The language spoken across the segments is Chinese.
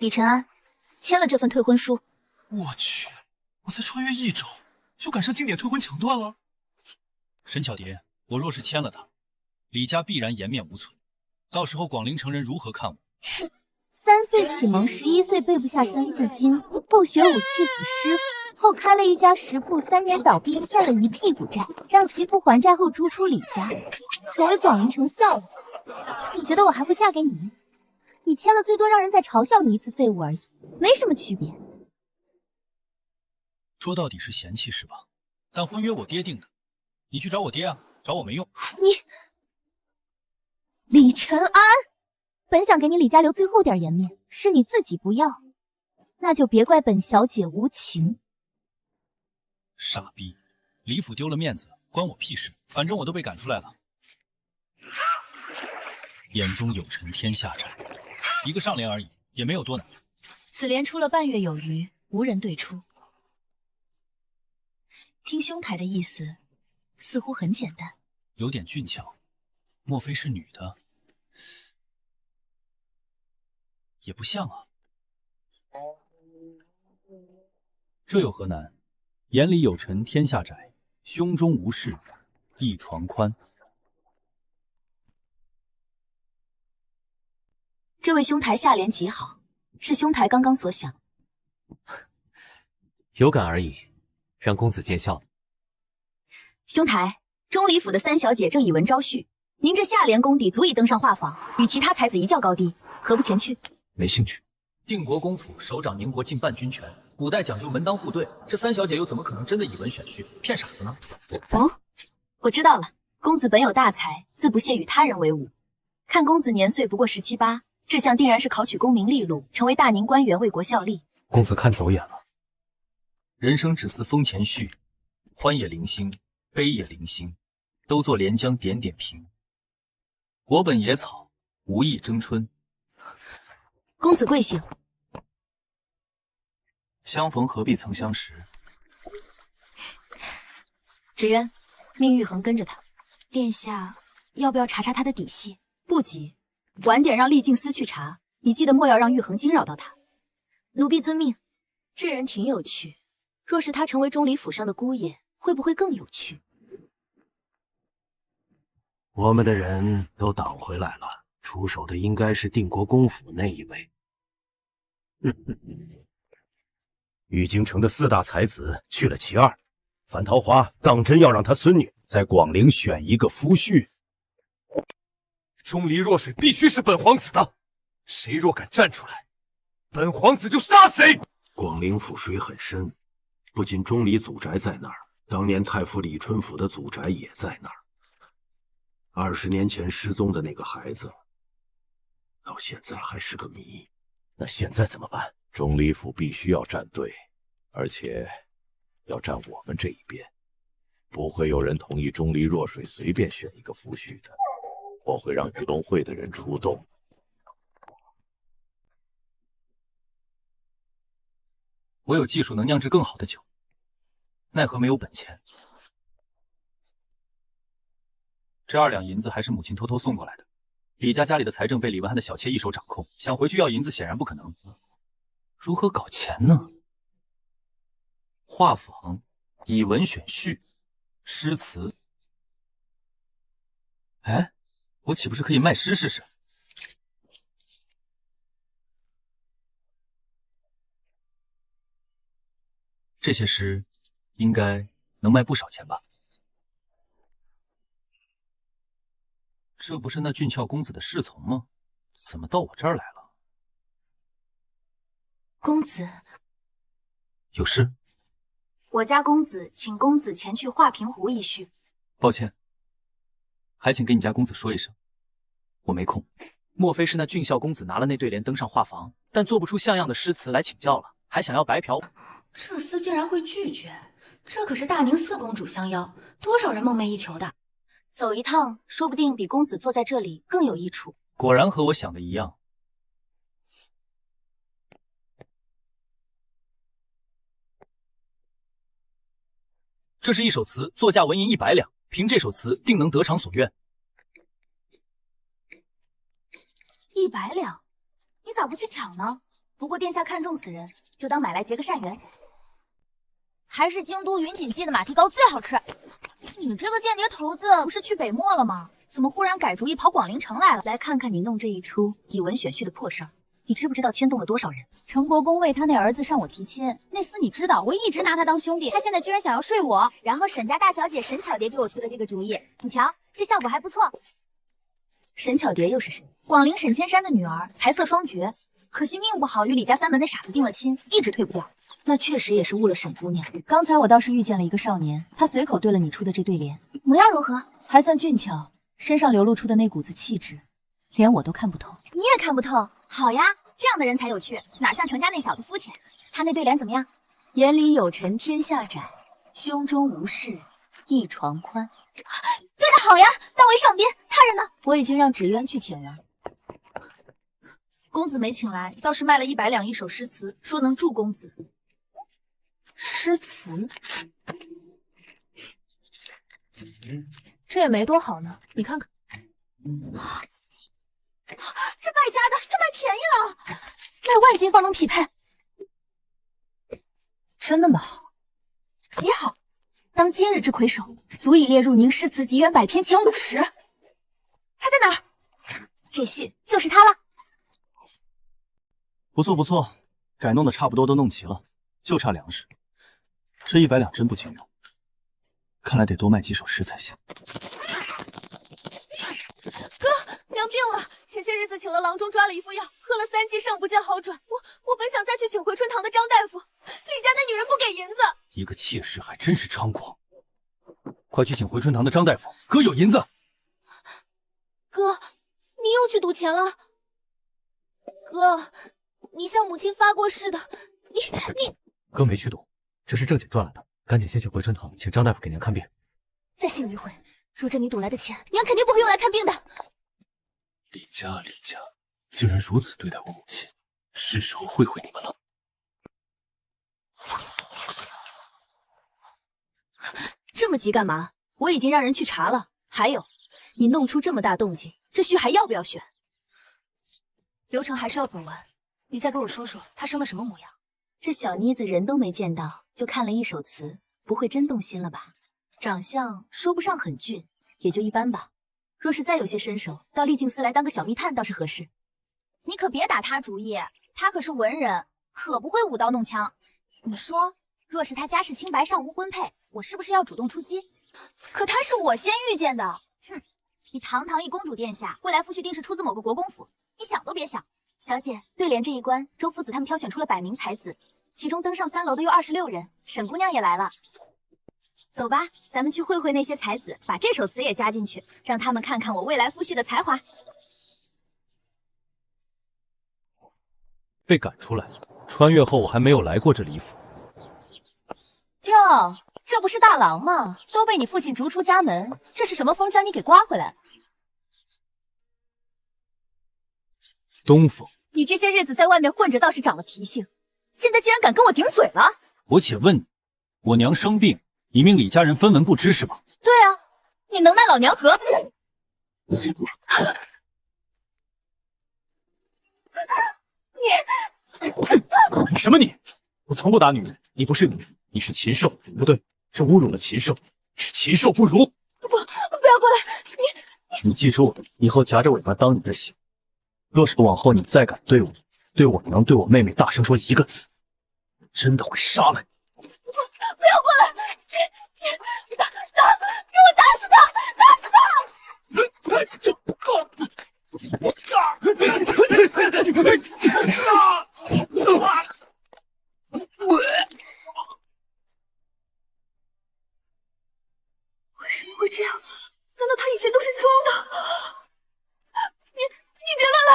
李承安签了这份退婚书。我去，我才穿越1周，就赶上经典退婚抢断了。沈巧蝶，我若是签了它，李家必然颜面无存，到时候广陵城人如何看我？哼，3岁启蒙，11岁背不下3字经，不学武气死师傅，后开了一家食铺，3年倒闭，欠了一屁股债，让其父还债后逐出李家，成为广陵城笑话。你觉得我还会嫁给你？你签了，最多让人再嘲笑你一次废物而已，没什么区别。说到底是嫌弃是吧？但婚约我爹定的，你去找我爹啊，找我没用。你，李承安，本想给你李家留最后点颜面，是你自己不要，那就别怪本小姐无情。傻逼，李府丢了面子，关我屁事？反正我都被赶出来了。眼中有尘天下窄，一个上联而已，也没有多难。此联出了半月有余，无人对出。听兄台的意思，似乎很简单，有点俊俏，莫非是女的？也不像啊。这有何难？眼里有尘天下窄，胸中无事一床宽。这位兄台下联极好，是兄台刚刚所想。有感而已，让公子见笑。兄台，钟离府的3小姐正以文招婿，您这下联功底足以登上画舫，与其他才子一较高低，何不前去？没兴趣。定国公府首长宁国近半军权，古代讲究门当户对，这3小姐又怎么可能真的以文选婿，骗傻子呢？哦，我知道了，公子本有大才，自不屑与他人为伍。看公子年岁不过17、18，这项定然是考取功名利禄，成为大宁官员，为国效力。公子看走眼了。人生只似风前絮，欢也零星，悲也零星，都作连江点点平。我本野草，无意争春。公子贵姓？相逢何必曾相识。芷渊，命玉衡跟着他。殿下要不要查查他的底细？不急，晚点让厉静思去查。你记得莫要让玉衡惊扰到他。奴婢遵命。这人挺有趣，若是他成为钟离府上的姑爷，会不会更有趣？我们的人都挡回来了，出手的应该是定国公府那一位。玉京城的4大才子去了其2，樊桃花当真要让他孙女在广陵选一个夫婿？钟离若水必须是本皇子的，谁若敢站出来，本皇子就杀谁！广陵府水很深，不仅钟离祖宅在那儿，当年太傅李春甫的祖宅也在那儿。20年前失踪的那个孩子，到现在还是个谜。那现在怎么办？钟离府必须要站队，而且要站我们这一边，不会有人同意钟离若水随便选一个夫婿的。我会让鱼龙会的人出动。我有技术能酿制更好的酒，奈何没有本钱。这2两银子还是母亲偷偷送过来的。李家家里的财政被李文翰的小妾一手掌控，想回去要银子显然不可能。如何搞钱呢？画舫，以文选婿，诗词。哎，我岂不是可以卖诗试试？这些诗应该能卖不少钱吧？这不是那俊俏公子的侍从吗？怎么到我这儿来了？公子，有事？我家公子请公子前去画平湖一叙。抱歉，还请给你家公子说一声，我没空。莫非是那俊孝公子拿了那对联登上画舫，但做不出像样的诗词来请教了，还想要白嫖？这厮竟然会拒绝，这可是大宁4公主相邀，多少人梦寐以求的。走一趟，说不定比公子坐在这里更有益处。果然和我想的一样。这是一首词，作价纹银100两，凭这首词定能得偿所愿。100两，你咋不去抢呢？不过殿下看中此人，就当买来结个善缘。还是京都云锦记的马蹄糕最好吃。你这个间谍头子不是去北漠了吗？怎么忽然改主意跑广陵城来了？来看看你弄这一出以文选婿的破事儿，你知不知道牵动了多少人？程国公为他那儿子上我提亲，那厮你知道，我一直拿他当兄弟，他现在居然想要睡我，然后沈家大小姐沈巧蝶给我出的这个主意，你瞧，这效果还不错。沈巧蝶又是谁？广陵沈千山的女儿，才色双绝。可惜命不好，与李家三门那傻子定了亲，一直退不掉。那确实也是误了沈姑娘。刚才我倒是遇见了一个少年，他随口对了你出的这对联，模样如何？还算俊俏，身上流露出的那股子气质，连我都看不透。你也看不透？好呀，这样的人才有趣，哪像程家那小子肤浅。他那对联怎么样？眼里有尘天下窄，胸中无事一床宽。对的好呀，当为上宾。他人呢？我已经让芷渊去请了。公子没请来，倒是卖了100两一首诗词，说能助公子。诗词？这也没多好呢，你看看。这败家的，他卖便宜了，卖万金方能匹配。真的吗？极好，当今日之魁首，足以列入宁诗词集元100篇前50。他在哪儿？这序就是他了。不错不错，改弄的差不多都弄齐了，就差粮食。这100两真不经用，看来得多卖几首诗才行。哥，娘病了，前些日子请了郎中抓了一副药，喝了3剂尚不见好转。我本想再去请回春堂的张大夫，李家那女人不给银子。一个妾室还真是猖狂！快去请回春堂的张大夫，哥有银子。哥，你又去赌钱了？哥，你向母亲发过誓的，你……哥没去赌，这是正经赚来的，赶紧先去回春堂，请张大夫给娘看病。再信你一回，若这你赌来的钱，娘肯定不会用来看病的。李家竟然如此对待我母亲，是时候会你们了。这么急干嘛？我已经让人去查了。还有，你弄出这么大动静，这序还要不要选？流程还是要走完。你再给我说说，她生的什么模样？这小妮子人都没见到，就看了一首词，不会真动心了吧？长相说不上很俊，也就一般吧。若是再有些身手，到丽静寺来当个小密探倒是合适。你可别打他主意，他可是文人，可不会舞刀弄枪。你说，若是他家世清白，尚无婚配，我是不是要主动出击？可他是我先遇见的。哼，你堂堂一公主殿下，未来夫婿定是出自某个国公府，你想都别想。小姐，对联这一关，周夫子他们挑选出了100名才子，其中登上3楼的有26人，沈姑娘也来了。走吧，咱们去会会那些才子，把这首词也加进去，让他们看看我未来夫婿的才华。被赶出来，穿越后我还没有来过这李府。哟，这不是大郎吗？都被你父亲逐出家门，这是什么风将你给刮回来了？东风，你这些日子在外面混着倒是长了脾性，现在竟然敢跟我顶嘴了！我且问你，我娘生病，你命李家人分文不支是吧？对啊，你能奈老娘何？你什么你？我从不打女人，你不是女人，你是禽兽，不对，这侮辱了禽兽，是禽兽不如。不要过来！你记住，以后夹着尾巴当你的行。若是往后你再敢对我娘、对我妹妹大声说一个字，真的会杀了你！不要过来！给我打死他！打死他！为什么会这样？难道他以前都是装的？你别乱来！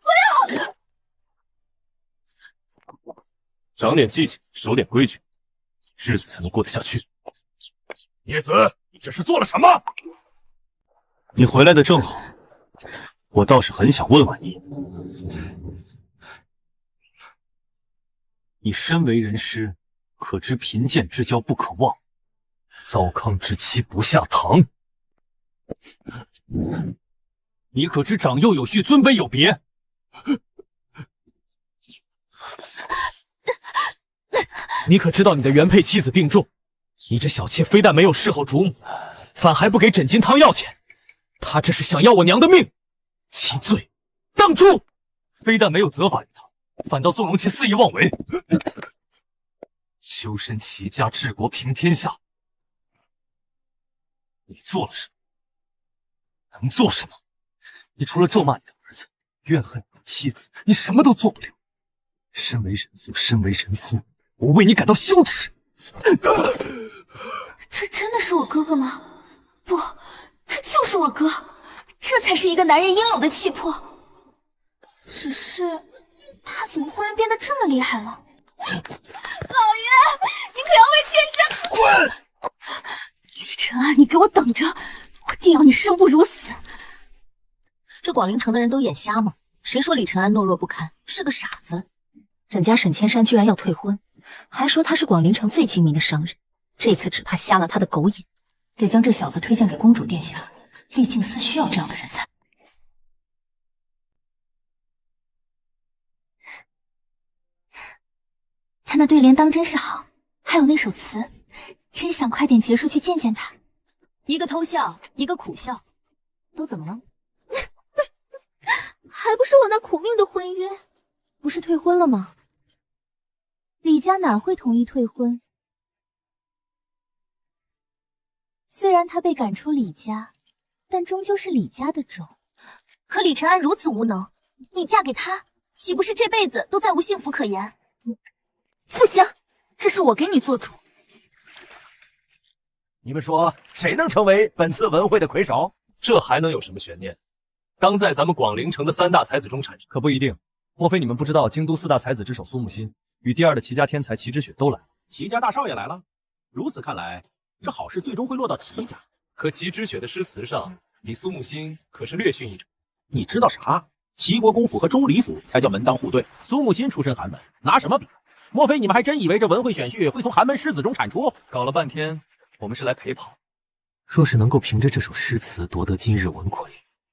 不要！长点记性，守点规矩，日子才能过得下去。叶子，你这是做了什么？你回来的正好，我倒是很想问问你，你身为人师，可知贫贱之交不可忘，糟糠之妻不下堂。你可知长幼有序，尊卑有别？你可知道你的原配妻子病重，你这小妾非但没有侍候主母，反还不给枕巾汤药钱，他这是想要我娘的命，其罪当诛！非但没有责罚于他，反倒纵容其肆意妄为，修身齐家治国平天下。你做了什么？能做什么？你除了咒骂你的儿子，怨恨你的妻子，你什么都做不了。身为人父，身为人夫，我为你感到羞耻。这真的是我哥哥吗？不，这就是我哥，这才是一个男人应有的气魄。只是他怎么忽然变得这么厉害了？老爷，你可要为妾身滚！李晨安，你给我等着，我定要你生不如死！这广陵城的人都眼瞎吗？谁说李晨安懦弱不堪，是个傻子？沈家沈千山居然要退婚，还说他是广陵城最精明的商人，这次只怕瞎了他的狗眼，得将这小子推荐给公主殿下。厉静思需要这样的人才。他那对联当真是好，还有那首词，真想快点结束去见见他。一个偷笑，一个苦笑，都怎么了？还不是我那苦命的婚约，不是退婚了吗？李家哪会同意退婚？虽然他被赶出李家，但终究是李家的种。可李晨安如此无能，你嫁给他，岂不是这辈子都再无幸福可言？不行，这是我给你做主。你们说谁能成为本次文会的魁首？这还能有什么悬念？当在咱们广陵城的3大才子中产生。可不一定，莫非你们不知道京都4大才子之首苏木心与第2的齐家天才齐之雪都来了？齐家大少爷来了，如此看来，这好事最终会落到齐家。可齐之雪的诗词上，比苏木心可是略逊一筹。你知道啥？齐国公府和钟离府才叫门当户对，苏木心出身寒门，拿什么比？莫非你们还真以为这文会选婿会从寒门士子中产出？搞了半天，我们是来陪跑。若是能够凭着这首诗词夺得今日文魁，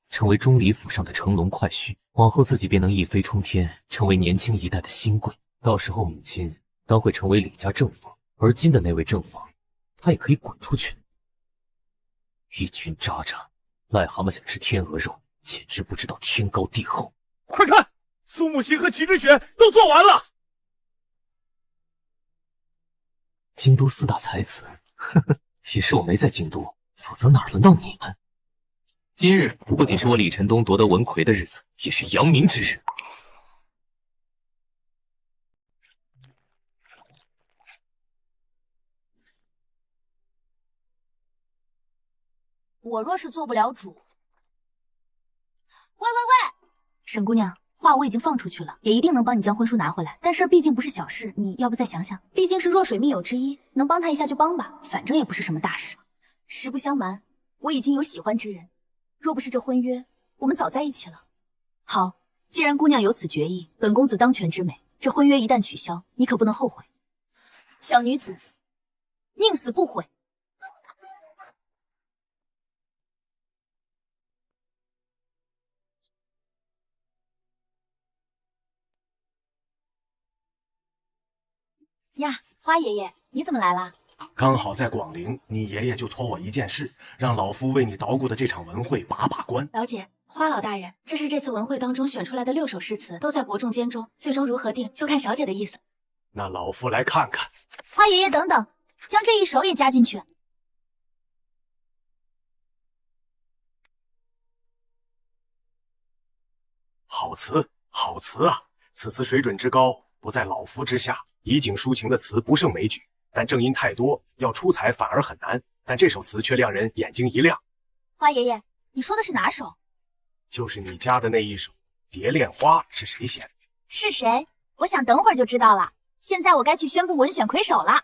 成为钟离府上的乘龙快婿，往后自己便能一飞冲天，成为年轻一代的新贵。到时候母亲当会成为李家正房，而今的那位正房，他也可以滚出去。一群渣渣，癞蛤蟆想吃天鹅肉，简直不知道天高地厚。快看，苏木心和齐之雪都做完了。京都4大才子，呵呵，也是我没在京都，否则哪轮到你们？今日不仅是我李晨东夺得文魁的日子，也是扬名之日。我若是做不了主，喂，沈姑娘，话我已经放出去了，也一定能帮你将婚书拿回来。但事毕竟不是小事，你要不再想想？毕竟是弱水密友之一，能帮他一下就帮吧，反正也不是什么大事。实不相瞒，我已经有喜欢之人，若不是这婚约，我们早在一起了。好，既然姑娘有此决意，本公子当权之美，这婚约一旦取消，你可不能后悔。小女子宁死不悔。呀，花爷爷，你怎么来啦？刚好在广陵，你爷爷就托我一件事，让老夫为你捣鼓的这场文会把关。了解，花老大人，这是这次文会当中选出来的6首诗词，都在伯仲间中，最终如何定，就看小姐的意思。那老夫来看看。花爷爷，等等，将这一首也加进去。好词，好词啊！此词水准之高，不在老夫之下。以景抒情的词不胜枚举，但正因太多，要出彩反而很难。但这首词却让人眼睛一亮。花爷爷，你说的是哪首？就是你家的那一首《蝶恋花》，是谁写的？是谁？我想等会儿就知道了。现在我该去宣布文选魁首了。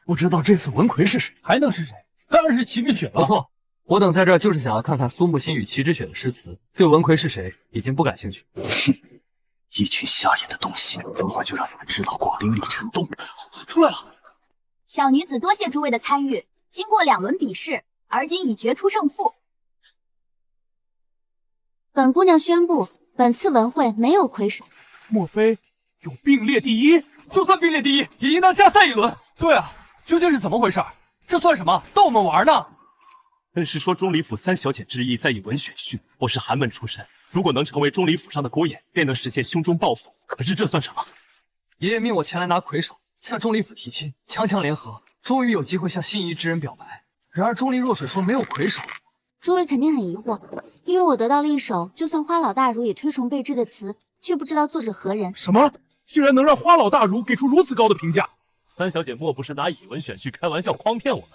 不知道这次文魁是谁？还能是谁？当然是齐之雪了。不错，我等在这儿就是想要看看苏木心与齐之雪的诗词，对文魁是谁已经不感兴趣。一群瞎眼的东西，等会儿就让你们知道广陵李晨东出来了。小女子多谢诸位的参与，经过2轮比试，而今已决出胜负。本姑娘宣布，本次文会没有魁首。莫非有并列第一？就算并列第一，也应当加赛一轮。对啊，究竟是怎么回事？这算什么？逗我们玩呢？恩师说钟离府三小姐之一在以文选婿，我是寒门出身，如果能成为钟离府上的狗眼，便能实现胸中抱负。可是这算什么？爷爷命我前来拿魁首，向钟离府提亲，强强联合，终于有机会向心仪之人表白。然而钟离若水说没有魁首。诸位肯定很疑惑，因为我得到了一首就算花老大儒也推崇备至的词，却不知道作者何人。什么？竟然能让花老大儒给出如此高的评价？三小姐莫不是拿以文选婿开玩笑诓骗我们？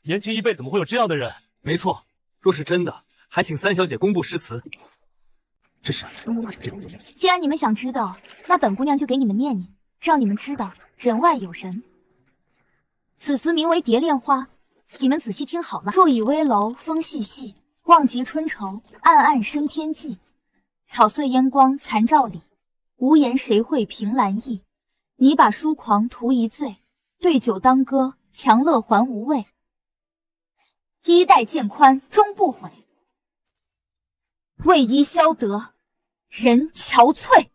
年轻一辈怎么会有这样的人？没错，若是真的，还请三小姐公布诗词。这是……既然你们想知道，那本姑娘就给你们念念，让你们知道人外有人。此词名为《蝶恋花》，你们仔细听好了。坐倚危楼，风细细，望极春愁，暗暗生天际。草色烟光残照里，无言谁会凭栏意。你把书狂图一醉，对酒当歌，强乐还无味。衣带渐宽终不悔，为伊消得人憔悴。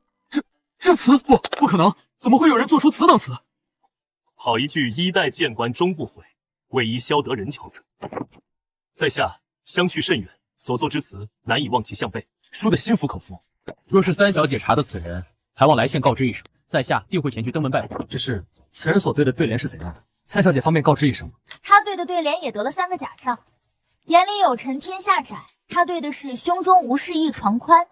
这词不可能，怎么会有人做出此等词？好一句衣带渐宽终不悔，为伊消得人憔悴。在下相去甚远，所作之词难以望其项背，书的心服口服。若是三小姐查的此人，还望来县告知一声，在下定会前去登门拜访。只是此人所对的对联是怎样的？三小姐方便告知一声吗？他对的对联也得了3个甲上，眼里有尘天下窄，他对的是胸中无事一床宽。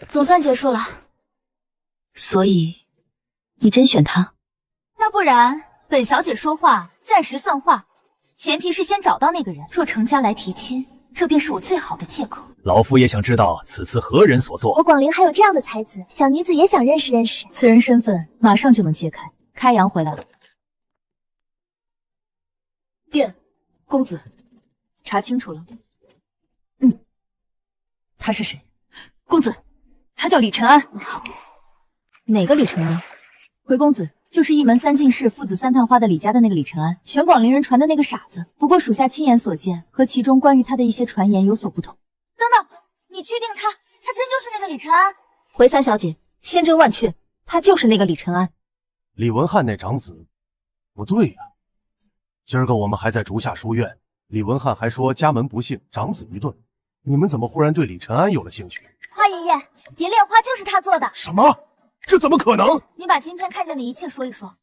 总算结束了，所以你真选他？那不然本小姐说话暂时算话，前提是先找到那个人。若成家来提亲，这便是我最好的借口。老夫也想知道此次何人所作。我广陵还有这样的才子，小女子也想认识认识。此人身份马上就能揭开。开阳回来了。殿，公子，查清楚了。他是谁？公子，他叫李承安。哪个李承安？回公子，就是一门3进士父子3探花的李家的那个李承安，全广陵人传的那个傻子。不过属下亲眼所见，和其中关于他的一些传言有所不同。等等，你确定他真就是那个李承安？回三小姐，千真万确，他就是那个李承安。李文翰那长子，不对呀。今儿个我们还在竹下书院，李文翰还说家门不幸，长子一顿。你们怎么忽然对李承安有了兴趣？花爷爷，蝶恋花就是他做的。什么？这怎么可能？你把今天看见的一切说一说。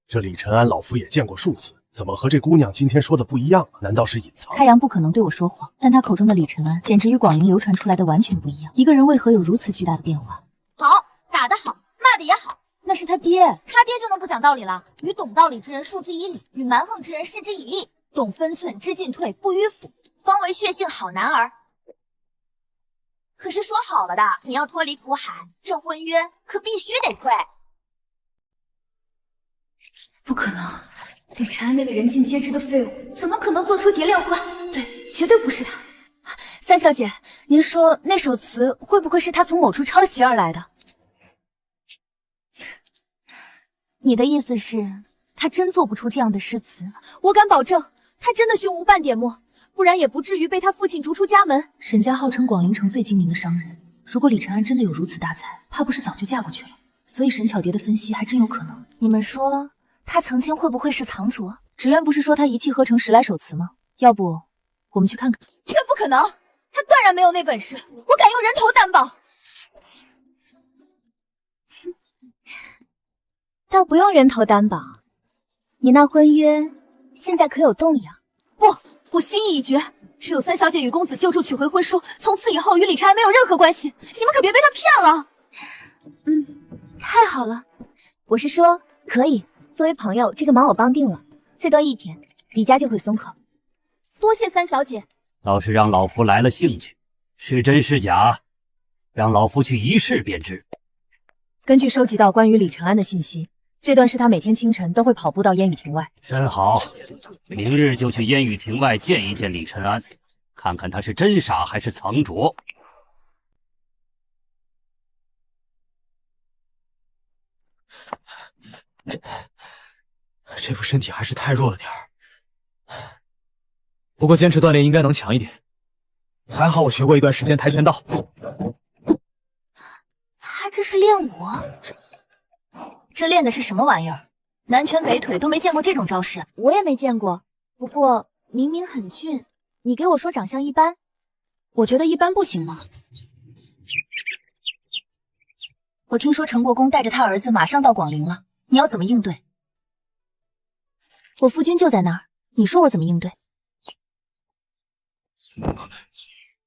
这李承安老夫也见过数次，怎么和这姑娘今天说的不一样啊？难道是隐藏？开阳不可能对我说谎，但他口中的李承安简直与广陵流传出来的完全不一样。一个人为何有如此巨大的变化？好，打得好，骂的也好。那是他爹，他爹就能不讲道理了？与懂道理之人述之以理，与蛮横之人示之以利。懂分寸，知进退，不迂腐，方为血性好男儿。可是说好了的，你要脱离苦海，这婚约可必须得退。不可能，李承安那个人尽皆知的废物，怎么可能做出蝶恋花？对，绝对不是他。三小姐，您说那首词会不会是他从某处抄袭而来的？你的意思是，他真做不出这样的诗词？我敢保证，他真的胸无半点墨，不然也不至于被他父亲逐出家门。沈家号称广陵城最精明的商人，如果李承安真的有如此大才，怕不是早就嫁过去了。所以沈巧蝶的分析还真有可能。你们说，他曾经会不会是藏拙？芷渊不是说他一气呵成10来首词吗？要不我们去看看？这不可能，他断然没有那本事，我敢用人头担保。倒不用人头担保，你那婚约现在可有动摇？不，我心意已决，只有三小姐与公子救助取回婚书，从此以后与李承安没有任何关系。你们可别被他骗了。太好了，我是说可以，作为朋友，这个忙我帮定了，最多1天，李家就会松口。多谢三小姐。倒是让老夫来了兴趣，是真是假，让老夫去一试便知。根据收集到关于李承安的信息，这段是他每天清晨都会跑步到烟雨亭外。真好，明日就去烟雨亭外见一见李承安，看看他是真傻还是藏拙。这副身体还是太弱了点儿，不过坚持锻炼应该能强一点。还好我学过一段时间跆拳道。他这是练武？这练的是什么玩意儿？南拳北腿都没见过这种招式。我也没见过，不过明明很俊，你给我说长相一般，我觉得一般不行吗？我听说陈国公带着他儿子马上到广陵了，你要怎么应对？我夫君就在那儿，你说我怎么应对？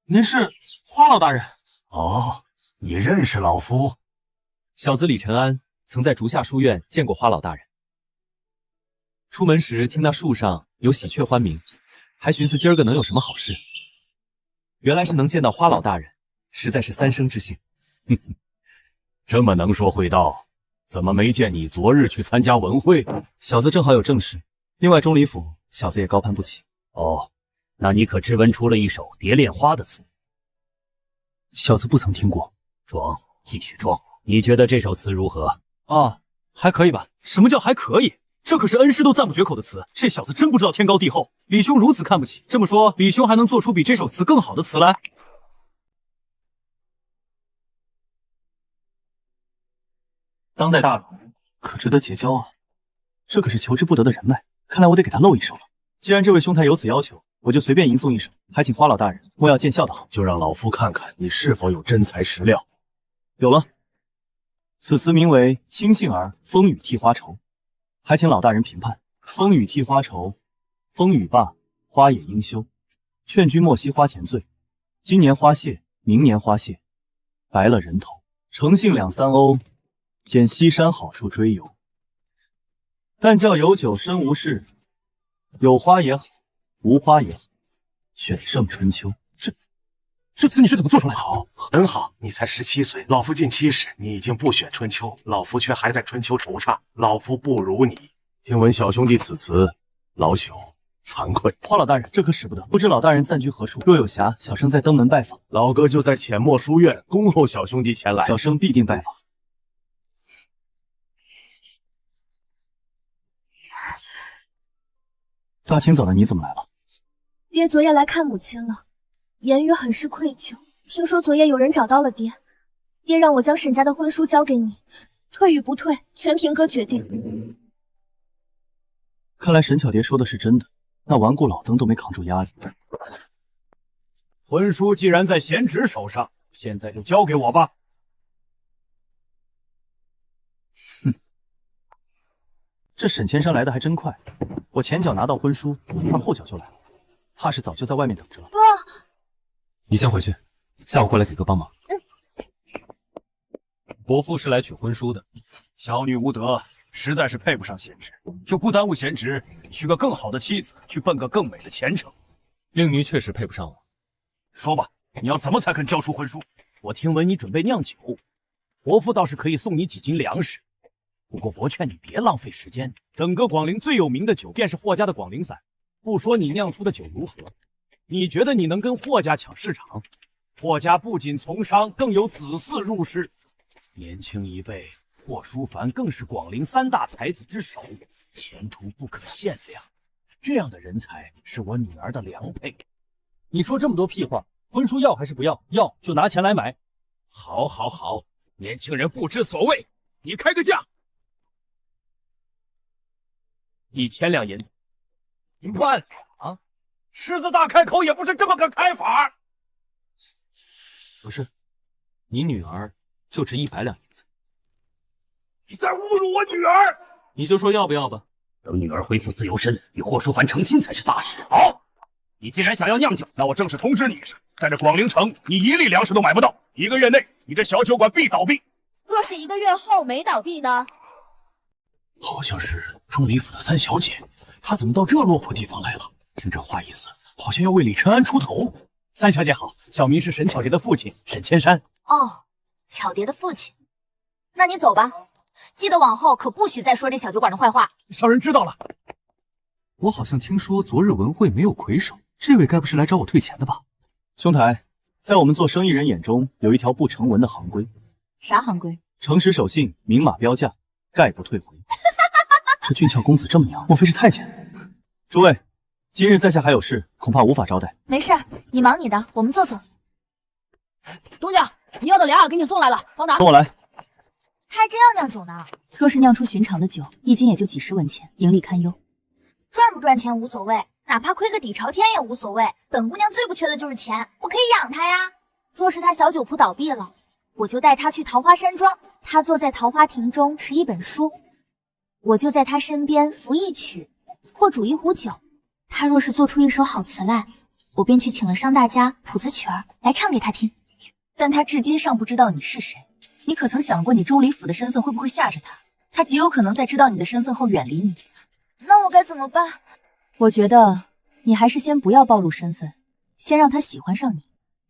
您是花老大人？哦，你认识老夫？小子李承安曾在竹下书院见过花老大人。出门时听那树上有喜鹊欢鸣，还寻思今儿个能有什么好事。原来是能见到花老大人，实在是三生之幸。哼哼，这么能说会道，怎么没见你昨日去参加文会？小子正好有正事，另外钟离府小子也高攀不起。哦，那你可知闻出了一首《蝶恋花》的词？小子不曾听过。装，继续装。你觉得这首词如何？啊，还可以吧。什么叫还可以？这可是恩师都赞不绝口的词，这小子真不知道天高地厚。李兄如此看不起，这么说，李兄还能做出比这首词更好的词来？当代大儒可值得结交啊，这可是求之不得的人脉，看来我得给他露一手了。既然这位兄台有此要求，我就随便吟诵一首，还请花老大人莫要见笑的好。就让老夫看看你是否有真材实料。有了，此词名为《青杏儿·风雨替花愁》，还请老大人评判。风雨替花愁，风雨罢，花也应休。劝君莫惜花前醉，今年花谢，明年花谢，白了人头。诚信两三瓯，捡西山好处追游。但叫有酒身无事，有花也好，无花也好，选胜春秋。这词你是怎么做出来的？好，很好，你才17岁，老夫近70，你已经不选春秋，老夫却还在春秋惆怅，老夫不如你。听闻小兄弟此词，老朽惭愧。花老大人，这可使不得，不知老大人暂居何处？若有暇，小生再登门拜访。老哥就在浅墨书院恭候小兄弟前来，小生必定拜访。大清早的你怎么来了？爹昨夜来看母亲了，言语很是愧疚。听说昨夜有人找到了爹，爹让我将沈家的婚书交给你，退与不退全凭哥决定。看来沈巧蝶说的是真的，那顽固老登都没扛住压力。婚书既然在贤侄手上，现在就交给我吧。哼，这沈千山来的还真快，我前脚拿到婚书，他后脚就来了，怕是早就在外面等着了。哥，你先回去，下午过来给哥帮忙。伯父是来取婚书的，小女无德，实在是配不上贤侄，就不耽误贤侄娶个更好的妻子，去奔个更美的前程。令女确实配不上我。说吧，你要怎么才肯交出婚书？我听闻你准备酿酒，伯父倒是可以送你几斤粮食，不过伯劝你别浪费时间。整个广陵最有名的酒便是霍家的广陵散，不说你酿出的酒如何，你觉得你能跟霍家抢市场？霍家不仅从商，更有子嗣入仕，年轻一辈。霍书凡更是广陵3大才子之首，前途不可限量。这样的人才是我女儿的良配。你说这么多屁话，婚书要还是不要？要就拿钱来买。好，好，好，年轻人不知所谓，你开个价，1000两银子。1万两？狮子大开口也不是这么个开法。不是，你女儿就值100两银子。你在侮辱我女儿！你就说要不要吧。等女儿恢复自由身，与霍书凡成亲才是大事。好，你既然想要酿酒，那我正式通知你一声，在这广陵城，你1粒粮食都买不到，1个月内，你这小酒馆必倒闭。若是1个月后没倒闭呢？好像是钟离府的3小姐，她怎么到这落魄地方来了？听这话意思，好像要为李承安出头。3小姐好，小名是沈巧蝶的父亲沈千山。哦，巧蝶的父亲。那你走吧。记得往后可不许再说这小酒馆的坏话。小人知道了。我好像听说昨日文会没有魁首，这位该不是来找我退钱的吧？兄台，在我们做生意人眼中，有一条不成文的行规。啥行规？诚实守信，明码标价，概不退回。这俊俏公子这么娘，莫非是太监？诸位，今日在下还有事，恐怕无法招待。没事，你忙你的，我们坐坐。东家，你要的莲儿给你送来了，方达。跟我来。他还真要酿酒呢。若是酿出寻常的酒，一斤也就几十文钱，盈利堪忧。赚不赚钱无所谓，哪怕亏个底朝天也无所谓。本姑娘最不缺的就是钱，我可以养她呀。若是她小酒铺倒闭了，我就带她去桃花山庄，她坐在桃花亭中持一本书，我就在她身边抚一曲，或煮一壶酒。她若是做出一首好词来，我便去请了商大家谱子曲儿来唱给她听。但她至今尚不知道你是谁，你可曾想过你钟离府的身份会不会吓着她？她极有可能在知道你的身份后远离你。那我该怎么办？我觉得你还是先不要暴露身份，先让她喜欢上你。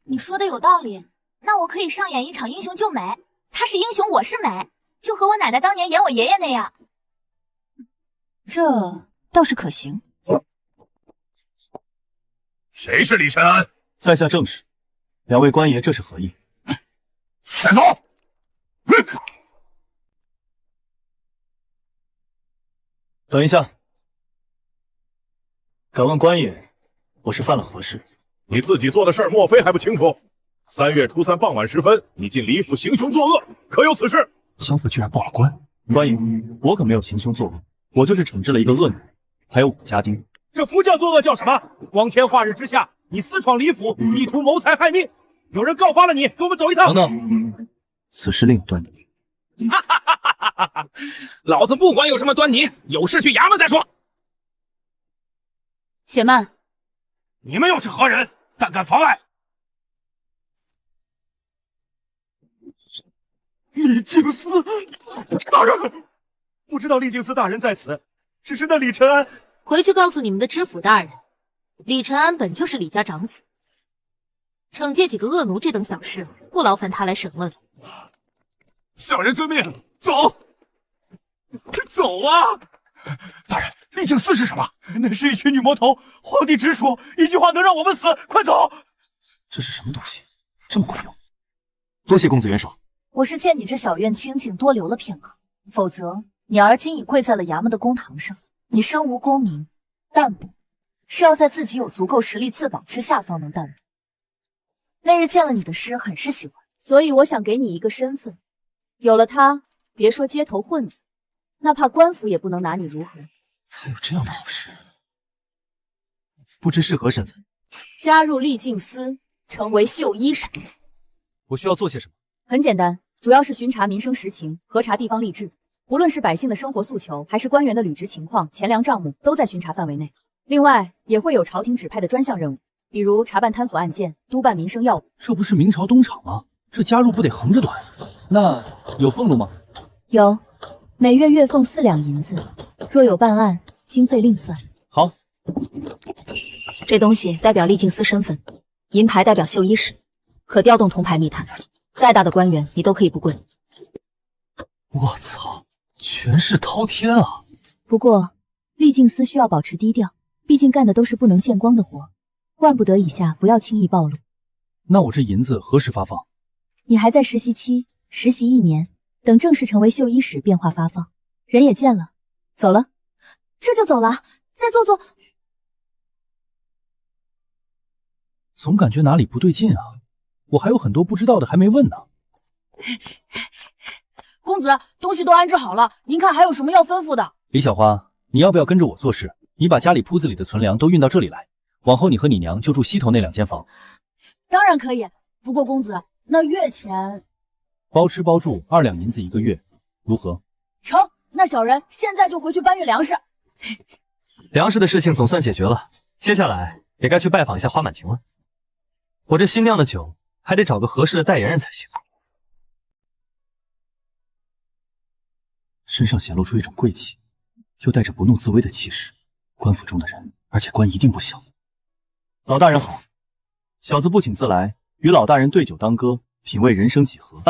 你说的有道理，那我可以上演一场英雄救美，他是英雄，我是美，就和我奶奶当年演我爷爷那样。这倒是可行。谁是李承安？在下正是。两位官爷，这是何意？带走！等一下，敢问官爷，我是犯了何事？你自己做的事儿，莫非还不清楚？3月初3傍晚时分，你进李府行凶作恶，可有此事？江府居然报了官！官爷，我可没有行凶作恶，我就是惩治了一个恶女，还有5个家丁。这不叫作恶，叫什么？光天化日之下，你私闯李府，意图谋财害命，有人告发了你，跟我们走一趟。等等，此事另有端倪。老子不管有什么端倪，有事去衙门再说。且慢，你们又是何人？胆敢妨碍！厉静思大人，不知道厉静思大人在此，只是那李承安。回去告诉你们的知府大人，李承安本就是李家长子，惩戒几个恶奴这等小事，不劳烦他来审问了。小人遵命，走，走啊！大人，厉静思是什么？那是一群女魔头，皇帝直属，一句话能让我们死，快走！这是什么东西？这么管用？多谢公子援手。我是见你这小院清静，多留了片刻，否则你而今已跪在了衙门的公堂上。你身无功名，淡泊是要在自己有足够实力自保之下方能淡泊。那日见了你的诗，很是喜欢，所以我想给你一个身份，有了它，别说街头混子，哪怕官府也不能拿你如何。还有这样的好事？不知是何身份？加入厉静司，成为绣衣使。我需要做些什么？很简单，主要是巡查民生实情，核查地方吏治。无论是百姓的生活诉求，还是官员的履职情况、钱粮账目，都在巡查范围内。另外，也会有朝廷指派的专项任务，比如查办贪腐案件、督办民生要务。这不是明朝东厂吗？这加入不得横着短？那有俸禄吗？有，每月月俸4两银子，若有办案，经费另算。好，这东西代表厉静司身份，银牌代表绣衣使，可调动铜牌密探，再大的官员你都可以不跪。我操！权势滔天啊！不过，厉静司需要保持低调，毕竟干的都是不能见光的活，万不得已下不要轻易暴露。那我这银子何时发放？你还在实习期，实习1年，等正式成为绣衣使便化发放。人也见了，走了，这就走了，再坐坐。总感觉哪里不对劲啊！我还有很多不知道的还没问呢。公子，东西都安置好了，您看还有什么要吩咐的？李小花，你要不要跟着我做事？你把家里铺子里的存粮都运到这里来，往后你和你娘就住西头那2间房。当然可以，不过公子，那月钱包吃包住2两银子1个月，如何？成，那小人现在就回去搬运粮食。粮食的事情总算解决了，接下来也该去拜访一下花满庭了。我这新酿的酒还得找个合适的代言人才行。身上显露出一种贵气，又带着不怒自威的气势。官府中的人，而且官一定不小。老大人好，小子不请自来，与老大人对酒当歌，品味人生几何。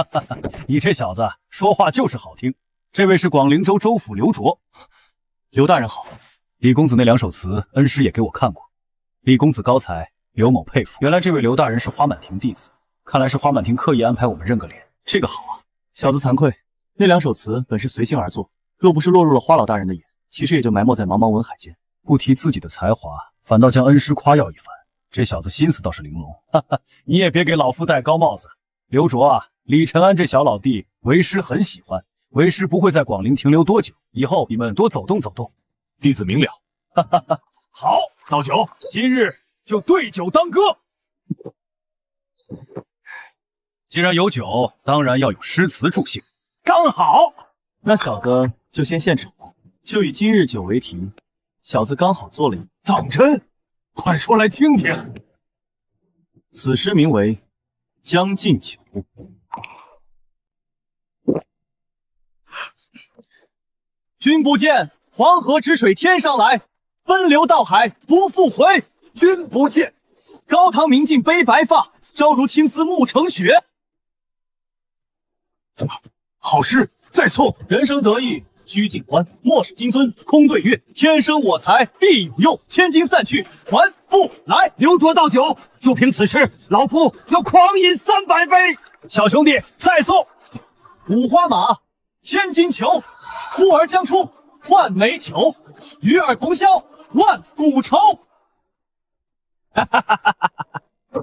你这小子说话就是好听。这位是广陵州州府刘卓。刘大人好。李公子那2首词，恩师也给我看过。李公子高才，刘某佩服。原来这位刘大人是花满庭弟子，看来是花满庭刻意安排我们认个脸，这个好啊。小子惭愧。那2首词本是随性而作，若不是落入了花老大人的眼，其实也就埋没在茫茫文海间。不提自己的才华，反倒将恩师夸耀一番。这小子心思倒是玲珑，哈哈！你也别给老夫戴高帽子。刘卓啊，李承安这小老弟，为师很喜欢，为师不会在广陵停留多久，以后你们多走动走动。弟子明了。哈哈哈！好，倒酒，今日就对酒当歌。既然有酒，当然要有诗词助兴。刚好，那小子就先献丑，就以今日酒为题。小子刚好做了一当真？快说来听听。此诗名为《将进酒》。君不见，黄河之水天上来，奔流到海不复回。君不见，高堂明镜悲白发，朝如青丝暮成雪。好诗，再诵。人生得意须尽欢，莫使金樽空对月。天生我材必有用，千金散去还复来。刘卓倒酒，就凭此诗，老夫要狂饮300杯。小兄弟，再诵。五花马，千金裘，呼儿将出换美酒，与尔同销万古愁。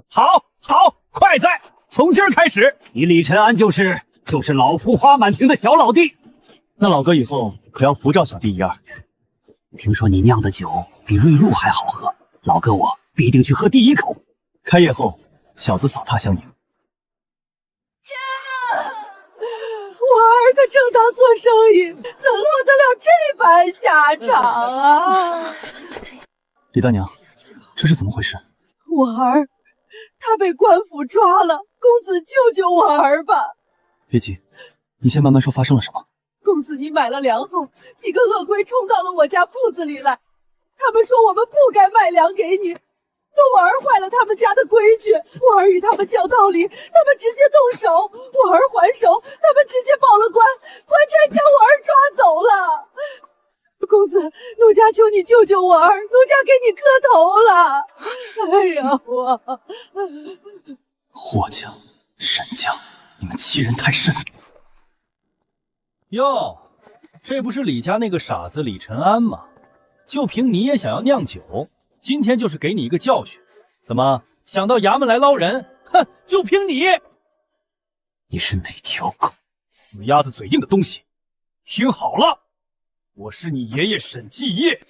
好，好，快在！从今儿开始，你李承安就是老夫花满亭的小老弟。那老哥以后可要扶照小弟一二。听说你酿的酒比瑞露还好喝，老哥我必定去喝第一口。开业后，小子扫榻相迎。我儿他正当做生意，怎落得了这般下场啊！李大娘，这是怎么回事？我儿他被官府抓了，公子救救我儿吧！别急，你先慢慢说发生了什么。公子你买了粮后，几个恶龟冲到了我家铺子里来，他们说我们不该卖粮给你，可我儿坏了他们家的规矩，我儿与他们讲道理，他们直接动手，我儿还手，他们直接报了官，官差将我儿抓走了。公子，奴家求你救救我儿，奴家给你磕头了。哎呀，我霍家、沈家，你们欺人太甚！哟，这不是李家那个傻子李承安吗？就凭你也想要酿酒，今天就是给你一个教训。怎么想到衙门来捞人？哼，就凭你！你是哪条狗？死鸭子嘴硬的东西！听好了，我是你爷爷沈继业。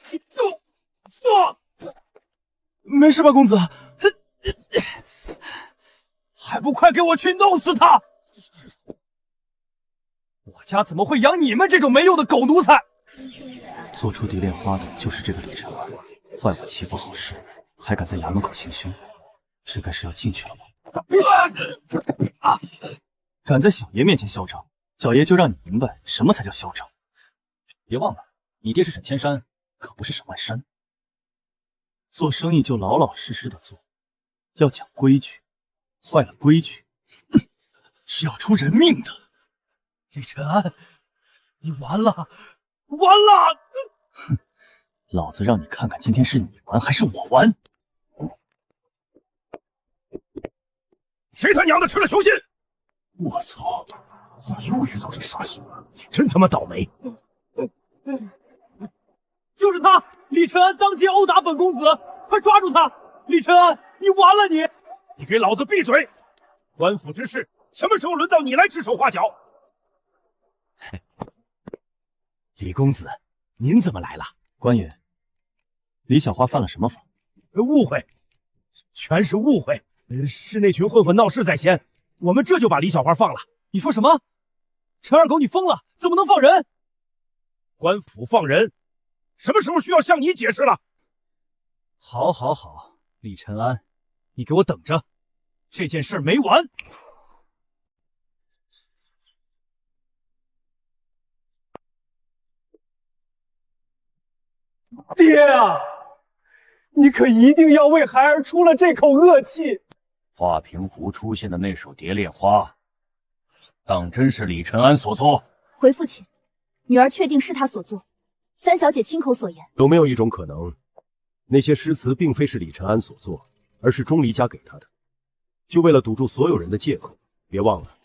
没事吧，公子？还不快给我去弄死他！我家怎么会养你们这种没用的狗奴才？做出蝶恋花的就是这个李承安，坏我欺负好事，还敢在衙门口行凶，这该是要进去了吧？敢在小爷面前嚣张，小爷就让你明白什么才叫嚣张。别忘了，你爹是沈千山，可不是沈万山。做生意就老老实实的做，要讲规矩，坏了规矩，是要出人命的。李承安，你完了，完了！哼，老子让你看看今天是你玩还是我玩！谁他娘的吃了囚信？我操！咋又遇到这傻小子？真他妈倒霉！就是他，李承安当街殴打本公子，快抓住他！李承安，你完了你！你给老子闭嘴！官府之事，什么时候轮到你来指手画脚？李公子，您怎么来了？官爷，李小花犯了什么法？误会，全是误会。是那群混混闹事在先，我们这就把李小花放了。你说什么？陈二狗，你疯了？怎么能放人？官府放人，什么时候需要向你解释了？好，好，好，李承安，你给我等着，这件事没完。爹啊，你可一定要为孩儿出了这口恶气。华平湖出现的那首《蝶恋花》，当真是李承安所作？回父亲，女儿确定是他所作，三小姐亲口所言。有没有一种可能，那些诗词并非是李承安所作，而是钟离家给他的？就为了堵住所有人的借口，别忘了，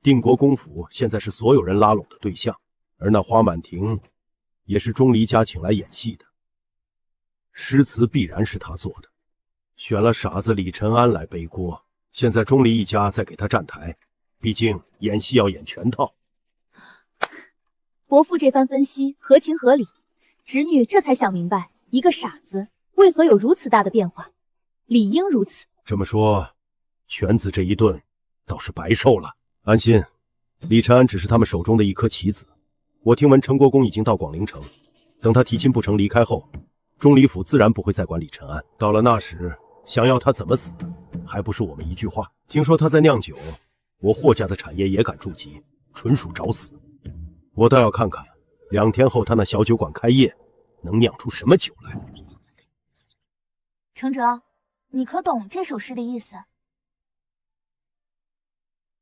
定国公府现在是所有人拉拢的对象，而那花满亭也是钟离家请来演戏的。诗词必然是他做的，选了傻子李承安来背锅。现在钟离一家在给他站台，毕竟演戏要演全套。伯父这番分析合情合理，侄女这才想明白，一个傻子为何有如此大的变化，理应如此。这么说，犬子这一顿倒是白受了。安心，李承安只是他们手中的一颗棋子。我听闻陈国公已经到广陵城，等他提亲不成离开后，钟离府自然不会再管李承安。到了那时，想要他怎么死，还不是我们一句话。听说他在酿酒，我霍家的产业也敢触及，纯属找死。我倒要看看2天后他那小酒馆开业，能酿出什么酒来。程哲，你可懂这首诗的意思？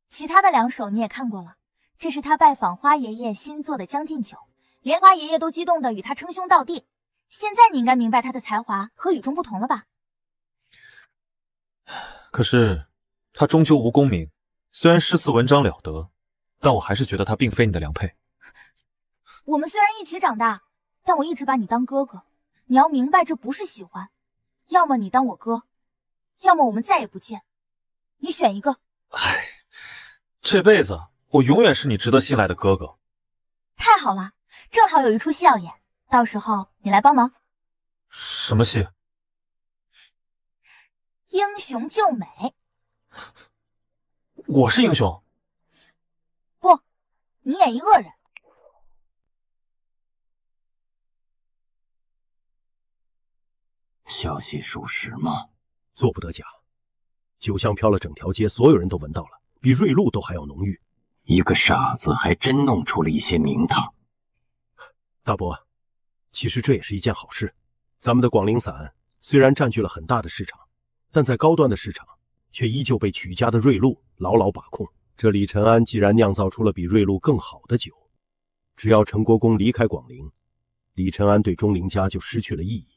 其他的2首你也看过了，这是他拜访花爷爷新做的将进酒，连花爷爷都激动的与他称兄道弟。现在你应该明白他的才华和与众不同了吧？可是他终究无功名，虽然诗词文章了得，但我还是觉得他并非你的良配。我们虽然一起长大，但我一直把你当哥哥，你要明白这不是喜欢，要么你当我哥，要么我们再也不见，你选一个。这辈子我永远是你值得信赖的哥哥。太好了，正好有一出戏要演，到时候你来帮忙。什么戏？英雄救美。我是英雄？不，你演一恶人。消息属实吗？做不得假，酒香飘了整条街，所有人都闻到了，比瑞露都还要浓郁。一个傻子还真弄出了一些名堂。大伯，其实这也是一件好事。咱们的广陵散虽然占据了很大的市场，但在高端的市场却依旧被曲家的瑞露牢牢把控。这李承安既然酿造出了比瑞露更好的酒，只要陈国公离开广陵，李承安对钟灵家就失去了意义。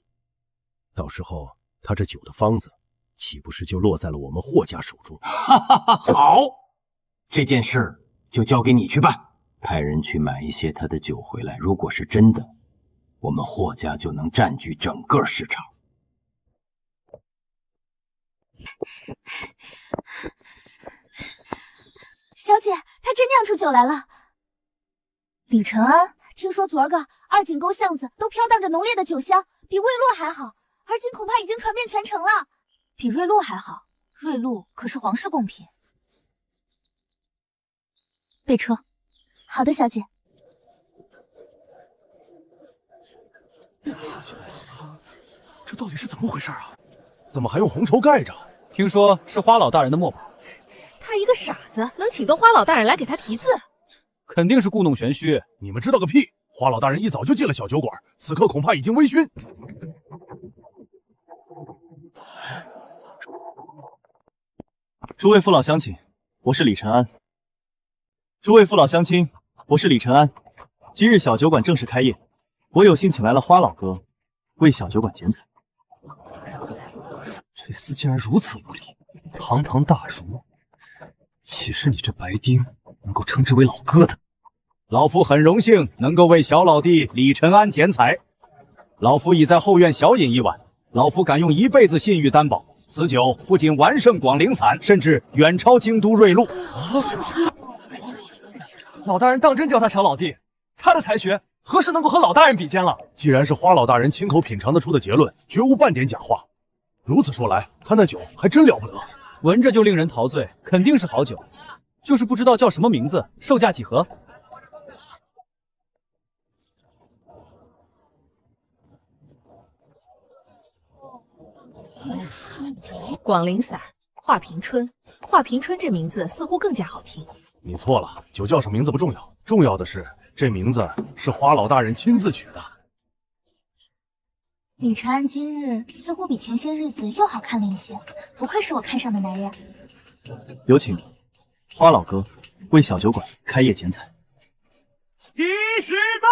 到时候他这酒的方子岂不是就落在了我们霍家手中？好，这件事就交给你去办，派人去买一些他的酒回来。如果是真的，我们霍家就能占据整个市场。小姐，他真酿出酒来了。李承安，听说昨儿个二井沟巷子都飘荡着浓烈的酒香，比魏洛还好，而今恐怕已经传遍全城了。比瑞露还好，瑞露可是皇室贡品。备车。好的，小姐。这到底是怎么回事啊？怎么还用红绸盖着？听说是花老大人的墨宝。他一个傻子，能请动花老大人来给他题字？肯定是故弄玄虚。你们知道个屁！花老大人一早就进了小酒馆，此刻恐怕已经微醺。诸位父老乡亲，我是李承安。诸位父老乡亲，我是李承安。今日小酒馆正式开业，我有幸请来了花老哥，为小酒馆剪彩。这厮竟然如此无礼，堂堂大儒，岂是你这白丁能够称之为老哥的？老夫很荣幸能够为小老弟李承安剪彩。老夫已在后院小饮一碗，老夫敢用一辈子信誉担保，此酒不仅完胜广陵散，甚至远超京都瑞露。老大人当真叫他小老弟？他的才学何时能够和老大人比肩了？既然是花老大人亲口品尝得出的结论，绝无半点假话。如此说来，他那酒还真了不得，闻着就令人陶醉，肯定是好酒，就是不知道叫什么名字，售价几何？广陵散、华平春，华平春这名字似乎更加好听。你错了，酒叫什么名字不重要，重要的是这名字是花老大人亲自取的。李承安今日似乎比前些日子又好看了一些，不愧是我看上的男人。有请花老哥为小酒馆开业剪彩。吉时到！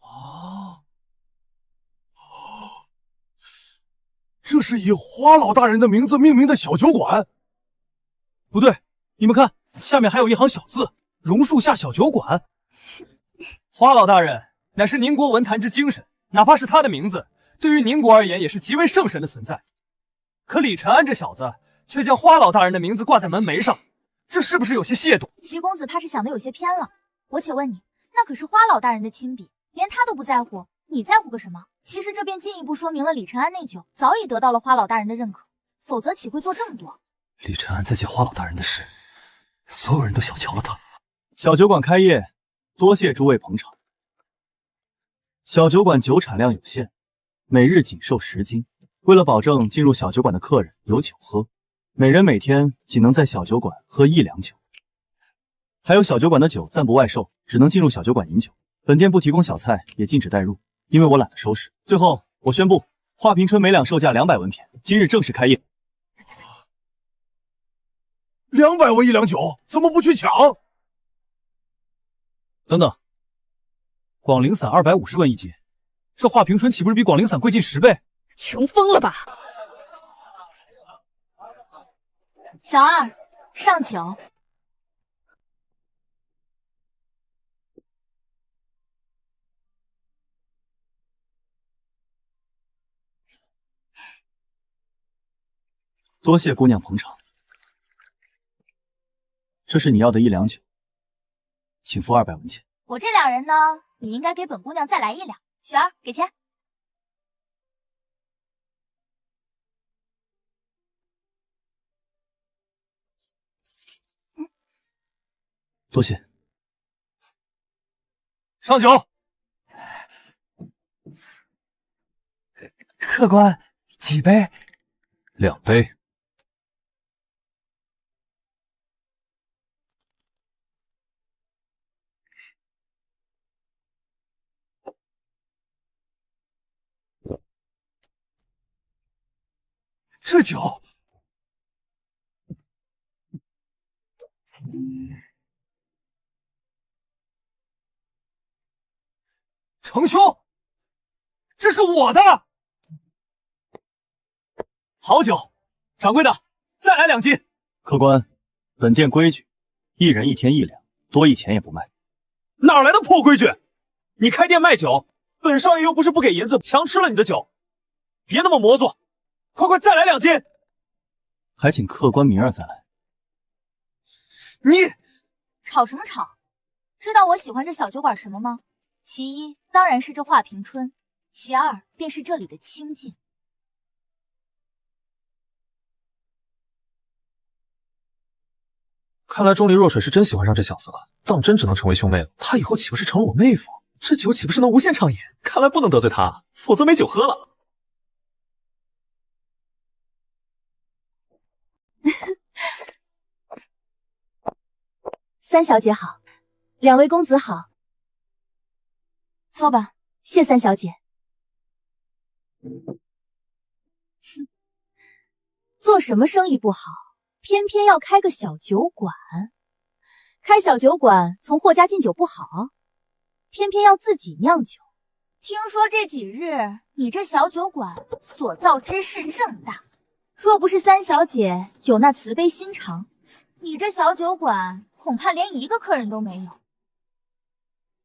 哦，这是以花老大人的名字命名的小酒馆。不对，你们看，下面还有一行小字：榕树下小酒馆。花老大人乃是宁国文坛之精神，哪怕是他的名字，对于宁国而言也是极为圣神的存在。可李承安这小子却将花老大人的名字挂在门楣上，这是不是有些亵渎？齐公子怕是想的有些偏了。我且问你，那可是花老大人的亲笔，连他都不在乎，你在乎个什么？其实这便进一步说明了李承安内疚早已得到了花老大人的认可，否则岂会做这么多？李承安在接花老大人的事，所有人都小瞧了他。小酒馆开业，多谢诸位捧场。小酒馆酒产量有限，每日仅售10斤。为了保证进入小酒馆的客人有酒喝，每人每天仅能在小酒馆喝1两酒。还有小酒馆的酒暂不外售，只能进入小酒馆饮酒。本店不提供小菜，也禁止带入，因为我懒得收拾。最后，我宣布，华平春每两售价200文片，今日正式开业。200文1两酒，怎么不去抢？等等，广陵散250文一斤，这华平春岂不是比广陵散贵近10倍？穷疯了吧！小二，上酒。多谢姑娘捧场，这是你要的1两酒，请付200文钱。我这2人呢，你应该给本姑娘再来1两。雪儿，给钱。多谢。上酒。客官，几杯？2杯。这酒，程兄，这是我的好酒，掌柜的，再来2斤。客官，本店规矩，1人1天1两，多1钱也不卖。哪来的破规矩？你开店卖酒，本少爷又不是不给银子，强吃了你的酒，别那么磨作。快再来2斤！还请客官明儿再来。你吵什么吵？知道我喜欢这小酒馆什么吗？其一，当然是这华平春；其二，便是这里的清静。看来钟离若水是真喜欢上这小子了，当真只能成为兄妹了。他以后岂不是成了我妹夫？这酒岂不是能无限畅饮？看来不能得罪他，否则没酒喝了。三小姐好，2位公子好，坐吧，谢三小姐。做什么生意不好，偏偏要开个小酒馆？开小酒馆从货家进酒不好，偏偏要自己酿酒。听说这几日你这小酒馆所造之事正大，若不是三小姐有那慈悲心肠，你这小酒馆恐怕连1个客人都没有。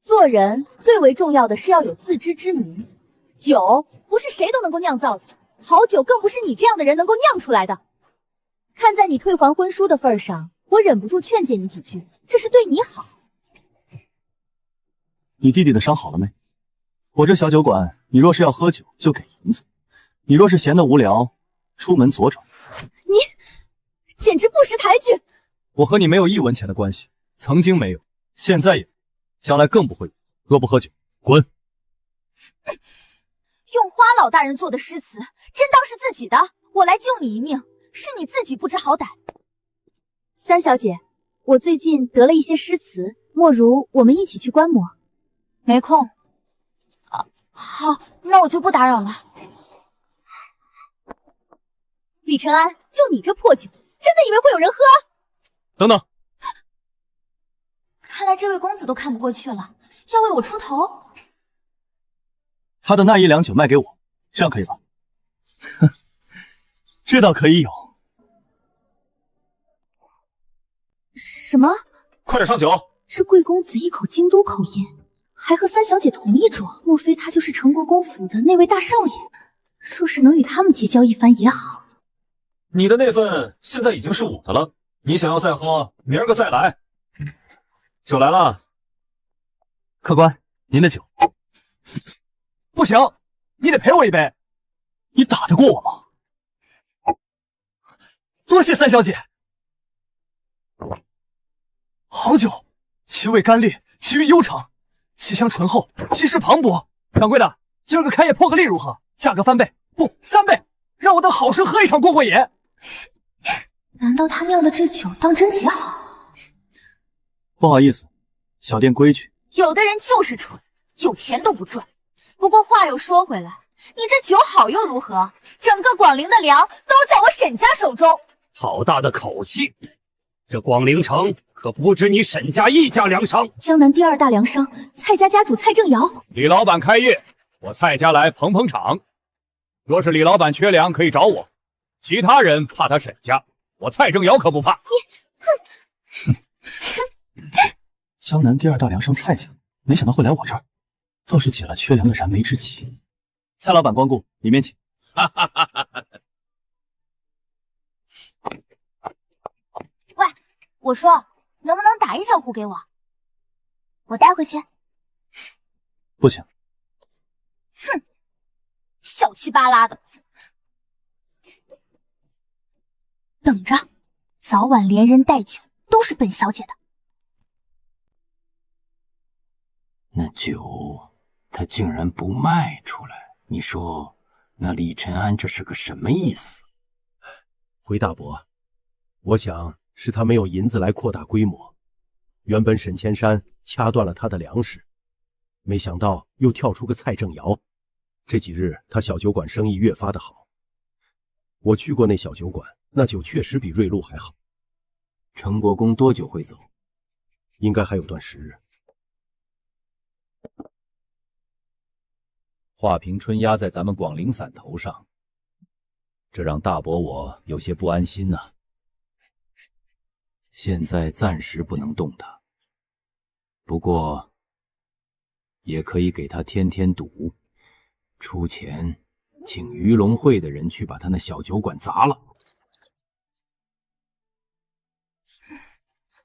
做人最为重要的是要有自知之明，酒不是谁都能够酿造的，好酒更不是你这样的人能够酿出来的。看在你退还婚书的份上，我忍不住劝诫你几句，这是对你好。你弟弟的伤好了没？我这小酒馆，你若是要喝酒就给银子，你若是闲得无聊，出门左转。你简直不识抬举！我和你没有1文钱的关系，曾经没有，现在也没有，将来更不会有。若不喝酒，滚！用花老大人做的诗词，真当是自己的？我来救你一命，是你自己不知好歹。三小姐，我最近得了一些诗词，莫如我们一起去观摩？没空。好，那我就不打扰了。李承安，就你这破酒，真的以为会有人喝？等等，看来这位公子都看不过去了，要为我出头。他的那1两酒卖给我，这样可以吧？哼，这倒可以有。什么？快点上酒！这贵公子一口京都口音，还和三小姐同一桌，莫非他就是成国公府的那位大少爷？若是能与他们结交一番也好。你的那份现在已经是我的了，你想要再喝，明儿个再来。酒来了，客官，您的酒。不行，你得赔我一杯。你打得过我吗？多谢三小姐。好酒，其味甘冽，其韵悠长，其香醇厚，其势磅礴。掌柜的，今儿个开业破个例如何？价格翻倍，不3倍，让我等好生喝一场过过瘾。难道他酿的这酒当真极好？不好意思，小店规矩。有的人就是蠢，有钱都不赚。不过话又说回来，你这酒好又如何？整个广陵的粮都在我沈家手中。好大的口气！这广陵城可不止你沈家一家粮商。江南第2大粮商，蔡家家主蔡正尧。李老板开业，我蔡家来捧捧场。若是李老板缺粮，可以找我。其他人怕他沈家，我蔡正尧可不怕。江南第2大粮商蔡家，没想到会来我这儿，倒是解了缺粮的燃眉之急。蔡老板光顾，里面请。喂，我说能不能打一小壶给我？我带回去。不行。哼，小气巴拉的。等着，早晚连人带酒都是本小姐的。那酒他竟然不卖出来，你说那李承安这是个什么意思？回大伯，我想是他没有银子来扩大规模。原本沈千山掐断了他的粮食，没想到又跳出个蔡正尧。这几日他小酒馆生意越发的好。我去过那小酒馆，那酒确实比瑞露还好。成国公多久会走？应该还有段时日。华平春压在咱们广陵散头上，这让大伯我有些不安心呐。现在暂时不能动他，不过也可以给他添添堵，出钱请鱼龙会的人去把他那小酒馆砸了。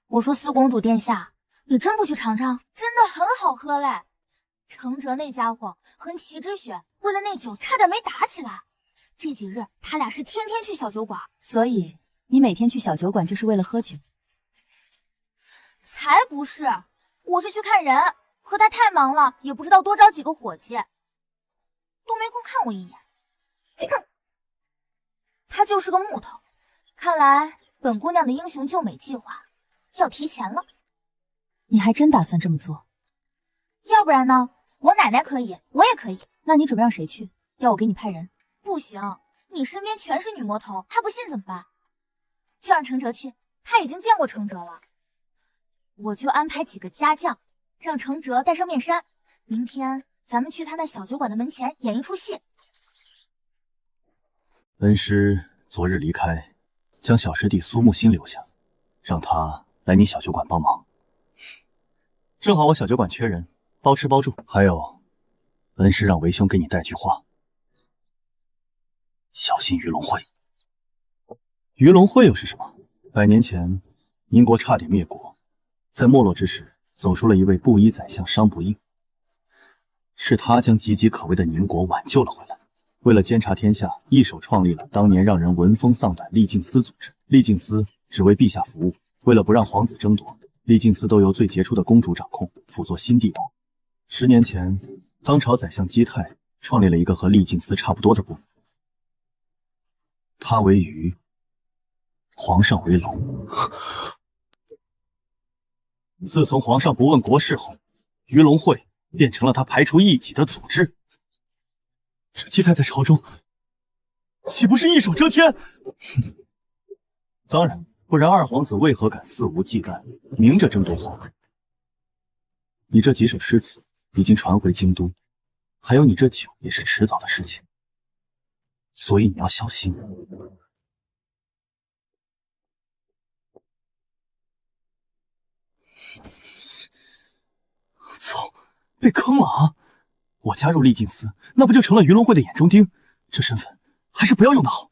我说四公主殿下，你真不去尝尝？真的很好喝嘞！程哲那家伙和齐之雪为了那酒差点没打起来。这几日他俩是天天去小酒馆。所以你每天去小酒馆就是为了喝酒？才不是，我是去看人，和他太忙了，也不知道多招几个伙计，都没空看我一眼。哼，他就是个木头。看来本姑娘的英雄救美计划要提前了。你还真打算这么做？要不然呢？我奶奶可以，我也可以。那你准备让谁去？要我给你派人？不行，你身边全是女魔头，他不信怎么办？就让程哲去，他已经见过程哲了。我就安排几个家将，让程哲带上面纱。明天咱们去他那小酒馆的门前演一出戏。恩师昨日离开，将小师弟苏木心留下，让他来你小酒馆帮忙。正好我小酒馆缺人，包吃包住。还有，恩师让为兄给你带句话，小心鱼龙会。鱼龙会又是什么？100年前，宁国差点灭国，在没落之时，走出了一位布衣宰相商不应，是他将岌岌可危的宁国挽救了回来。为了监察天下，一手创立了当年让人闻风丧胆厉静司组织。厉静司只为陛下服务，为了不让皇子争夺，厉静司都由最杰出的公主掌控，辅佐新帝王。10年前，当朝宰相姬泰创立了一个和厉静司差不多的部门，他为鱼，皇上为龙。自从皇上不问国事后，鱼龙会变成了他排除异己的组织。这姬泰在朝中岂不是一手遮天？当然，不然二皇子为何敢肆无忌惮，明着争夺皇位？你这几首诗词已经传回京都，还有你这酒也是迟早的事情，所以你要小心，操，被坑了啊！我加入丽静司，那不就成了鱼龙会的眼中钉？这身份还是不要用的好。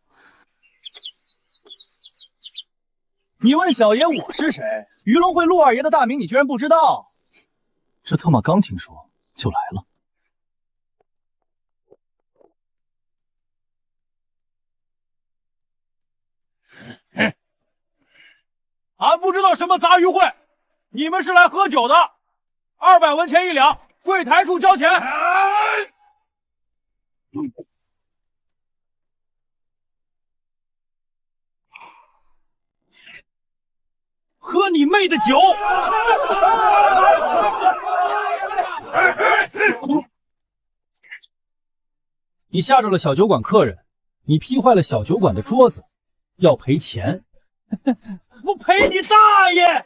你问小爷我是谁？鱼龙会陆二爷的大名你居然不知道？这特么刚听说就来了。俺不知道什么杂鱼会，你们是来喝酒的，200文钱1两，柜台处交钱。喝你妹的酒！你吓着了小酒馆客人，你劈坏了小酒馆的桌子，要赔钱。我赔你大爷！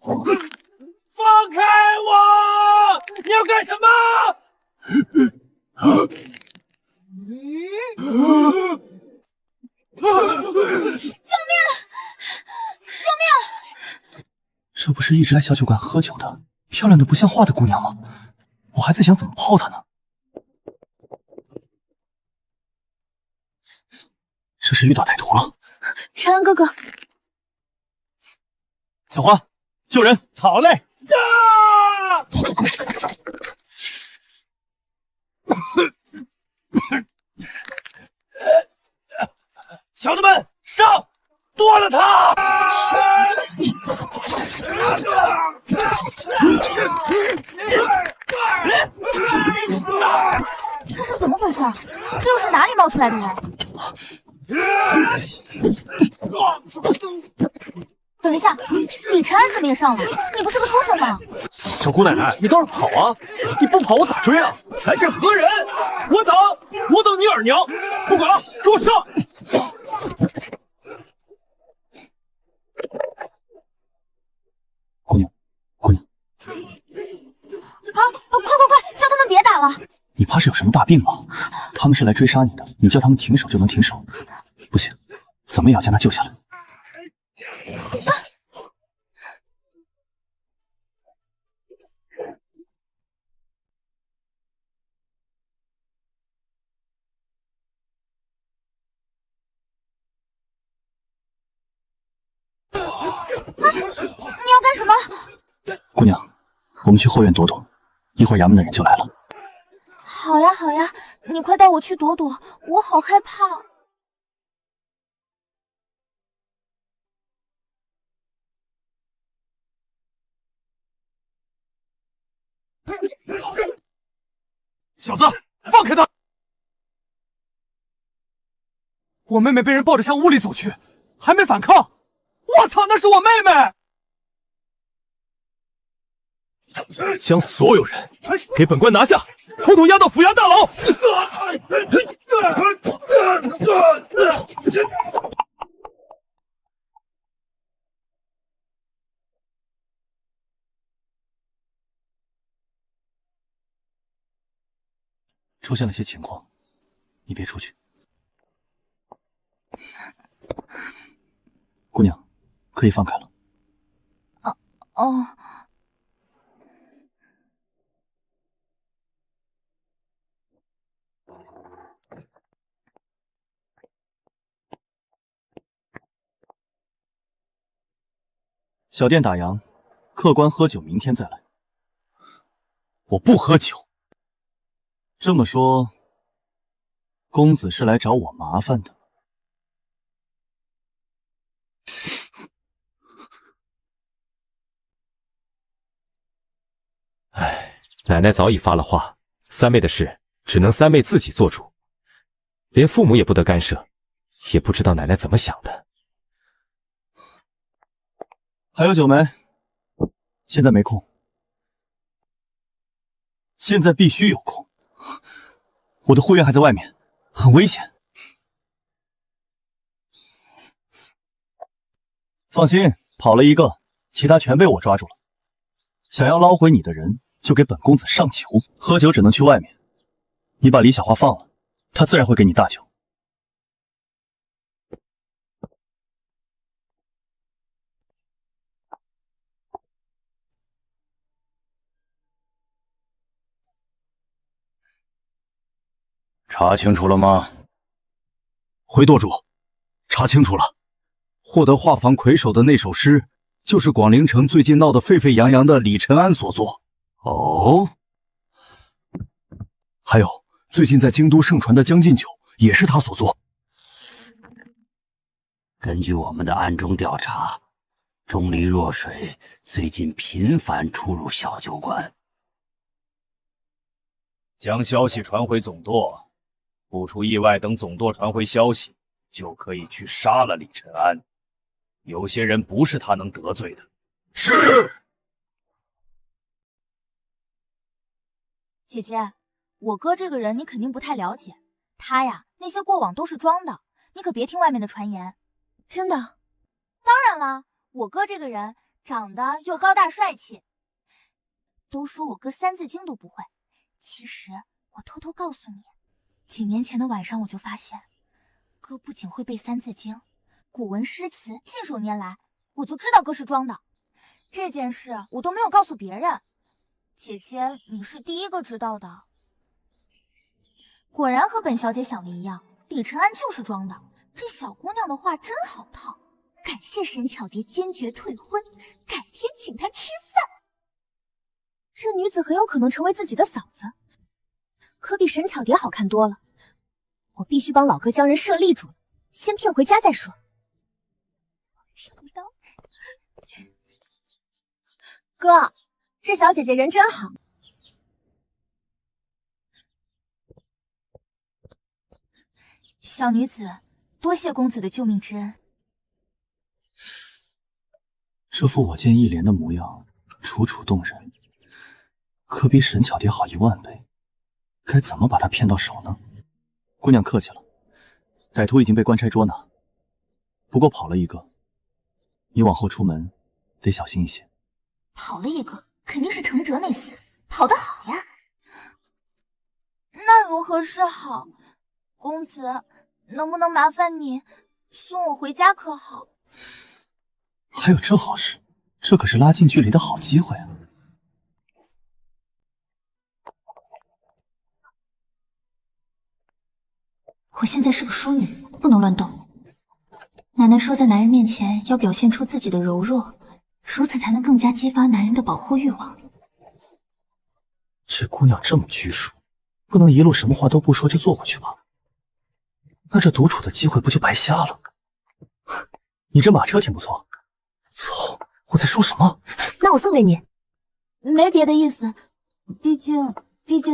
放开我！你要干什么？救命！救命！这不是一直来小酒馆喝酒的、漂亮的不像话的姑娘吗？我还在想怎么泡她呢。这是遇到歹徒了。陈安哥哥，小花，救人！好嘞！小子们，上！剁了他！这是怎么回事？这又是哪里冒出来的人？等一下，李晨安怎么也上了？你不是个书生吗？小姑奶奶，你倒是跑啊！你不跑我咋追啊？来这讹人！我等你耳娘！不管了，给我上！姑娘，姑娘，啊！快，叫他们别打了！你怕是有什么大病吧？他们是来追杀你的，你叫他们停手就能停手。不行，怎么也要将他救下来。你要干什么？姑娘，我们去后院躲躲，一会儿衙门的人就来了。好呀，你快带我去躲躲，我好害怕。小子，放开他！我妹妹被人抱着向屋里走去，还没反抗。我操，那是我妹妹！将所有人给本官拿下，统统押到府衙大牢！出现了些情况，你别出去。姑娘，可以放开了。哦。小店打烊，客官喝酒，明天再来。我不喝酒。这么说，公子是来找我麻烦的。哎，奶奶早已发了话，三妹的事只能三妹自己做主，连父母也不得干涉，也不知道奶奶怎么想的。还有酒没？现在没空，现在必须有空。我的会员还在外面，很危险。放心，跑了一个，其他全被我抓住了。想要捞回你的人，就给本公子上酒。喝酒只能去外面。你把李小花放了，她自然会给你大酒。查清楚了吗？回舵主，查清楚了，获得画舫魁首的那首诗，就是广陵城最近闹得沸沸扬扬的李承安所作。哦，还有最近在京都盛传的将进酒，也是他所作。根据我们的暗中调查，钟离若水最近频繁出入小酒馆。将消息传回总舵，不出意外，等总舵传回消息，就可以去杀了李承安。有些人不是他能得罪的。是。姐姐，我哥这个人你肯定不太了解，他呀那些过往都是装的，你可别听外面的传言。真的？当然了，我哥这个人长得又高大帅气，都说我哥三字经都不会。其实我偷偷告诉你，几年前的晚上我就发现，哥不仅会背三字经，古文诗词信手拈来，我就知道哥是装的。这件事我都没有告诉别人，姐姐你是第一个知道的。果然和本小姐想的一样，李承安就是装的。这小姑娘的话真好套，感谢沈巧蝶坚决退婚，改天请她吃饭。这女子很有可能成为自己的嫂子，可比沈巧蝶好看多了。我必须帮老哥将人设立住，先骗回家再说。哥，这小姐姐人真好。小女子多谢公子的救命之恩。这副我见一莲的模样，楚楚动人，可比沈巧蝶好10000倍。该怎么把她骗到手呢？姑娘客气了，歹徒已经被官差捉拿，不过跑了一个，你往后出门得小心一些。跑了一个，肯定是程哲那厮，跑得好呀。那如何是好？公子，能不能麻烦你送我回家可好？还有这好事？这可是拉近距离的好机会啊！我现在是个淑女，不能乱动。奶奶说，在男人面前要表现出自己的柔弱，如此才能更加激发男人的保护欲望。这姑娘这么拘束，不能一路什么话都不说就坐过去吧？那这独处的机会不就白瞎了？你这马车挺不错。操！我在说什么？那我送给你，没别的意思。毕竟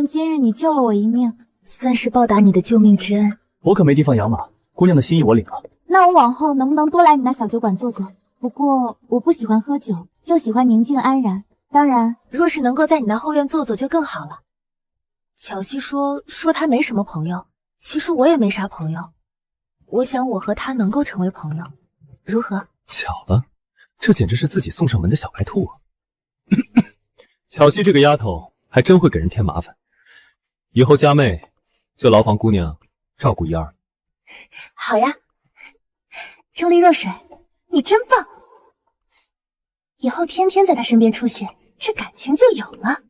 今日你救了我一命，算是报答你的救命之恩。我可没地方养马，姑娘的心意我领了。那我往后能不能多来你那小酒馆坐坐？不过我不喜欢喝酒，就喜欢宁静安然。当然，若是能够在你那后院坐坐就更好了。巧熙说她没什么朋友，其实我也没啥朋友。我想我和她能够成为朋友，如何？巧了，这简直是自己送上门的小白兔啊！巧熙这个丫头还真会给人添麻烦，以后家妹就劳烦姑娘照顾一二。好呀，钟离若水，你真棒！以后天天在她身边出现，这感情就有了。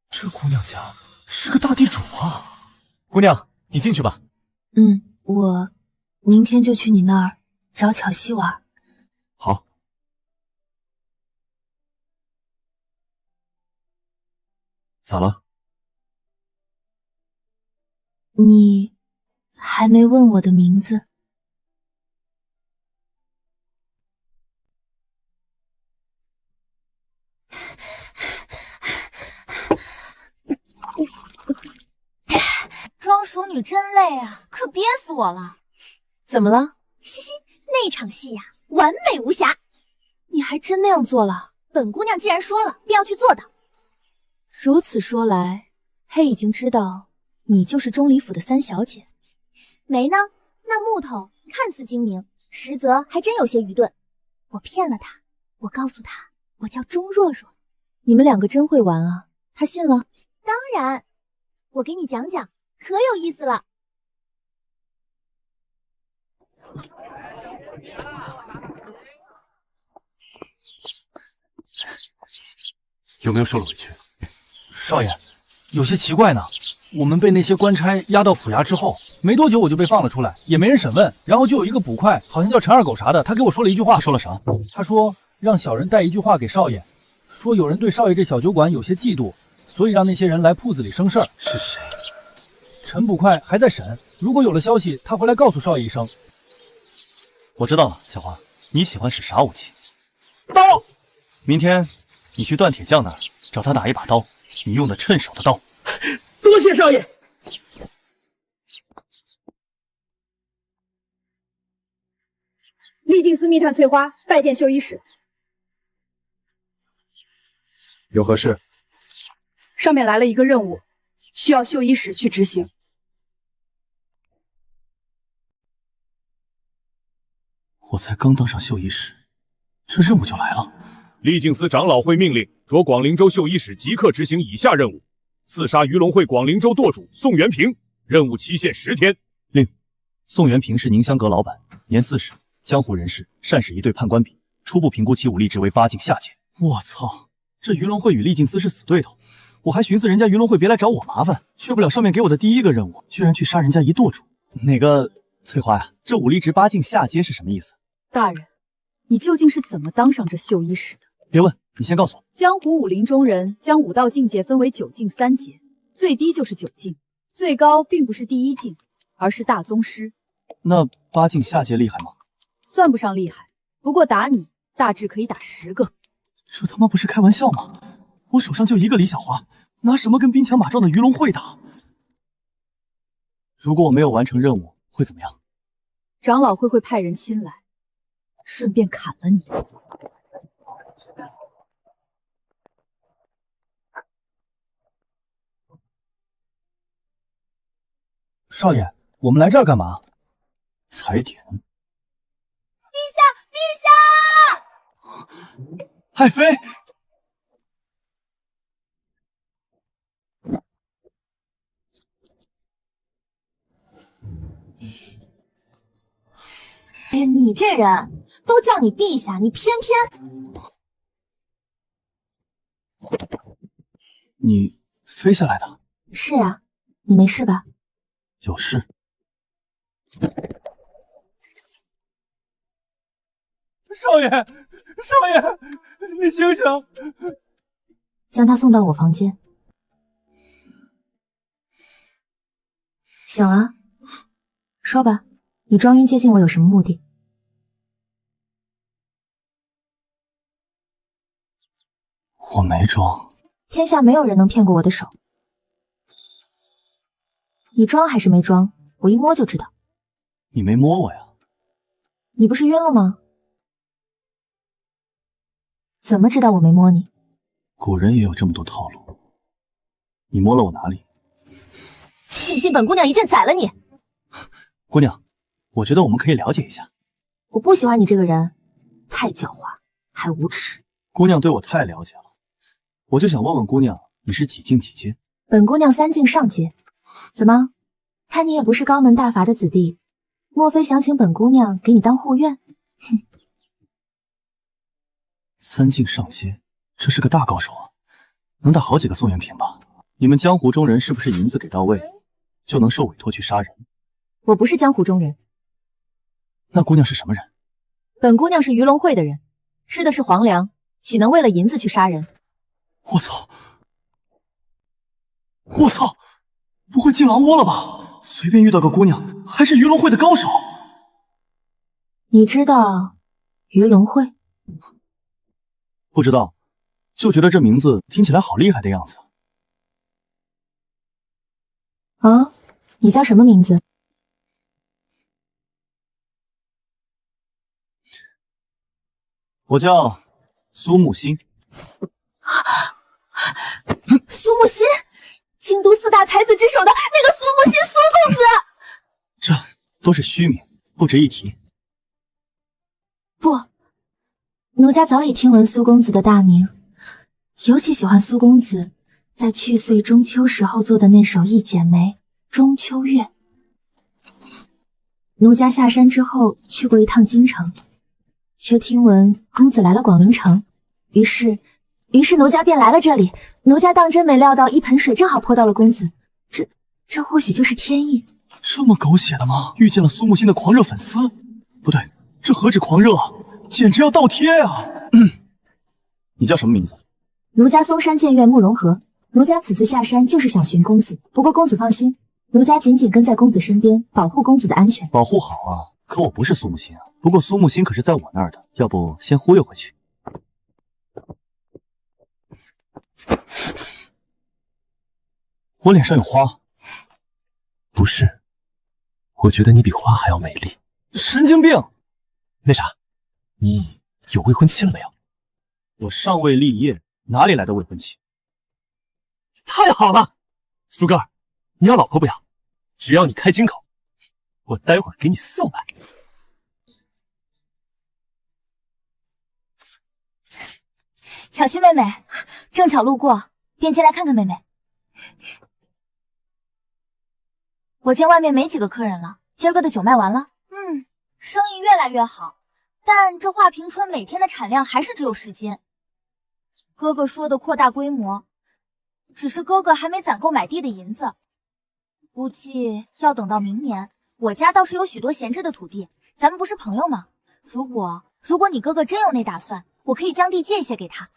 这姑娘家是个大地主啊！姑娘，你进去吧。我明天就去你那儿找巧熙玩。好。咋了？你还没问我的名字。装熟女真累啊，可憋死我了。怎么了？嘻嘻，那场戏呀，完美无瑕。你还真那样做了？本姑娘既然说了，便要去做的。如此说来，黑已经知道你就是钟离府的三小姐。没呢，那木头看似精明，实则还真有些愚钝。我骗了他，我告诉他我叫钟若若。你们两个真会玩啊，他信了？当然，我给你讲讲，可有意思了。有没有受了委屈？少爷，有些奇怪呢。我们被那些官差押到府衙之后，没多久我就被放了出来，也没人审问。然后就有一个捕快，好像叫陈二狗啥的，他给我说了一句话。他说了啥？他说让小人带一句话给少爷，说有人对少爷这小酒馆有些嫉妒，所以让那些人来铺子里生事儿。是谁？陈捕快还在审，如果有了消息，他会来告诉少爷一声。我知道了，小花，你喜欢使啥武器？刀。明天你去段铁匠那儿找他打一把刀，你用的趁手的刀。多谢少爷。历尽司密探翠花拜见绣衣使。有何事？上面来了一个任务，需要绣衣使去执行。我才刚当上绣衣使，这任务就来了。历尽司长老会命令，着广陵州绣衣使即刻执行以下任务：刺杀鱼龙会广陵州舵主宋元平，任务期限10天。令：宋元平是宁香阁老板，年40，江湖人士，善使一对判官笔，初步评估其武力值为8境下阶。我操，这鱼龙会与历尽司是死对头，我还寻思人家鱼龙会别来找我麻烦，却不了上面给我的第一个任务，居然去杀人家一舵主。哪个翠花呀？这武力值8境下阶是什么意思？大人，你究竟是怎么当上这绣衣使的？别问，你先告诉我。江湖武林中人将武道境界分为9境3阶，最低就是9境，最高并不是第1境，而是大宗师。那8境下阶厉害吗？算不上厉害，不过打你大致可以打10个。这他妈不是开玩笑吗？我手上就一个李小华，拿什么跟兵强马壮的鱼龙会打？如果我没有完成任务，会怎么样？长老会派人亲来，顺便砍了你。少爷，我们来这儿干嘛？踩点。陛下，陛下！爱妃。哎呀，你这人都叫你陛下，你偏偏……你飞下来的？是呀，你没事吧？有事。少爷，少爷，你醒醒！将他送到我房间。醒了，说吧，你装晕接近我有什么目的？我没装。天下没有人能骗过我的手。你装还是没装？我一摸就知道。你没摸我呀？你不是晕了吗？怎么知道我没摸你？古人也有这么多套路。你摸了我哪里？信不信本姑娘一剑宰了你？姑娘，我觉得我们可以了解一下。我不喜欢你这个人，太狡猾，还无耻。姑娘对我太了解了，我就想问问姑娘，你是几境几阶？本姑娘3境上阶。怎么，看你也不是高门大阀的子弟，莫非想请本姑娘给你当护院？哼，3境上阶，这是个大高手啊，能打好几个宋元平吧？你们江湖中人是不是银子给到位，就能受委托去杀人？我不是江湖中人。那姑娘是什么人？本姑娘是鱼龙会的人，吃的是皇粮，岂能为了银子去杀人？我操！我操！不会进狼窝了吧？随便遇到个姑娘，还是鱼龙会的高手？你知道鱼龙会？不知道，就觉得这名字听起来好厉害的样子。哦，你叫什么名字？我叫苏木心。苏木心，京都4大才子之首的那个苏木心，苏公子。这都是虚名，不值一提。不，奴家早已听闻苏公子的大名，尤其喜欢苏公子在去岁中秋时候做的那首《一剪梅·中秋月》。奴家下山之后去过一趟京城，却听闻公子来了广陵城，于是于是奴家便来了这里。奴家当真没料到一盆水正好泼到了公子，这或许就是天意。这么狗血的吗？遇见了苏木心的狂热粉丝？不对，这何止狂热啊，简直要倒贴啊！你叫什么名字？奴家嵩山剑院慕容河。奴家此次下山就是想寻公子，不过公子放心，奴家紧紧跟在公子身边，保护公子的安全。保护好啊！可我不是苏木心啊，不过苏木心可是在我那儿的，要不先忽悠回去。我脸上有花？不是，我觉得你比花还要美丽。神经病！那啥，你有未婚妻了没有？我尚未立业，哪里来的未婚妻？太好了，苏哥，你要老婆不要？只要你开金口，我待会儿给你送来。巧心妹妹，正巧路过，便进来看看妹妹。我见外面没几个客人了，今儿个的酒卖完了，生意越来越好，但这画屏春每天的产量还是只有10斤。哥哥说的扩大规模，只是哥哥还没攒够买地的银子，估计要等到明年。我家倒是有许多闲置的土地，咱们不是朋友吗？如果你哥哥真有那打算，我可以将地借一些给他。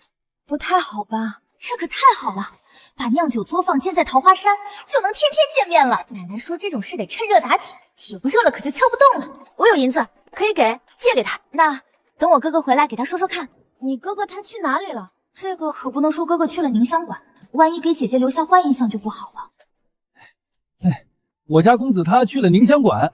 不太好吧？这可太好了，把酿酒作坊建在桃花山，就能天天见面了。奶奶说这种事得趁热打铁，铁不热了可就敲不动了。我有银子可以给，借给他。那等我哥哥回来给他说说看。你哥哥他去哪里了？这个可不能说哥哥去了宁香馆，万一给姐姐留下坏印象就不好了。我家公子他去了宁香馆。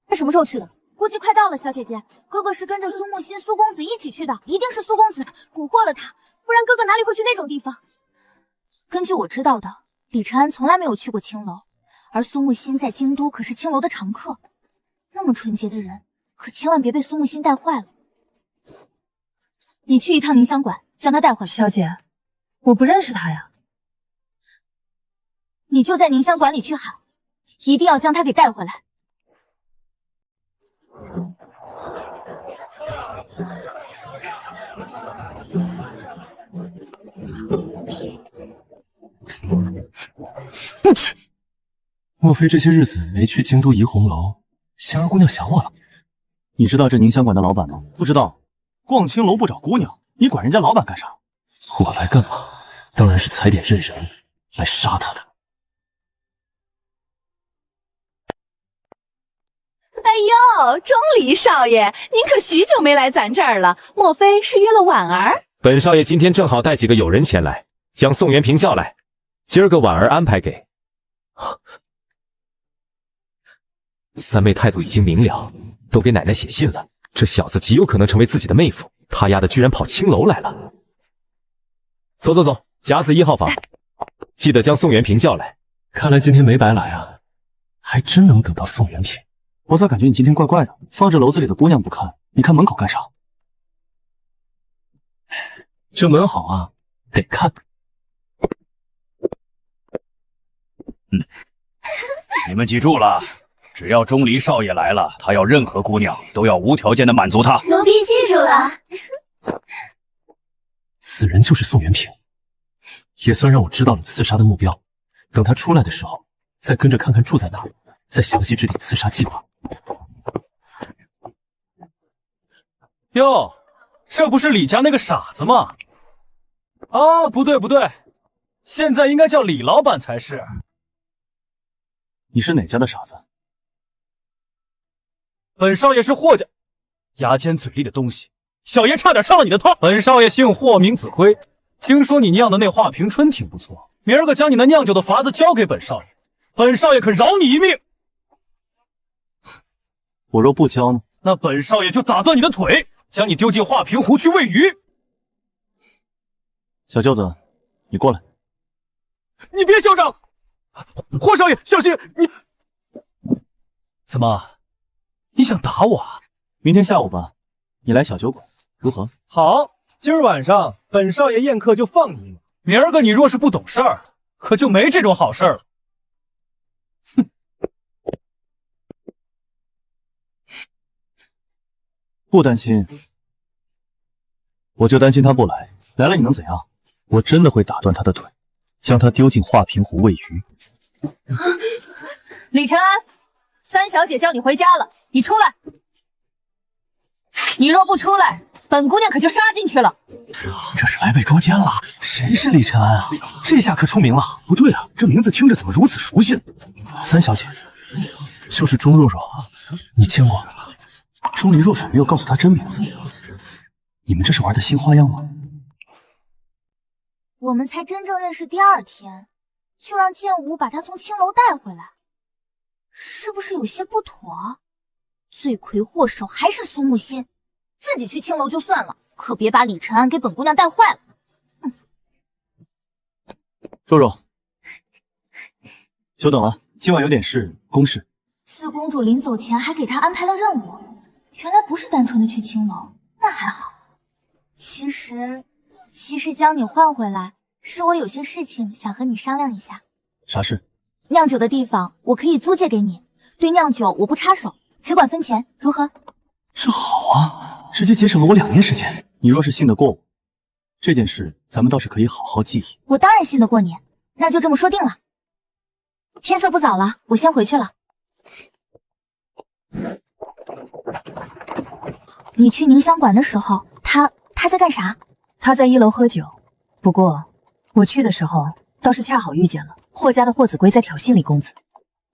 他什么时候去的？估计快到了，小姐姐。哥哥是跟着苏木心、苏公子一起去的，一定是苏公子蛊惑了他，不然哥哥哪里会去那种地方？根据我知道的，李承安从来没有去过青楼，而苏木心在京都可是青楼的常客。那么纯洁的人，可千万别被苏木心带坏了。你去一趟宁香馆，将他带回来。小姐，我不认识他呀。你就在宁香馆里去喊，一定要将他给带回来。莫非这些日子没去京都怡红楼，仙儿姑娘想我了？你知道这宁香馆的老板吗？不知道。逛青楼不找姑娘，你管人家老板干啥？我来干嘛？当然是踩点认人来杀他的。哎呦，钟离少爷，您可许久没来咱这儿了，莫非是约了婉儿？本少爷今天正好带几个友人前来，将宋元平叫来，今儿个婉儿安排给。三妹态度已经明了，都给奶奶写信了。这小子极有可能成为自己的妹夫，他丫的居然跑青楼来了。走走走，甲子1号房，记得将宋元平叫来。看来今天没白来啊，还真能等到宋元平。我咋感觉你今天怪怪的？放着楼子里的姑娘不看，你看门口干啥？这门好啊，得看。你们记住了，只要钟离少爷来了，他要任何姑娘都要无条件的满足他。奴婢记住了。此人就是宋元平，也算让我知道了刺杀的目标。等他出来的时候，再跟着看看住在哪，再详细制定刺杀计划。哟，这不是李家那个傻子吗？啊，不对不对，现在应该叫李老板才是。你是哪家的傻子？本少爷是霍家。牙尖嘴利的东西，小爷差点上了你的套。本少爷姓霍，名子亏。听说你酿的那画屏春挺不错，明儿个将你那酿酒的法子交给本少爷，本少爷可饶你一命。我若不交呢？那本少爷就打断你的腿，将你丢进画屏湖去喂鱼。小舅子，你过来。你别嚣张！霍少爷，小心！你怎么？你想打我啊？明天下午吧，你来小酒馆，如何？好，今儿晚上本少爷宴客就放你一马。明儿个你若是不懂事儿，可就没这种好事了。哼！不担心，我就担心他不来，来了你能怎样？我真的会打断他的腿，将他丢进画屏湖喂鱼。李晨安，三小姐叫你回家了，你出来！你若不出来，本姑娘可就杀进去了。这是来被捉奸了？谁是李晨安啊？这下可出名了。不对啊，这名字听着怎么如此熟悉？三小姐，就是钟若若，你见过？钟离若水没有告诉她真名字，你们这是玩的新花样吗？我们才真正认识第2天，就让剑舞把她从青楼带回来，是不是有些不妥？罪魁祸首还是苏木心，自己去青楼就算了，可别把李晨安给本姑娘带坏了。若若，久等了，今晚有点事，公事。四公主临走前还给她安排了任务，原来不是单纯的去青楼，那还好。其实将你换回来，是我有些事情想和你商量一下。啥事？酿酒的地方我可以租借给你，对酿酒我不插手，只管分钱，如何？这好啊，直接节省了我2年时间。你若是信得过我，这件事咱们倒是可以好好记忆。我当然信得过你，那就这么说定了。天色不早了，我先回去了。你去凝香馆的时候，他在干啥？他在1楼喝酒。不过我去的时候，倒是恰好遇见了霍家的霍子圭在挑衅李公子。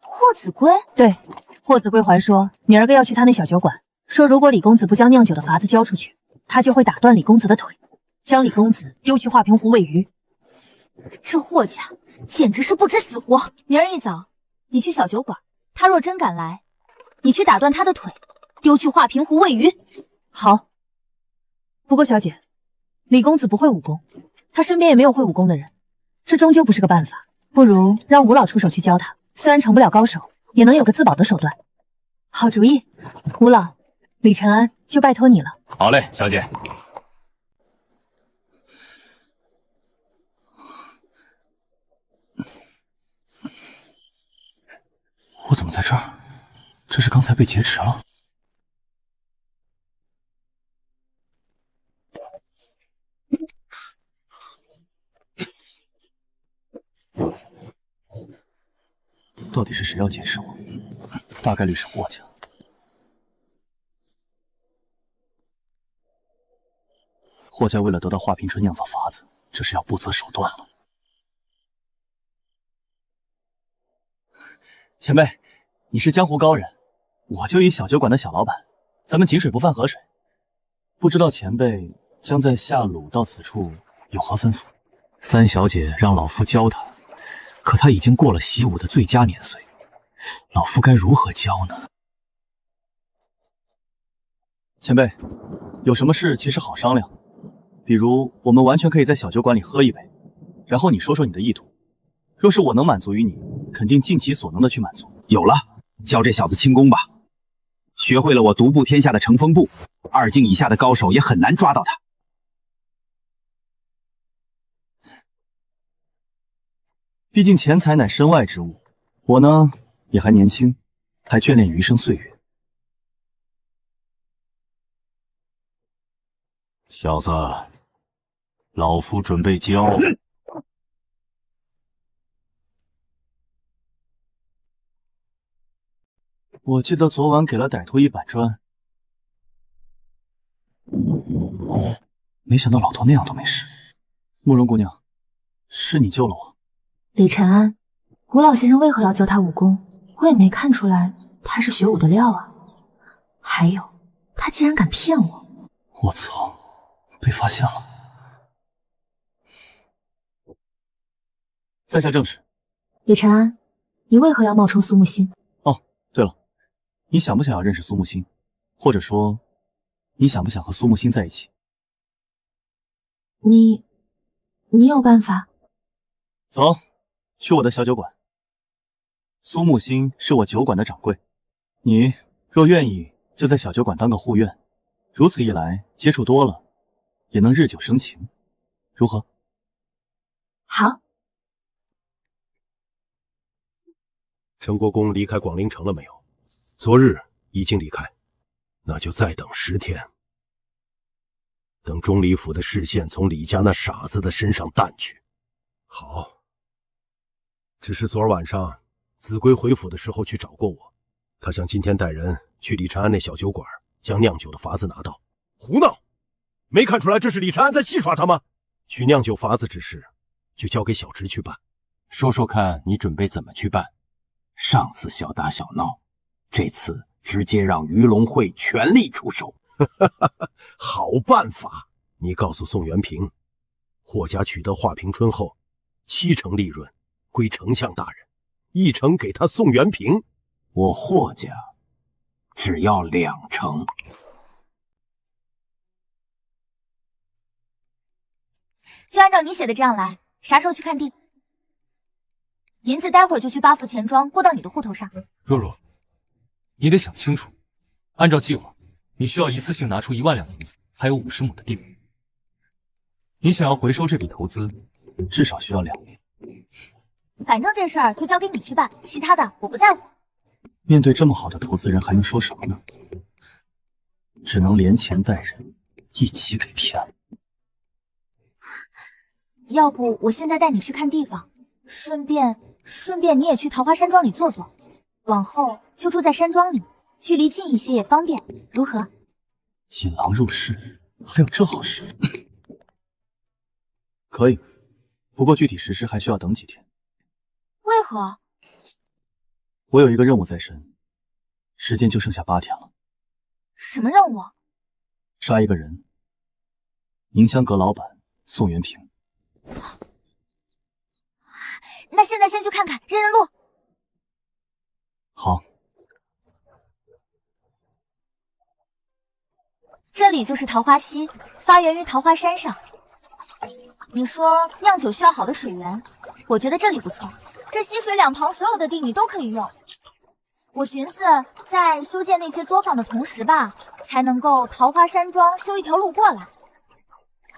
霍子圭？对，霍子圭还说明儿个要去他那小酒馆，说如果李公子不将酿酒的法子交出去，他就会打断李公子的腿，将李公子丢去画屏湖喂鱼。这霍家简直是不知死活！明儿一早你去小酒馆，他若真敢来，你去打断他的腿，丢去画屏湖喂鱼。好。不过小姐，李公子不会武功，他身边也没有会武功的人，这终究不是个办法。不如让吴老出手去教他，虽然成不了高手，也能有个自保的手段。好主意，吴老，李晨安就拜托你了。好嘞，小姐。我怎么在这儿？这是刚才被劫持了？到底是谁要劫持我？大概率是霍家。霍家为了得到华平春酿造法子，这是要不择手段了。前辈，你是江湖高人，我就一小酒馆的小老板，咱们井水不犯河水。不知道前辈将在下鲁到此处有何吩咐？三小姐让老夫教她，可她已经过了习武的最佳年岁，老夫该如何教呢？前辈，有什么事其实好商量，比如我们完全可以在小酒馆里喝一杯，然后你说说你的意图。若是我能满足于你，肯定尽其所能的去满足。有了，教这小子轻功吧，学会了我独步天下的乘风步，2境以下的高手也很难抓到他。毕竟钱财乃身外之物，我呢也还年轻，还眷恋余生岁月。小子，老夫准备教。我记得昨晚给了歹徒1板砖，没想到老头那样都没事。慕容姑娘，是你救了我。李晨安，吴老先生为何要教他武功？我也没看出来他是学武的料啊。还有，他竟然敢骗我！我操，被发现了！在下正史。李晨安，你为何要冒充苏木心？哦，对了，你想不想要认识苏木心？或者说，你想不想和苏木心在一起？你有办法？走，去我的小酒馆。苏木心是我酒馆的掌柜，你若愿意，就在小酒馆当个护院。如此一来，接触多了，也能日久生情，如何？好。陈国公离开广陵城了没有？昨日已经离开，那就再等10天。等钟离府的视线从李家那傻子的身上淡去。好。只是昨儿晚上子规回府的时候去找过我，他想今天带人去李承安那小酒馆，将酿酒的法子拿到。胡闹！没看出来这是李承安在戏耍他吗？取酿酒法子之事，就交给小侄去办。说说看，你准备怎么去办？上次小打小闹，这次直接让鱼龙会全力出手。好办法！你告诉宋元平，霍家取得华平春后，7成利润归丞相大人，1成给他宋元平。我霍家只要2成。就按照你写的这样来，啥时候去看地？银子待会儿就去8福钱庄过到你的户头上。若若，你得想清楚，按照计划，你需要一次性拿出1万两银子，还有50亩的地。你想要回收这笔投资，至少需要2年。反正这事儿就交给你去办，其他的我不在乎。面对这么好的投资人，还能说什么呢？只能连钱带人一起给骗了。要不我现在带你去看地方，顺便你也去桃花山庄里坐坐，往后就住在山庄里，距离近一些也方便，如何？引狼入室，还有这好事？可以，不过具体实施还需要等几天。为何？我有一个任务在身，时间就剩下8天了。什么任务？杀一个人，宁香阁老板宋元平。那现在先去看看认认路。好。这里就是桃花溪，发源于桃花山上。你说酿酒需要好的水源，我觉得这里不错。这溪水两旁所有的地你都可以用。我寻思在修建那些作坊的同时吧，才能够桃花山庄修一条路过来，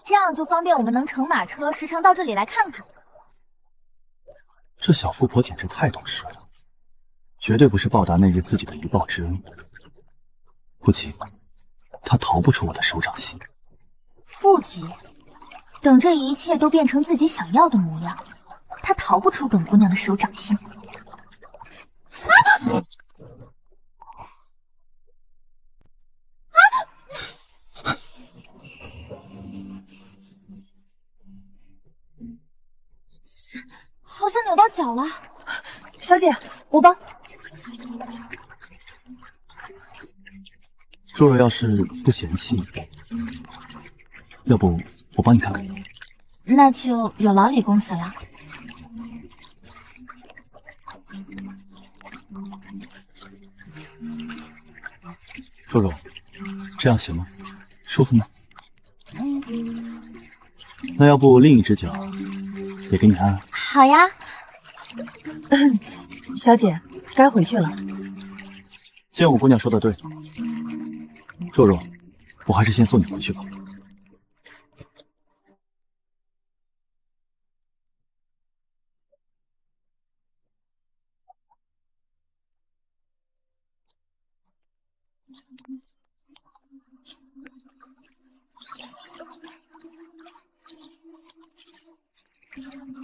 这样就方便我们能乘马车时常到这里来看看。这小富婆简直太懂事了，绝对不是报答那日自己的一报之恩。不急，她逃不出我的手掌心。不急，等这一切都变成自己想要的模样，她逃不出本姑娘的手掌心。好像扭到脚了，小姐，我帮。若若要是不嫌弃，要不我帮你看看。那就有劳李公子了。若若，这样行吗？舒服吗？那要不另一只脚也给你按？好呀。小姐，该回去了。见我姑娘说的对，若若，我还是先送你回去吧。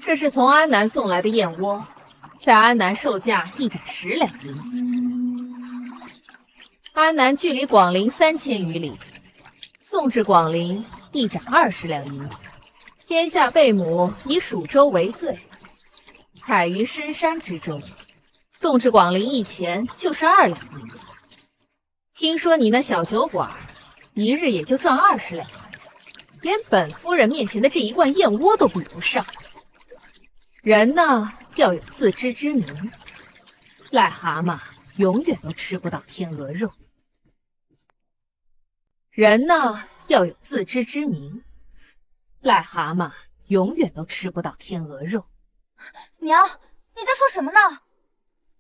这是从安南送来的燕窝，在安南售价1盏10两银子。安南距离广陵3000余里，送至广陵1盏20两银子。天下贝母以蜀州为最，采于深山之中，送至广陵一钱就是2两银子。听说你那小酒馆，一日也就赚20两银子，连本夫人面前的这一罐燕窝都比不上。人呢，要有自知之明，癞蛤蟆永远都吃不到天鹅肉。人呢，要有自知之明，癞蛤蟆永远都吃不到天鹅肉。娘，你在说什么呢？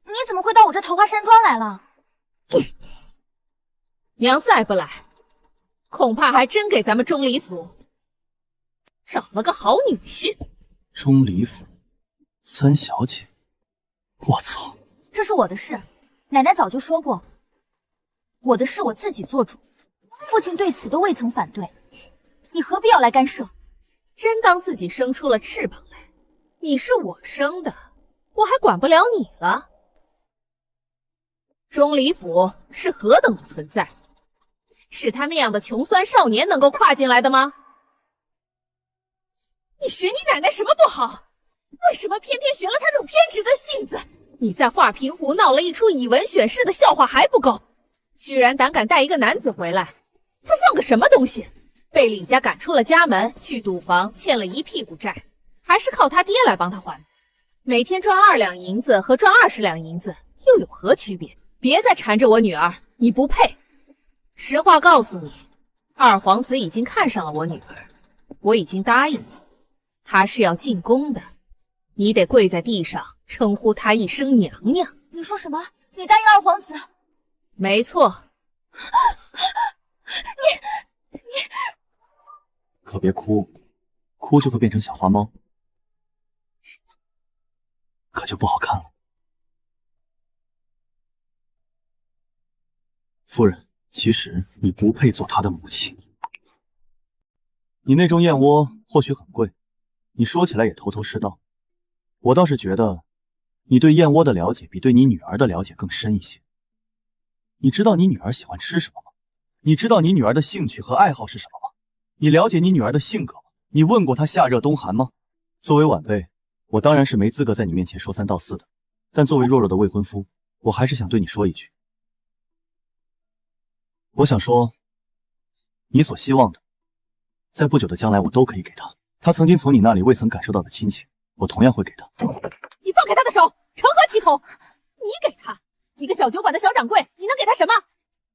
你怎么会到我这桃花山庄来了？娘再不来，恐怕还真给咱们钟离府找了个好女婿。钟离府3小姐，我操！这是我的事，奶奶早就说过，我的事我自己做主，父亲对此都未曾反对。你何必要来干涉？真当自己生出了翅膀来？你是我生的，我还管不了你了？钟离府是何等的存在？是他那样的穷酸少年能够跨进来的吗？你学你奶奶什么不好？为什么偏偏学了他这种偏执的性子？你在华平湖闹了一出以文选士的笑话还不够，居然胆敢带一个男子回来，他算个什么东西？被李家赶出了家门，去赌房欠了一屁股债，还是靠他爹来帮他还。每天赚2两银子和赚20两银子又有何区别？别再缠着我女儿，你不配。实话告诉你，二皇子已经看上了我女儿，我已经答应你，他是要进宫的，你得跪在地上称呼他一声娘娘。你说什么？你答应二皇子？没错。你可别哭，哭就会变成小花猫，可就不好看了。夫人，其实你不配做他的母亲。你那种燕窝或许很贵，你说起来也头头是道。我倒是觉得你对燕窝的了解比对你女儿的了解更深一些。你知道你女儿喜欢吃什么吗？你知道你女儿的兴趣和爱好是什么吗？你了解你女儿的性格吗？你问过她夏热冬寒吗？作为晚辈，我当然是没资格在你面前说三道四的，但作为若若的未婚夫，我还是想对你说一句。我想说，你所希望的，在不久的将来我都可以给她。她曾经从你那里未曾感受到的亲情，我同样会给她。你放开他的手，成何体统？你给他一个小酒馆的小掌柜，你能给他什么？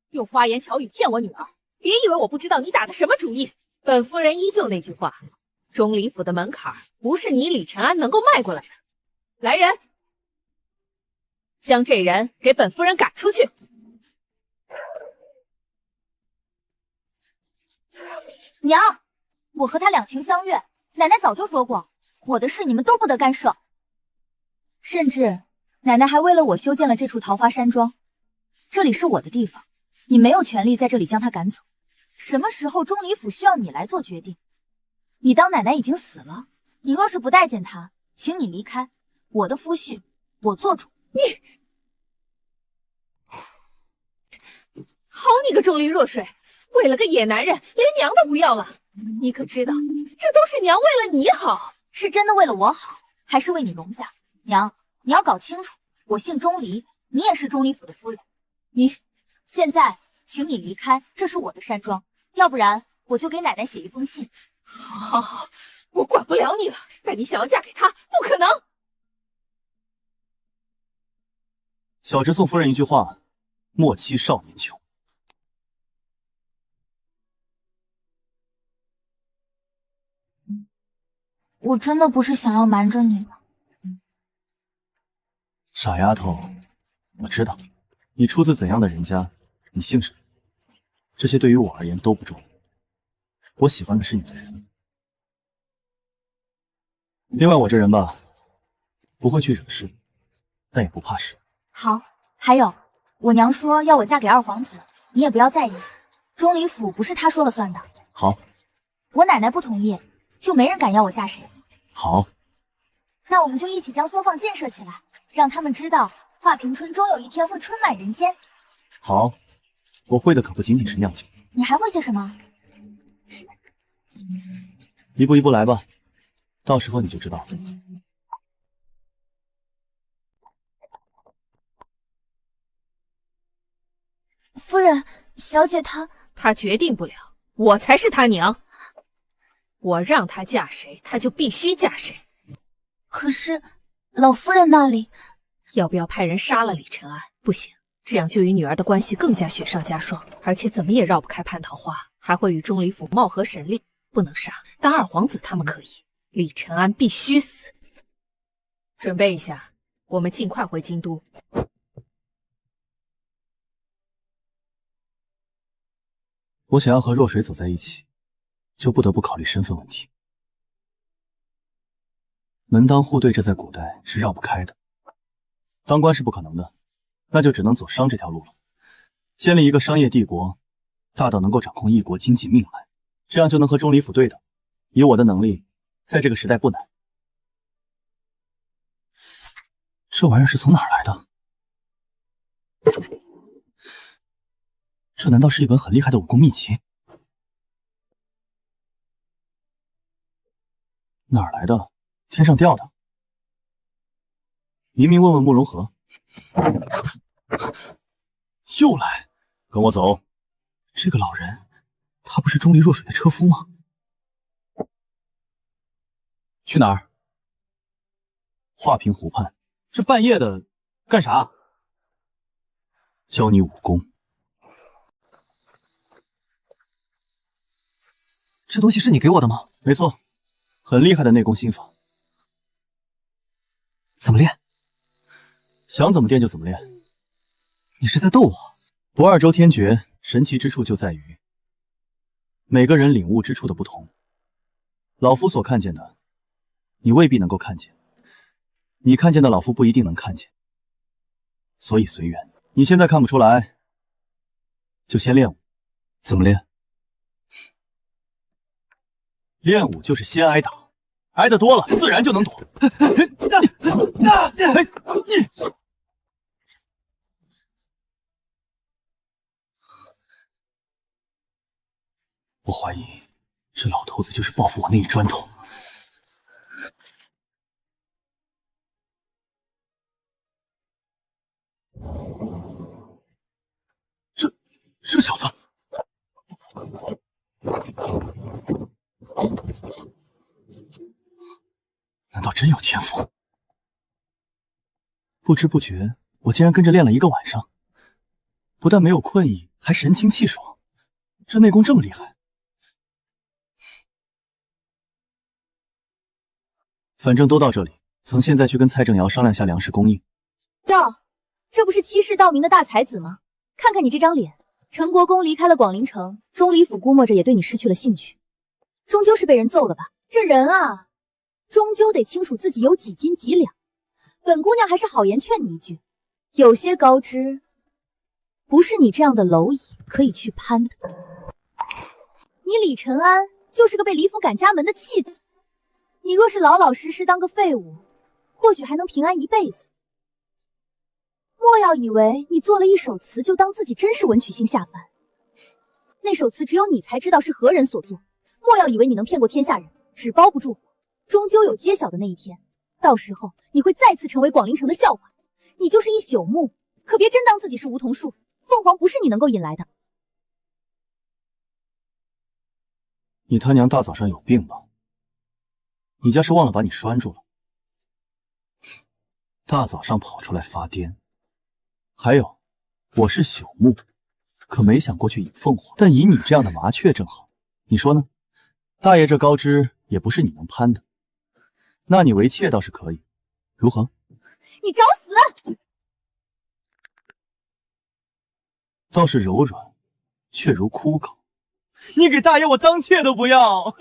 用花言巧语骗我女儿，别以为我不知道你打的什么主意。本夫人依旧那句话，钟离府的门槛不是你李承安能够迈过来的。来人，将这人给本夫人赶出去。娘，我和他两情相悦，奶奶早就说过，我的事你们都不得干涉。甚至奶奶还为了我修建了这处桃花山庄，这里是我的地方，你没有权利在这里将他赶走。什么时候钟离府需要你来做决定？你当奶奶已经死了，你若是不待见他，请你离开，我的夫婿我做主。好你个钟离若水，为了个野男人连娘都不要了，你可知道这都是娘为了你好。是真的为了我好，还是为你荣家？娘，你要搞清楚，我姓钟离，你也是钟离府的夫人。你现在请你离开，这是我的山庄，要不然我就给奶奶写一封信。好好，我管不了你了，但你想要嫁给他，不可能。小侄送夫人一句话：莫欺少年穷。我真的不是想要瞒着你的。傻丫头，我知道你出自怎样的人家，你姓什么，这些对于我而言都不重要。我喜欢的是你的人。另外，我这人吧，不会去惹事，但也不怕事。好，还有，我娘说要我嫁给二皇子，你也不要在意，钟离府不是她说了算的。好，我奶奶不同意，就没人敢要我嫁谁。好，那我们就一起将作坊建设起来，让他们知道华平春终有一天会春满人间。好，我会的可不仅仅是酿酒。你还会些什么？一步一步来吧，到时候你就知道了。夫人，小姐她决定不了，我才是她娘。我让她嫁谁，她就必须嫁谁。可是老夫人那里，要不要派人杀了李承安？不行，这样就与女儿的关系更加雪上加霜，而且怎么也绕不开蟠桃花，还会与钟离府貌合神离。不能杀，但二皇子他们可以，李承安必须死。准备一下，我们尽快回京都。我想要和若水走在一起，就不得不考虑身份问题。门当户对，这在古代是绕不开的。当官是不可能的，那就只能走商这条路了。建立一个商业帝国，大到能够掌控一国经济命脉，这样就能和钟离府对等。以我的能力，在这个时代不难。这玩意儿是从哪儿来的？这难道是一本很厉害的武功秘籍？哪儿来的？天上掉的？明明问问慕容河。又来，跟我走。这个老人，他不是钟离若水的车夫吗？去哪儿？华平湖畔。这半夜的干啥？教你武功。这东西是你给我的吗？没错，很厉害的内功心法。怎么练？想怎么练就怎么练。你是在逗我？不二周天诀神奇之处就在于，每个人领悟之处的不同。老夫所看见的，你未必能够看见；你看见的，老夫不一定能看见。所以随缘。你现在看不出来，就先练武。怎么练？练武就是先挨打，挨得多了，自然就能躲。我怀疑这老头子就是报复我那一砖头。这小子，难道真有天赋？不知不觉，我竟然跟着练了一个晚上，不但没有困意，还神清气爽。这内功这么厉害，反正都到这里，从现在去跟蔡正尧商量下粮食供应。哟，这不是欺世盗名的大才子吗？看看你这张脸，陈国公离开了广陵城，钟离府估摸着也对你失去了兴趣，终究是被人揍了吧？这人啊，终究得清楚自己有几斤几两。本姑娘还是好言劝你一句，有些高枝，不是你这样的蝼蚁可以去攀的。你李承安就是个被李府赶家门的弃子，你若是老老实实当个废物，或许还能平安一辈子。莫要以为你做了一首词就当自己真是文曲星下凡，那首词只有你才知道是何人所作。莫要以为你能骗过天下人，纸包不住火，终究有揭晓的那一天。到时候你会再次成为广陵城的笑话。你就是一朽木，可别真当自己是梧桐树，凤凰不是你能够引来的。你他娘大早上有病吧？你家是忘了把你拴住了？大早上跑出来发癫。还有，我是朽木，可没想过去引凤凰，但引你这样的麻雀正好。你说呢？大爷这高枝也不是你能攀的，那你为妾倒是可以，如何？你找死！倒是柔软，却如枯槁。你给大爷我当妾都不要！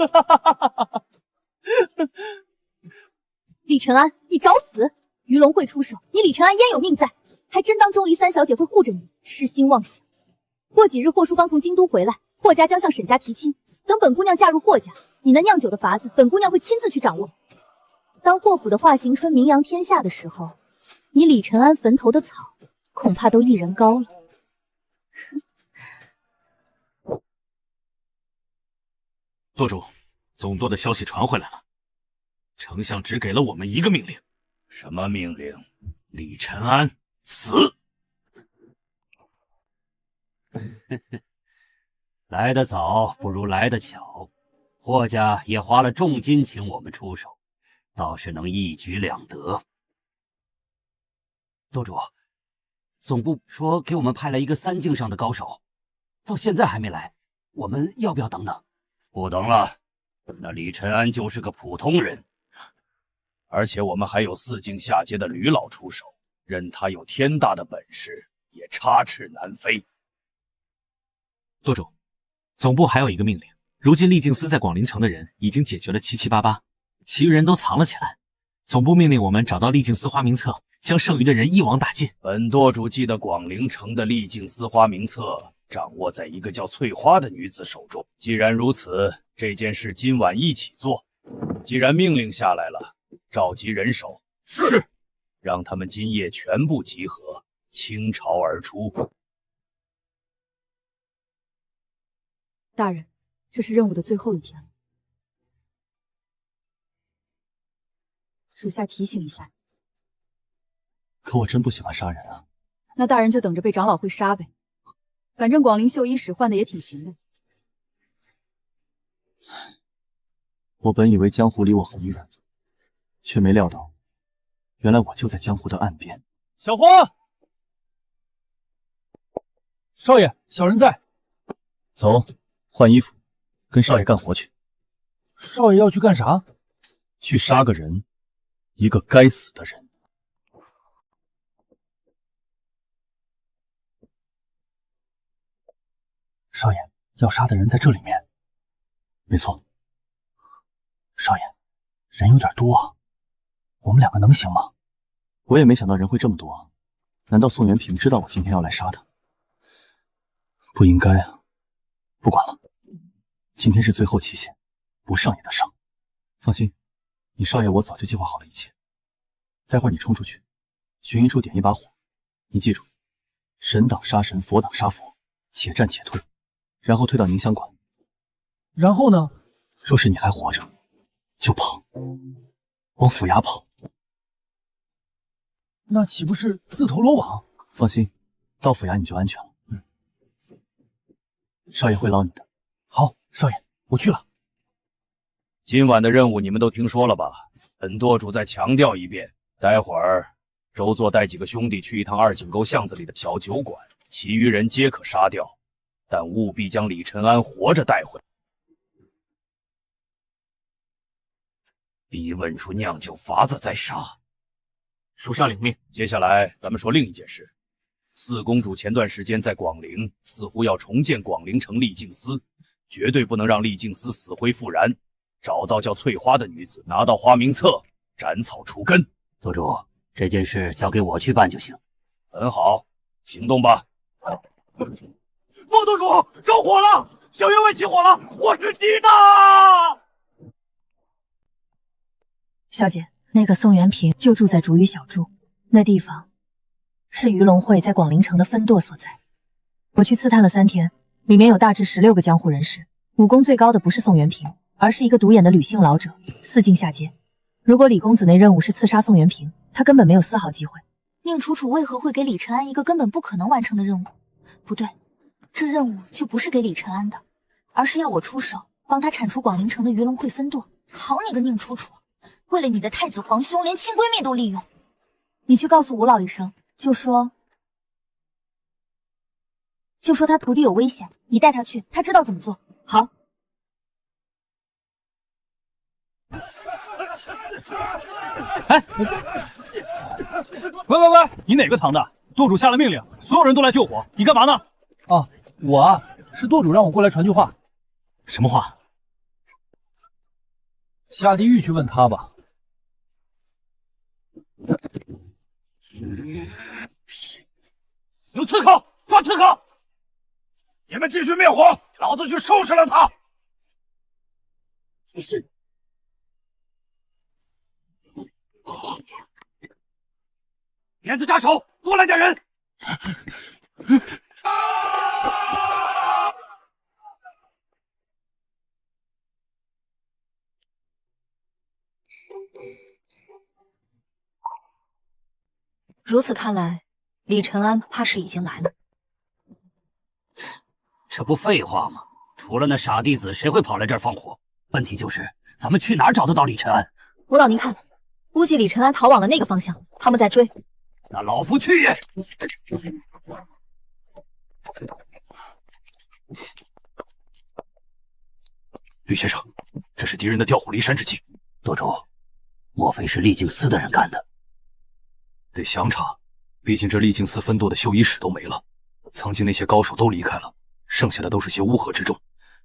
李承安，你找死！鱼龙会出手，你李承安焉有命在？还真当钟离三小姐会护着你，痴心妄想。过几日霍叔刚从京都回来，霍家将向沈家提亲。等本姑娘嫁入霍家，你那酿酒的法子，本姑娘会亲自去掌握。当霍府的华行春名扬天下的时候，你李承安坟头的草，恐怕都一人高了。舵主，总舵的消息传回来了，丞相只给了我们一个命令。什么命令？李承安死！来得早不如来得巧，霍家也花了重金请我们出手，倒是能一举两得。舵主，总部说给我们派来一个3境上的高手，到现在还没来，我们要不要等等？不等了，那李承安就是个普通人，而且我们还有4境下阶的吕老出手，任他有天大的本事，也插翅难飞。舵主，总部还有一个命令，如今厉静司在广陵城的人已经解决了7七8八，其余人都藏了起来。总部命令我们找到厉静司花名册，将剩余的人一网打尽。本舵主记得广陵城的厉静司花名册掌握在一个叫翠花的女子手中。既然如此，这件事今晚一起做。既然命令下来了，召集人手，是，让他们今夜全部集合，倾巢而出。大人，这是任务的最后一天了，属下提醒一下。可我真不喜欢杀人啊。那大人就等着被长老会杀呗。反正广陵绣衣使换的也挺勤的。我本以为江湖离我很远，却没料到，原来我就在江湖的岸边。小花，少爷，小人在。走，换衣服，跟少爷干活去。少爷要去干啥？去杀个人，一个该死的人。少爷，要杀的人在这里面。没错。少爷，人有点多啊，我们两个能行吗？我也没想到人会这么多啊，难道宋元平知道我今天要来杀他？不应该啊。不管了，今天是最后期限，不上也得上。放心，你少爷我早就计划好了一切。待会儿你冲出去，巡一处点一把火，你记住，神挡杀神，佛挡杀佛，且战且退，然后退到凝香馆。然后呢？若是你还活着，就跑，往府衙跑。那岂不是自投罗网？放心，到府衙你就安全了。少爷会捞你的。好，少爷，我去了。今晚的任务你们都听说了吧？本舵主再强调一遍，待会儿周作带几个兄弟去一趟二井沟巷子里的小酒馆，其余人皆可杀掉，但务必将李承安活着带回来。逼问出酿酒法子再杀。属下领命。接下来咱们说另一件事。四公主前段时间在广陵，似乎要重建广陵城丽静司，绝对不能让丽静司死灰复燃。找到叫翠花的女子，拿到花名册，斩草除根。舵主，这件事交给我去办就行。很好，行动吧。莫舵主，着火了！小员外起火了，火势极大！小姐，那个宋元平就住在竹雨小筑，那地方是鱼龙会在广陵城的分舵所在。我去刺探了3天，里面有大致16个江湖人士，武功最高的不是宋元平，而是一个独眼的吕姓老者，四境下阶。如果李公子那任务是刺杀宋元平，他根本没有丝毫机会。宁楚楚为何会给李承安一个根本不可能完成的任务？不对，这任务就不是给李承安的，而是要我出手帮他铲除广陵城的鱼龙会分舵。好你个宁楚楚，为了你的太子皇兄，连亲闺蜜都利用。你去告诉吴老一声，就说他徒弟有危险，你带他去，他知道怎么做。好。哎，喂，你哪个堂的？舵主下了命令，所有人都来救火，你干嘛呢？哦，我啊，是舵主让我过来传句话。什么话？下地狱去问他吧。有刺客，抓刺客！你们继续灭火，老子去收拾了他。是。鞭子扎手，多来点人！如此看来，李承安怕是已经来了。这不废话吗？除了那傻弟子，谁会跑来这儿放火？问题就是咱们去哪儿找得到李承安？吴老，您看，估计李承安逃往了那个方向，他们在追。那老夫去也！吕先生，这是敌人的调虎离山之计。舵主，莫非是丽静司的人干的？得详查，毕竟这丽静司分舵的绣衣使都没了，曾经那些高手都离开了，剩下的都是些乌合之众。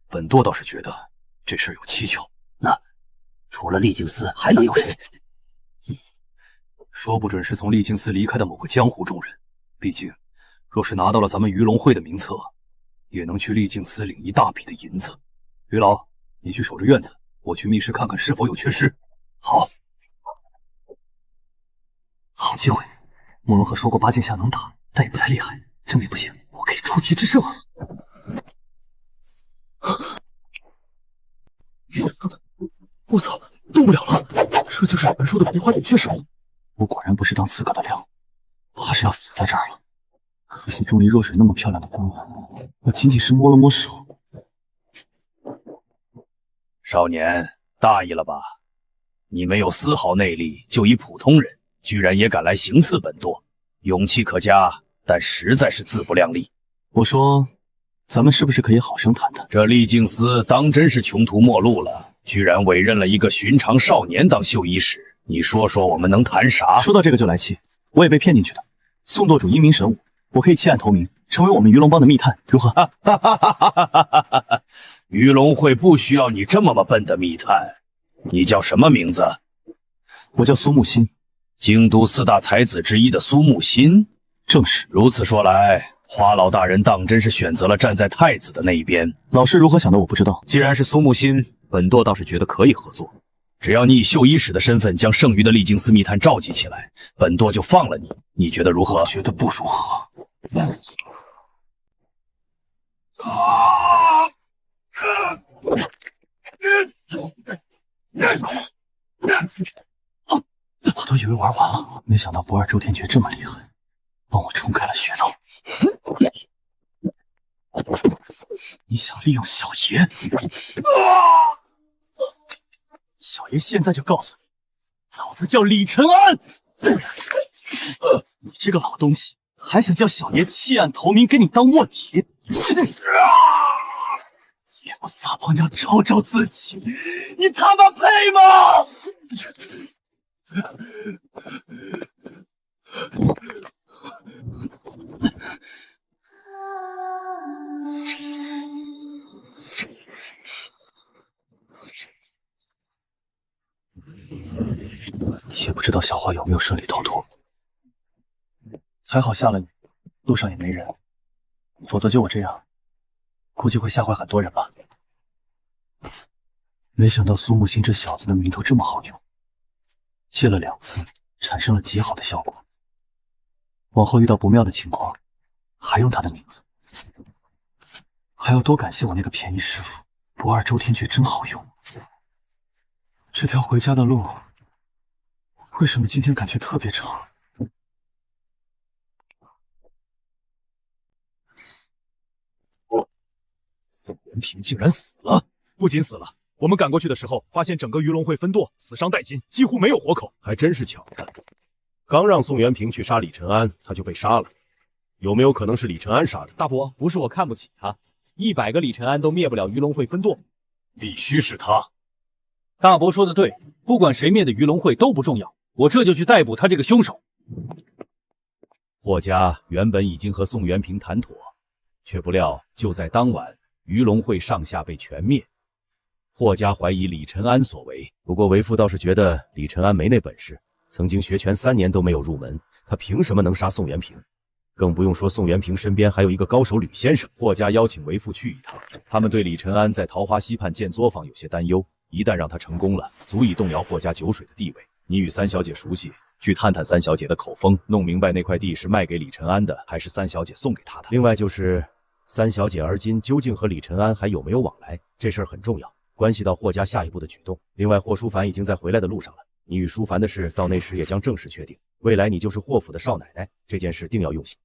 本舵倒是觉得这事儿有蹊跷。那除了丽静司，还能有谁？说不准是从丽静司离开的某个江湖中人。毕竟，若是拿到了咱们鱼龙会的名册，也能去丽静司领一大笔的银子。于老，你去守着院子，我去密室看看是否有缺失。好，好机会。慕容鹤说过八境下能打，但也不太厉害，这么也不行，我可以出奇制胜啊！我操，动不了了！这就是传说的葵花点穴手。我果然不是当刺客的料，怕是要死在这儿了。可惜钟离若水那么漂亮的姑娘，我仅仅是摸了摸手。少年，大意了吧？你没有丝毫内力，就一普通人，居然也敢来行刺本舵，勇气可嘉，但实在是自不量力。我说，咱们是不是可以好生谈谈？这丽静司当真是穷途末路了，居然委任了一个寻常少年当绣衣使。你说说，我们能谈啥？说到这个就来气，我也被骗进去的。宋舵主英明神武，我可以弃暗投明，成为我们鱼龙帮的密探，如何？鱼龙会不需要你这么笨的密探。你叫什么名字？我叫苏木心，京都四大才子之一的苏木心。正是。如此说来，花老大人当真是选择了站在太子的那一边。老师如何想的我不知道。既然是苏木心，本舵倒是觉得可以合作。只要你以绣衣使的身份将剩余的丽静司密探召集起来，本舵就放了你。你觉得如何？我觉得不如何。我都以为玩完了，没想到不二周天诀这么厉害，帮我冲开了穴道。你想利用小爷？小爷现在就告诉你，老子叫李承安。你这个老东西，还想叫小爷弃暗投明给你当卧底？也不撒泡尿照照自己，你他妈配吗？也不知道小花有没有顺利逃脱。还好下了雨，路上也没人，否则就我这样，估计会吓坏很多人吧。没想到苏木心这小子的名头这么好用，借了2次，产生了极好的效果。往后遇到不妙的情况，还用他的名字。还要多感谢我那个便宜师傅，不二周天诀真好用。这条回家的路，为什么今天感觉特别长？宋元平竟然死了！不仅死了，我们赶过去的时候，发现整个鱼龙会分舵死伤殆尽，几乎没有活口。还真是巧了，刚让宋元平去杀李承安，他就被杀了。有没有可能是李承安杀的？大伯，不是我看不起他，100个李承安都灭不了鱼龙会分舵，必须是他。大伯说的对，不管谁灭的鱼龙会都不重要，我这就去逮捕他这个凶手。霍家原本已经和宋元平谈妥，却不料就在当晚，鱼龙会上下被全灭。霍家怀疑李承安所为，不过为父倒是觉得李承安没那本事，曾经学拳3年都没有入门，他凭什么能杀宋元平？更不用说宋元平身边还有一个高手吕先生。霍家邀请为父去一趟，他们对李承安在桃花溪畔建作坊有些担忧，一旦让他成功了，足以动摇霍家酒水的地位。你与三小姐熟悉，去探探三小姐的口风，弄明白那块地是卖给李承安的，还是三小姐送给他的。另外就是三小姐而今究竟和李承安还有没有往来，这事儿很重要，关系到霍家下一步的举动。另外，霍淑凡已经在回来的路上了，你与淑凡的事到那时也将正式确定，未来你就是霍府的少奶奶，这件事定要用心。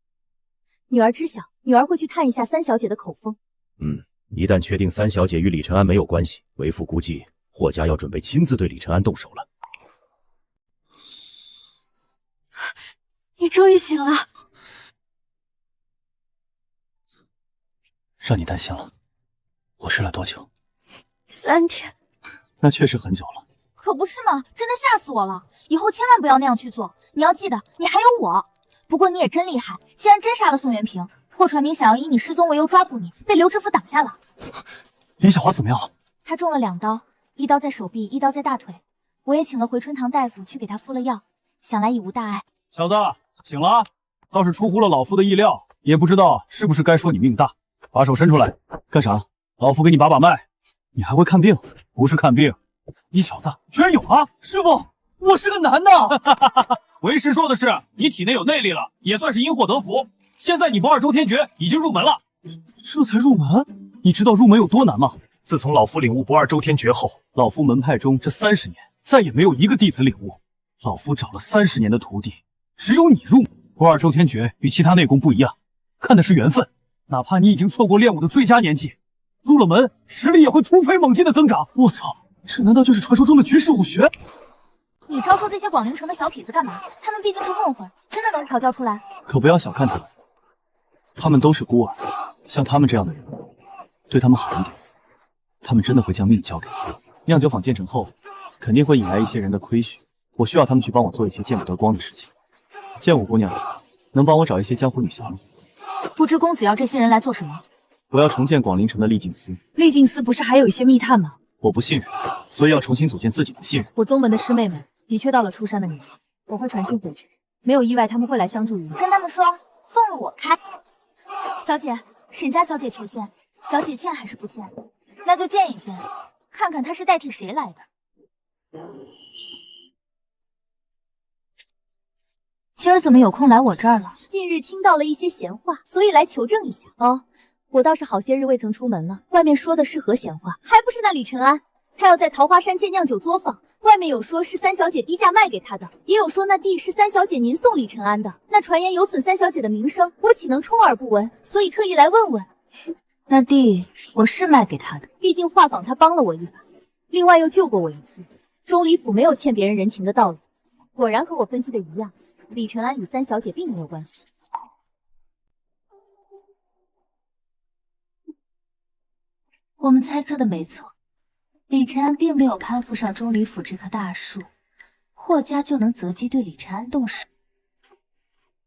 女儿知晓，女儿会去探一下三小姐的口风。一旦确定三小姐与李承安没有关系，为父估计霍家要准备亲自对李承安动手了。你终于醒了，让你担心了。我睡了多久？3天。那确实很久了。可不是嘛，真的吓死我了！以后千万不要那样去做。你要记得，你还有我。不过你也真厉害，竟然真杀了宋元平。霍传明想要以你失踪为由抓捕你，被刘知府挡下了。林小花怎么样了？她中了2刀，一刀在手臂，一刀在大腿。我也请了回春堂大夫去给她敷了药，想来已无大碍。小子，醒了，倒是出乎了老夫的意料，也不知道是不是该说你命大。把手伸出来，干啥？老夫给你把把脉。你还会看病？不是看病，你小子居然有啊！师傅，我是个男的。为师说的是你体内有内力了，也算是因祸得福。现在你不二周天诀已经入门了，这才入门？你知道入门有多难吗？自从老夫领悟不二周天诀后，老夫门派中这30年再也没有一个弟子领悟。老夫找了30年的徒弟，只有你入门。不二周天诀与其他内功不一样，看的是缘分。哪怕你已经错过练武的最佳年纪，入了门，实力也会突飞猛进的增长。我操，这难道就是传说中的绝世武学？你招收这些广陵城的小痞子干嘛？他们毕竟是混混，真的能调教出来？可不要小看他们，他们都是孤儿。像他们这样的人，对他们好一点，他们真的会将命交给你。酿酒坊建成后，肯定会引来一些人的亏许，我需要他们去帮我做一些见不得光的事情。剑舞姑娘，能帮我找一些江湖女侠吗？不知公子要这些人来做什么？我要重建广陵城的丽静司。丽静司不是还有一些密探吗？我不信任，所以要重新组建自己的信任。我宗门的师妹们的确到了出山的年纪，我会传信回去，没有意外他们会来相助于你。跟他们说，俸禄我开。小姐，沈家小姐求见。小姐见还是不见？那就见一见，看看她是代替谁来的。今儿怎么有空来我这儿了？近日听到了一些闲话，所以来求证一下。哦，我倒是好些日未曾出门了，外面说的是何闲话？还不是那李承安，他要在桃花山建酿酒作坊，外面有说是三小姐低价卖给他的，也有说那地是三小姐您送李承安的。那传言有损三小姐的名声，我岂能充耳不闻？所以特意来问问。那地我是卖给他的，毕竟画坊他帮了我一把，另外又救过我一次，钟离府没有欠别人人情的道理。果然和我分析的一样。李承安与三小姐并没有关系。我们猜测的没错，李承安并没有攀附上钟离府这棵大树，霍家就能择机对李承安动手。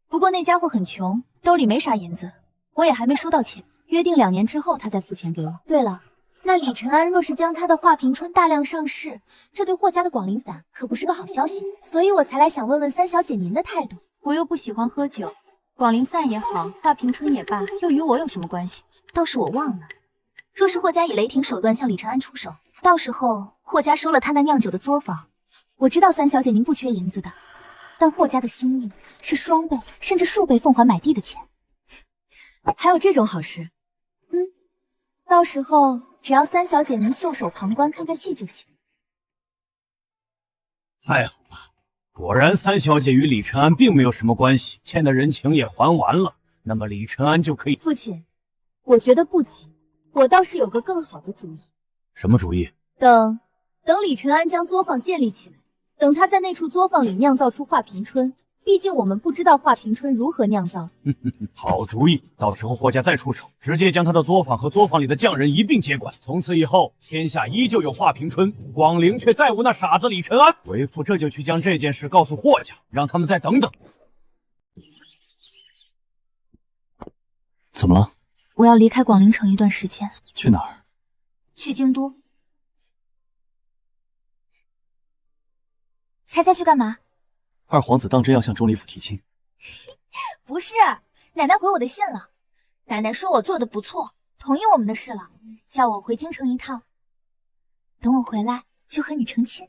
不过那家伙很穷，兜里没啥银子，我也还没收到钱，约定2年之后他再付钱给我。对了，那李承安若是将他的画屏春大量上市，这对霍家的广陵散可不是个好消息，所以我才来想问问三小姐您的态度。我又不喜欢喝酒，广陵散也好，大屏春也罢，又与我有什么关系？倒是我忘了，若是霍家以雷霆手段向李承安出手，到时候霍家收了他那酿酒的作坊，我知道三小姐您不缺银子的，但霍家的心意是双倍甚至数倍奉还买地的钱。还有这种好事，到时候只要三小姐您袖手旁观看看戏就行。太好了，果然三小姐与李承安并没有什么关系，欠的人情也还完了，那么李承安就可以。父亲，我觉得不急，我倒是有个更好的主意。什么主意？等李承安将作坊建立起来，等他在那处作坊里酿造出画屏春，毕竟我们不知道画屏春如何酿造。好主意，到时候霍家再出手，直接将他的作坊和作坊里的匠人一并接管。从此以后，天下依旧有画屏春，广陵却再无那傻子李承安。为父这就去将这件事告诉霍家，让他们再等等。怎么了？我要离开广陵城一段时间。去哪儿？去京都。猜去干嘛？二皇子当真要向钟离府提亲？不是，奶奶回我的信了。奶奶说我做的不错，同意我们的事了，叫我回京城一趟。等我回来就和你成亲。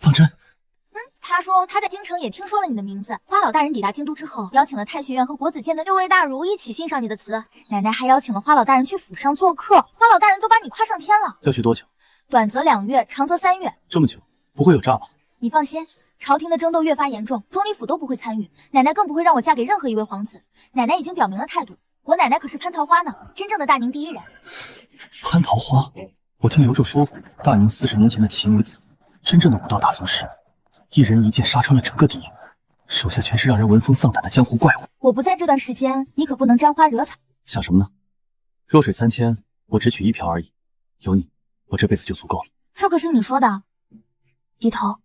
当真？他说他在京城也听说了你的名字。花老大人抵达京都之后，邀请了太学院和国子监的6位大儒一起欣赏你的词。奶奶还邀请了花老大人去府上做客，花老大人都把你夸上天了。要去多久？短则2月，长则3月。这么久，不会有诈吧？你放心，朝廷的争斗越发严重，钟离府都不会参与，奶奶更不会让我嫁给任何一位皇子。奶奶已经表明了态度，我奶奶可是潘桃花呢，真正的大宁第一人。潘桃花，我听刘胄说过，大宁40年前的奇女子，真正的武道大宗师，一人一剑杀穿了整个敌营，手下全是让人闻风丧胆的江湖怪物。我不在这段时间，你可不能沾花惹草。想什么呢？弱水3000，我只取1瓢而已，有你，我这辈子就足够了。这可是你说的。低头。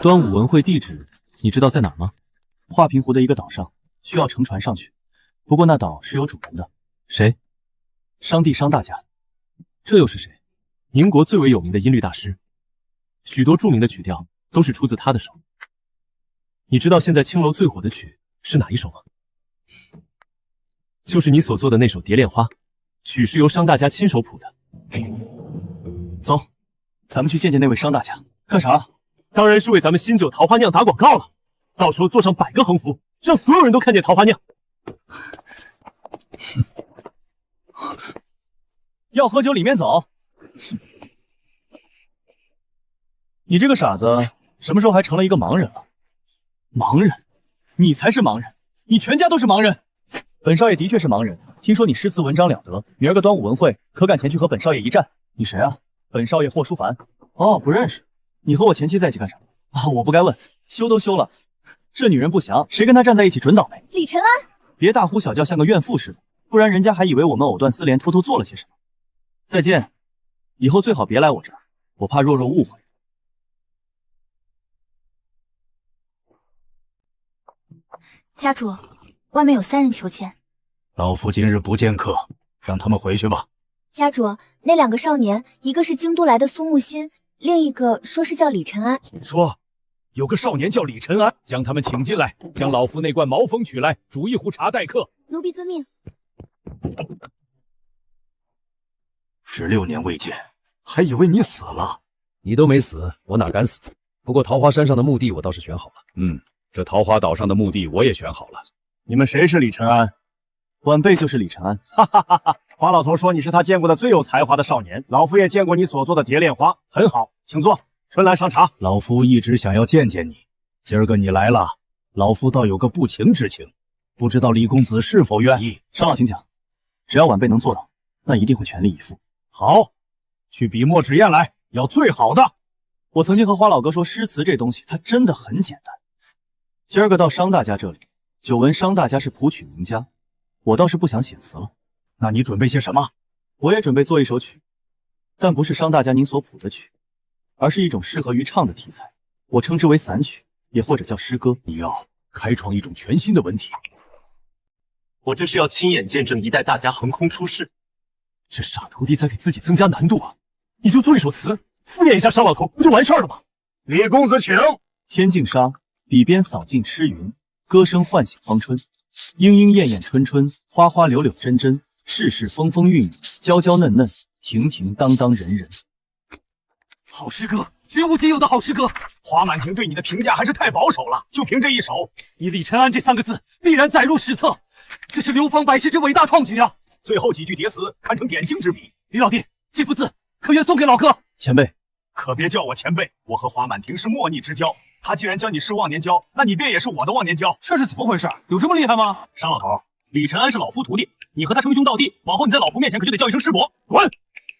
端午文会地址你知道在哪儿吗？画屏湖的一个岛上，需要乘船上去。不过那岛是有主人的。谁？商帝商大家。这又是谁？宁国最为有名的音律大师，许多著名的曲调都是出自他的手。你知道现在青楼最火的曲是哪一首吗？就是你所做的那首《蝶恋花》，曲是由商大家亲手谱的。走，咱们去见见那位商大家。干啥？当然是为咱们新酒桃花酿打广告了。到时候做上100个横幅，让所有人都看见桃花酿。要喝酒里面走。你这个傻子，什么时候还成了一个盲人了？盲人？你才是盲人，你全家都是盲人。本少爷的确是盲人，听说你诗词文章了得，明儿个端午文会，可敢前去和本少爷一战？你谁啊？本少爷霍书凡。哦，不认识。你和我前妻在一起干啥？啊，我不该问，休都休了，这女人不祥，谁跟她站在一起准倒霉。李晨安，别大呼小叫，像个怨妇似的，不然人家还以为我们藕断丝连，偷偷做了些什么。再见，以后最好别来我这儿，我怕若若误会。家主，外面有3人求见。老夫今日不见客，让他们回去吧。家主，那2个少年，一个是京都来的苏木心，另一个说是叫李晨安。说，有个少年叫李晨安，将他们请进来，将老夫那罐毛峰取来，煮一壶茶待客。奴婢遵命。16年未见，还以为你死了。你都没死，我哪敢死？不过桃花山上的墓地我倒是选好了。这桃花岛上的墓地我也选好了。你们谁是李晨安？晚辈就是李晨安。哈哈哈哈！花老头说你是他见过的最有才华的少年，老夫也见过你所做的蝶恋花，很好，请坐。春兰上茶。老夫一直想要见见你，今儿个你来了，老夫倒有个不情之请，不知道李公子是否愿意？商老请讲，只要晚辈能做到，那一定会全力以赴。好，去笔墨纸砚来，要最好的。我曾经和花老哥说，诗词这东西它真的很简单。今儿个到商大家这里，久闻商大家是谱曲名家，我倒是不想写词了。那你准备些什么？我也准备做一首曲，但不是商大家您所谱的曲，而是一种适合于唱的题材，我称之为散曲，也或者叫诗歌。你要开创一种全新的文体。我这是要亲眼见证一代大家横空出世。这傻徒弟在给自己增加难度啊！你就做一首词，敷衍一下商老头，不就完事儿了吗？李公子请。天净沙，笔边扫尽痴云，歌声唤醒芳春。莺莺燕燕春春，花花柳柳真真，世事风风韵韵，娇娇嫩嫩，婷婷当当人人。好诗歌，绝无仅有的好诗歌。华满庭对你的评价还是太保守了，就凭这一首，你李晨安这3个字必然载入史册，这是流芳百世之伟大创举啊！最后几句叠词堪称点睛之笔。李老弟，这幅字可愿送给老哥？前辈，可别叫我前辈，我和华满庭是莫逆之交。他既然将你视忘年交，那你便也是我的忘年交。这是怎么回事？有这么厉害吗？商老头，李晨安是老夫徒弟，你和他称兄道弟，往后你在老夫面前可就得叫一声师伯。滚！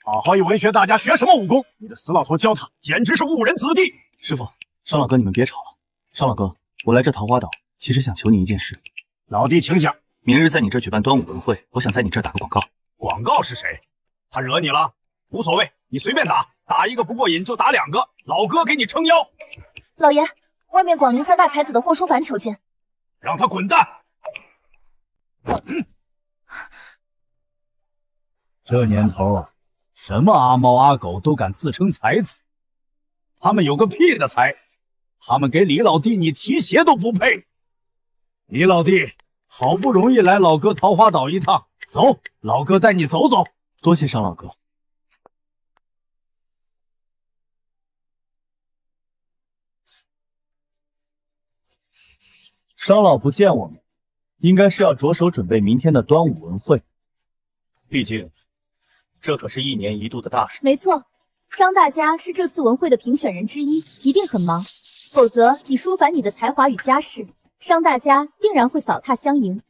好好一文学大家学什么武功？你的死老头教他，简直是误人子弟。师傅，商老哥，你们别吵了。商老哥，我来这桃花岛，其实想求你一件事。老弟，请讲。明日在你这举办端午文会，我想在你这打个广告。广告是谁？他惹你了？无所谓，你随便打，打一个不过瘾就打2个，老哥给你撑腰。老爷，外面广陵3大才子的霍书凡求见。让他滚蛋！这年头，什么阿猫阿狗都敢自称才子，他们有个屁的才！他们给李老弟你提鞋都不配。李老弟，好不容易来老哥桃花岛一趟，走，老哥带你走走。多谢商老哥。商老不见我们，应该是要着手准备明天的端午文会。毕竟，这可是1年1度的大事。没错，商大家是这次文会的评选人之一，一定很忙，否则以舒凡你的才华与家世，商大家定然会扫踏相迎。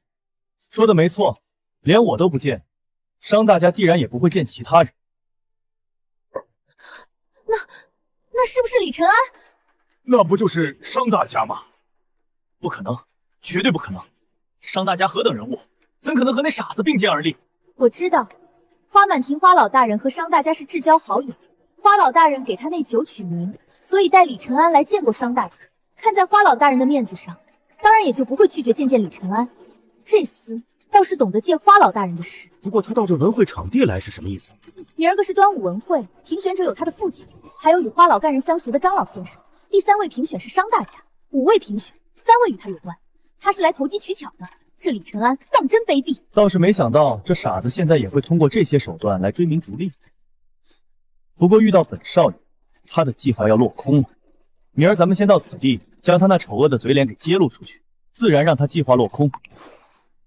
说的没错，连我都不见，商大家必然也不会见其他人。那是不是李晨安？那不就是商大家吗？不可能，绝对不可能！商大家何等人物，怎可能和那傻子并肩而立？我知道，花满庭花老大人和商大家是至交好友，花老大人给他那酒取名，所以带李晨安来见过商大家。看在花老大人的面子上，当然也就不会拒绝见见李晨安。这厮倒是懂得借花老大人的事。不过他到这文会场地来是什么意思？明儿个是端午文会，评选者有他的父亲，还有与花老干人相熟的张老先生。第3位评选是商大家，5位评选，3位与他有关，他是来投机取巧的。这李承安当真卑鄙。倒是没想到这傻子现在也会通过这些手段来追名逐利。不过遇到本少爷，他的计划要落空了。明儿咱们先到此地，将他那丑恶的嘴脸给揭露出去，自然让他计划落空。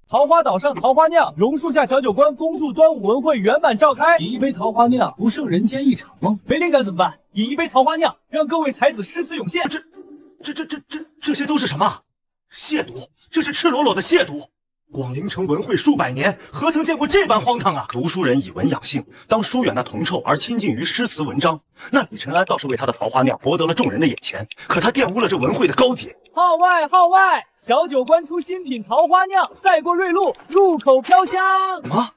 桃花岛上桃花酿，榕树下小酒馆，恭祝端午文会圆满召开。饮一杯桃花酿，不胜人间一场梦。没灵感怎么办？饮一杯桃花酿，让各位才子诗词涌现。这些都是什么？亵渎！这是赤裸裸的亵渎！广陵城文会数百年，何曾见过这般荒唐啊！读书人以文养性，当疏远那铜臭而亲近于诗词文章。那李承安倒是为他的桃花酿博得了众人的眼前，可他玷污了这文会的高洁。号外号外！小酒馆出新品桃花酿，赛过瑞露，入口飘香。什么？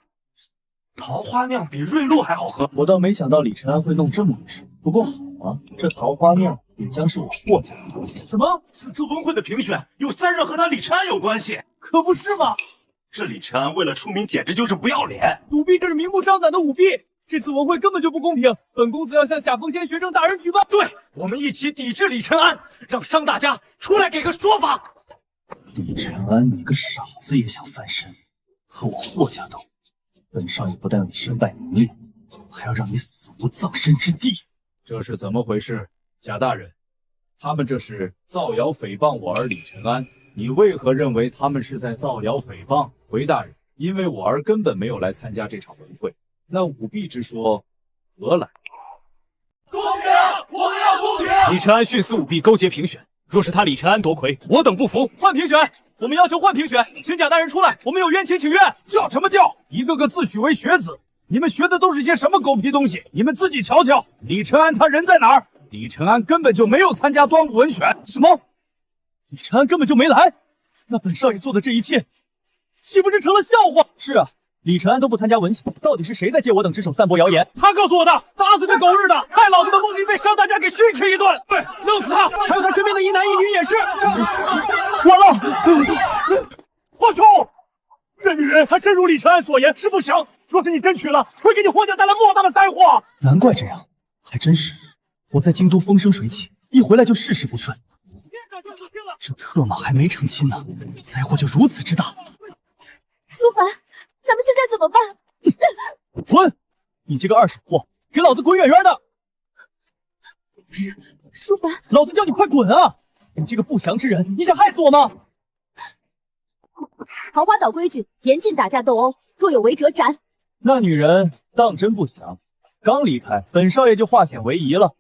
桃花酿比瑞露还好喝？我倒没想到李承安会弄这么一手。不过好啊，这桃花酿也将是我霍家的东西。什么？此次文会的评选有3人和他李承安有关系？可不是嘛！这李承安为了出名，简直就是不要脸！舞弊，这是明目张胆的舞弊！这次文会根本就不公平，本公子要向贾凤仙学政大人举报。对，我们一起抵制李承安，让商大家出来给个说法。李承安，你个傻子也想翻身，和我霍家斗？本少爷不但让你身败名裂，还要让你死无葬身之地。这是怎么回事？贾大人，他们这是造谣诽谤我儿李承安，你为何认为他们是在造谣诽谤？回大人，因为我儿根本没有来参加这场文会，那舞弊之说何来？公平！我们要公平！李承安徇私舞弊，勾结评选，若是他李承安夺魁，我等不服。换评选！我们要求换评选，请贾大人出来，我们有冤情请愿。叫什么叫？一个个自诩为学子，你们学的都是些什么狗屁东西？你们自己瞧瞧，李承安他人在哪儿？李承安根本就没有参加端午文选。什么？李承安根本就没来？那本少爷做的这一切，岂不是成了笑话？是啊，李承安都不参加文选，到底是谁在借我等之手散播谣言？他告诉我的，打死这狗日的，害老子的梦里被商大家给训斥一顿。对，弄死他！还有他身边的一男一女也是。完了，霍兄，这女人还真如李承安所言，是不行。若是你真娶了，会给你霍家带来莫大的灾祸。难怪这样，还真是。我在京都风生水起，一回来就事事不顺。这特马还没成亲呢，灾祸就如此之大。舒凡，咱们现在怎么办？滚！你这个二手货，给老子滚远远的！舒凡，老子叫你快滚啊！你这个不祥之人，你想害死我吗？桃花岛规矩严禁打架斗殴，若有违者斩。那女人当真不祥，刚离开，本少爷就化险为夷了。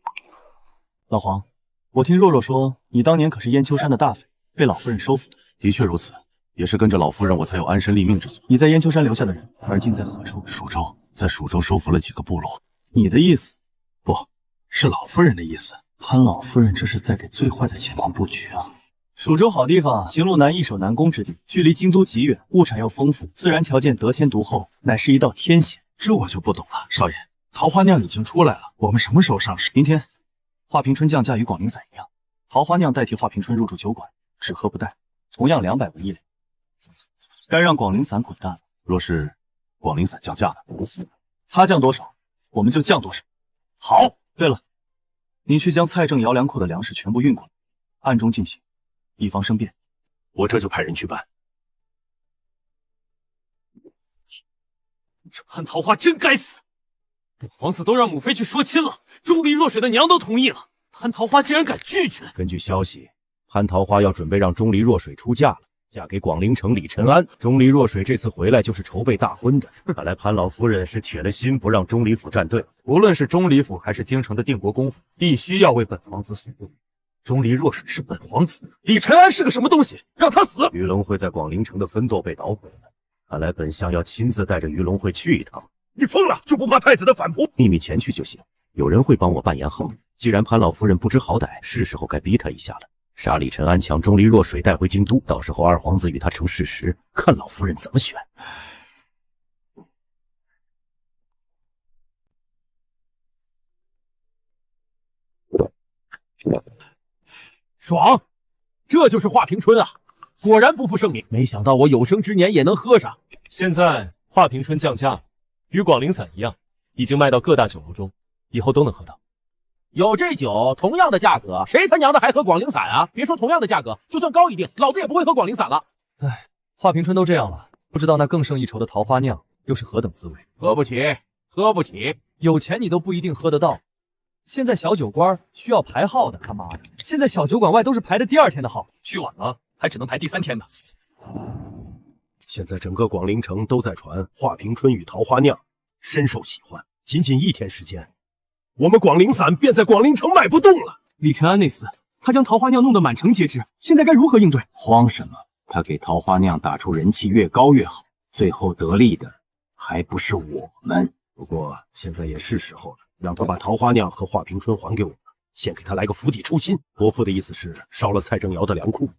老黄，我听若若说，你当年可是燕秋山的大匪，被老夫人收服的。的确如此，也是跟着老夫人，我才有安身立命之所。你在燕秋山留下的人，而今在何处？蜀州，在蜀州收服了几个部落。你的意思？不是老夫人的意思。潘老夫人这是在给最坏的情况布局啊！蜀州好地方，行路难，易守难攻之地，距离京都极远，物产又丰富，自然条件得天独厚，乃是一道天险。这我就不懂了，少爷，桃花酿已经出来了，我们什么时候上市？明天。华平春降价与广陵散一样，桃花酿代替华平春入住酒馆，只喝不带，同样200文1两。该让广陵散滚蛋了。若是广陵散降价呢？他降多少，我们就降多少。好。对了，你去将蔡正姚粮库的粮食全部运过来，暗中进行，以防生变。我这就派人去办。这潘桃花真该死！本皇子都让母妃去说亲了，钟离若水的娘都同意了，潘桃花竟然敢拒绝。根据消息，潘桃花要准备让钟离若水出嫁了，嫁给广陵城李承安。钟离若水这次回来就是筹备大婚的，看来潘老夫人是铁了心不让钟离府站队。无论是钟离府还是京城的定国公府，必须要为本皇子所用。钟离若水是本皇子，李承安是个什么东西？让他死！鱼龙会在广陵城的分舵被捣毁了，看来本相要亲自带着鱼龙会去一趟。你疯了，就不怕太子的反扑？秘密前去就行，有人会帮我扮演好。既然潘老夫人不知好歹，是时候该逼他一下了。杀李承安，抢钟离若水带回京都，到时候二皇子与他成事实，看老夫人怎么选。爽，这就是华平春啊！果然不负盛名，没想到我有生之年也能喝上。现在华平春降价了，与广陵散一样，已经卖到各大酒楼中，以后都能喝到。有这酒，同样的价格，谁他娘的还喝广陵散啊？别说同样的价格，就算高一定，老子也不会喝广陵散了。唉，华平春都这样了，不知道那更胜一筹的桃花酿又是何等滋味。喝不起，喝不起，有钱你都不一定喝得到。现在小酒馆需要排号的，他妈的，现在小酒馆外都是排的第2天的号，去晚了还只能排第3天的。现在整个广陵城都在传华平春与桃花酿深受喜欢，仅仅1天时间，我们广陵散便在广陵城卖不动了。李承安那厮，他将桃花酿弄得满城皆知，现在该如何应对？慌什么？他给桃花酿打出人气越高越好，最后得利的还不是我们。不过现在也是时候了，让他把桃花酿和华平春还给我们，先给他来个釜底抽薪。伯父的意思是烧了蔡正尧的粮库。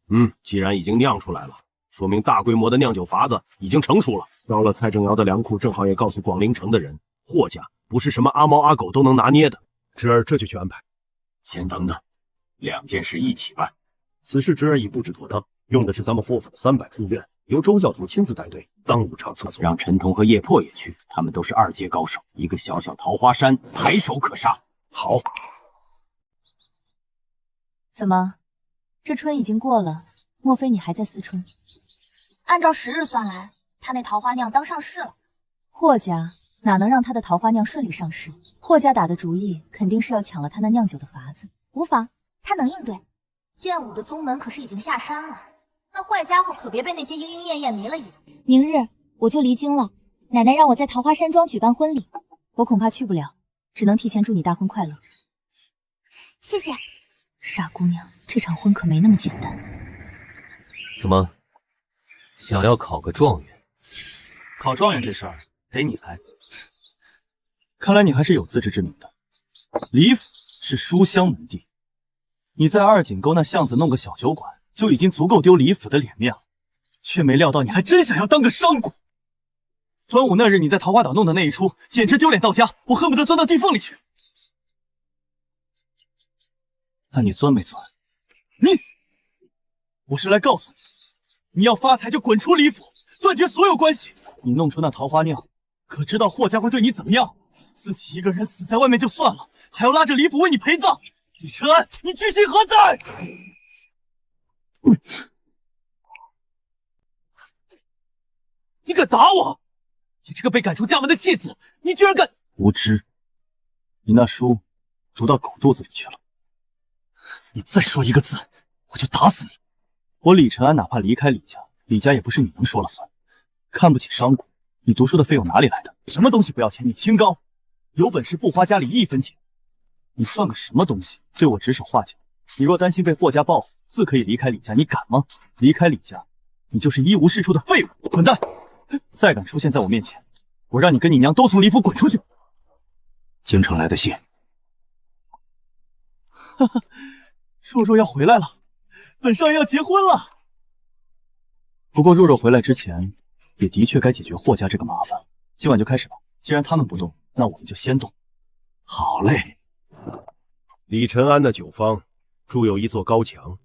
既然已经酿出来了，说明大规模的酿酒法子已经成熟了。烧了蔡正尧的粮库，正好也告诉广陵城的人，霍家不是什么阿猫阿狗都能拿捏的。侄儿这就去安排。先等等，2件事一起办。此事侄儿已布置妥当，用的是咱们霍府的300护院，由周教头亲自带队，当务差策。让陈彤和叶破也去，他们都是2阶高手，一个小小桃花山，排手可杀。好。怎么，这春已经过了，莫非你还在思春？按照时日算来，他那桃花酿当上市了。霍家哪能让他的桃花酿顺利上市？霍家打的主意肯定是要抢了他那酿酒的法子。无妨，他能应对。剑武的宗门可是已经下山了，那坏家伙可别被那些莺莺燕燕迷了眼。明日我就离京了，奶奶让我在桃花山庄举办婚礼，我恐怕去不了，只能提前祝你大婚快乐。谢谢。傻姑娘，这场婚可没那么简单。怎么，想要考个状元？考状元这事儿得你来。看来你还是有自知之明的。李府是书香门第，你在二井沟那巷子弄个小酒馆，就已经足够丢李府的脸面了，却没料到你还真想要当个商贾。端午那日你在桃花岛弄的那一出，简直丢脸到家，我恨不得钻到地缝里去。那你钻没钻？我是来告诉你，你要发财就滚出李府，断绝所有关系。你弄出那桃花酿，可知道霍家会对你怎么样？自己一个人死在外面就算了，还要拉着李府为你陪葬。李承安，你居心何在？你敢打我！你这个被赶出家门的弃子，你居然敢！无知！你那书读到狗肚子里去了。你再说一个字，我就打死你！我李承安哪怕离开李家，李家也不是你能说了算。看不起商贾，你读书的费用哪里来的？什么东西不要钱？你清高，有本事不花家里1分钱。你算个什么东西？对我指手画脚。你若担心被霍家报复，自可以离开李家，你敢吗？离开李家，你就是一无是处的废物！滚蛋！再敢出现在我面前，我让你跟你娘都从李府滚出去！京城来的信。哈哈，若若要回来了，本少爷要结婚了。不过若若回来之前，也的确该解决霍家这个麻烦。今晚就开始吧，既然他们不动，那我们就先动。好嘞。李承安的酒坊筑有一座高墙，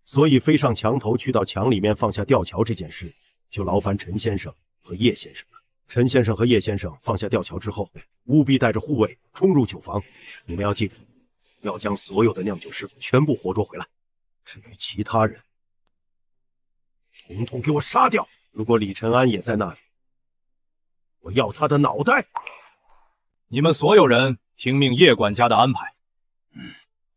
所以飞上墙头去到墙里面放下吊桥这件事，就劳烦陈先生和叶先生了。陈先生和叶先生放下吊桥之后，务必带着护卫冲入酒坊。你们要记住，要将所有的酿酒师傅全部活捉回来。至于其他人，统统给我杀掉！如果李承安也在那里，我要他的脑袋！你们所有人听命叶管家的安排。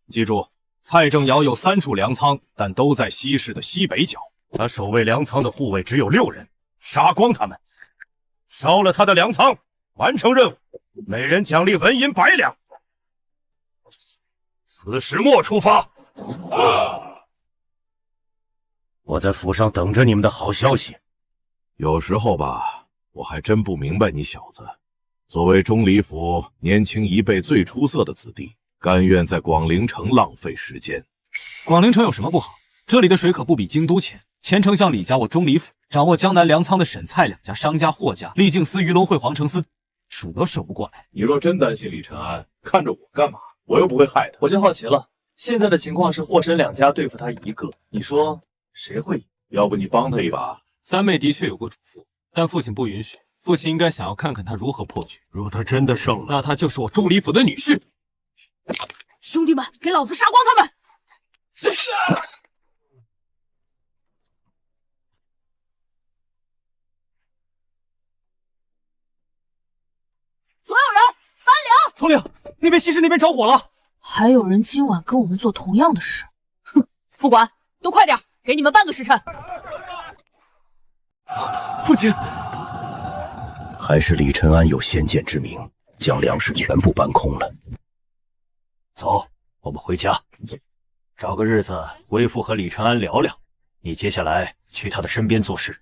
记住，蔡正尧有3处粮仓，但都在西市的西北角。他守卫粮仓的护卫只有6人，杀光他们，烧了他的粮仓，完成任务，每人奖励纹银100两。此时末出发。我在府上等着你们的好消息。有时候吧，我还真不明白你小子，作为钟离府年轻一辈最出色的子弟，甘愿在广陵城浪费时间。广陵城有什么不好？这里的水可不比京都浅。前丞相李家我钟离府，掌握江南粮仓的沈蔡2家商家霍家，历境司、鱼龙会、皇城司，数都数不过来。你若真担心李承安，看着我干嘛？我又不会害他。我就好奇了，现在的情况是霍沈2家对付他一个，你说谁会赢？要不你帮他一把？三妹的确有过嘱咐，但父亲不允许。父亲应该想要看看他如何破局。若他真的胜了，那他就是我钟离府的女婿。兄弟们，给老子杀光他们！所有人搬粮！统领，那边西市那边着火了，还有人今晚跟我们做同样的事。哼，不管，都快点，给你们半个时辰。父亲，还是李承安有先见之明，将粮食全部搬空了。走，我们回家，找个日子，为父和李承安聊聊。你接下来去他的身边做事。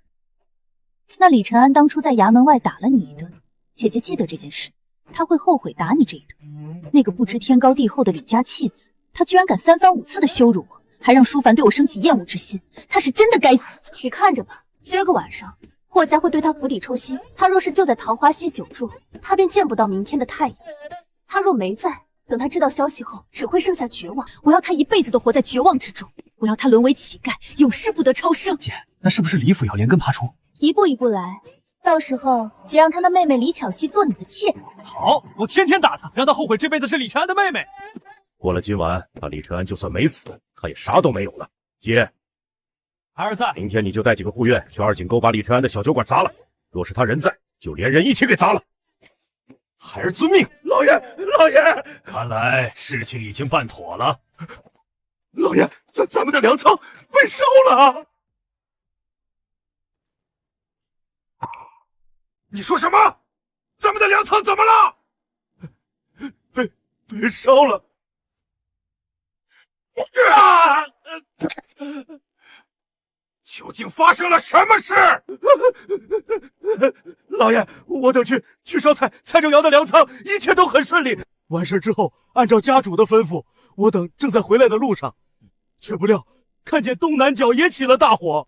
那李承安当初在衙门外打了你一顿，姐姐记得这件事，他会后悔打你这一顿。那个不知天高地厚的李家弃子，他居然敢3番5次的羞辱我，还让舒凡对我升起厌恶之心，他是真的该死。你看着吧，今儿个晚上霍家会对他釜底抽薪，他若是就在桃花溪久住，他便见不到明天的太阳。他若没在，等他知道消息后，只会剩下绝望。我要他一辈子都活在绝望之中，我要他沦为乞丐，永世不得超生。姐，那是不是李府要连根拔出？一步一步来，到时候姐让他的妹妹李巧熙做你的妾。好，我天天打他，让他后悔这辈子是李承安的妹妹。过了今晚，他李承安就算没死，他也啥都没有了。姐，孩儿在，明天你就带几个护院去二井沟把李承安的小酒馆砸了。若是他人在，就连人一起给砸了。孩儿遵命。老爷，老爷，看来事情已经办妥了。老爷，咱们的粮仓被烧了。你说什么？咱们的粮仓怎么了？被烧了！啊！究竟发生了什么事？老爷，我等去烧蔡正尧的粮仓，一切都很顺利。完事之后，按照家主的吩咐，我等正在回来的路上，却不料看见东南角也起了大火。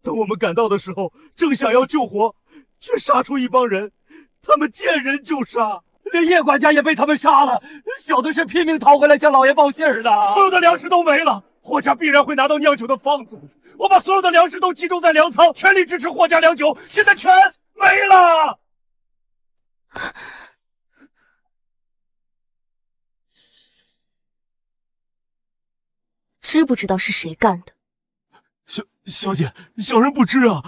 等我们赶到的时候，正想要救火，却杀出一帮人，他们见人就杀，连叶管家也被他们杀了。小的是拼命逃回来向老爷报信的，所有的粮食都没了。霍家必然会拿到酿酒的方子，我把所有的粮食都集中在粮仓，全力支持霍家粮酒，现在全没了。知不知道是谁干的？小姐，小人不知啊。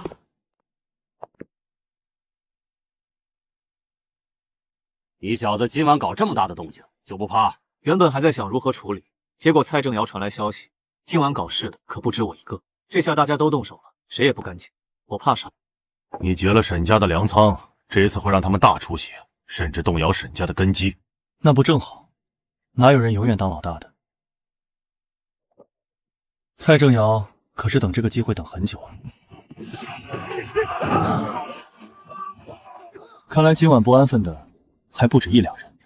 你小子今晚搞这么大的动静，就不怕？原本还在想如何处理，结果蔡正尧传来消息，今晚搞事的可不止我一个。这下大家都动手了，谁也不干净，我怕啥？你劫了沈家的粮仓，这一次会让他们大出血，甚至动摇沈家的根基。那不正好？哪有人永远当老大的？蔡正尧可是等这个机会等很久了。看来今晚不安分的还不止1、2人。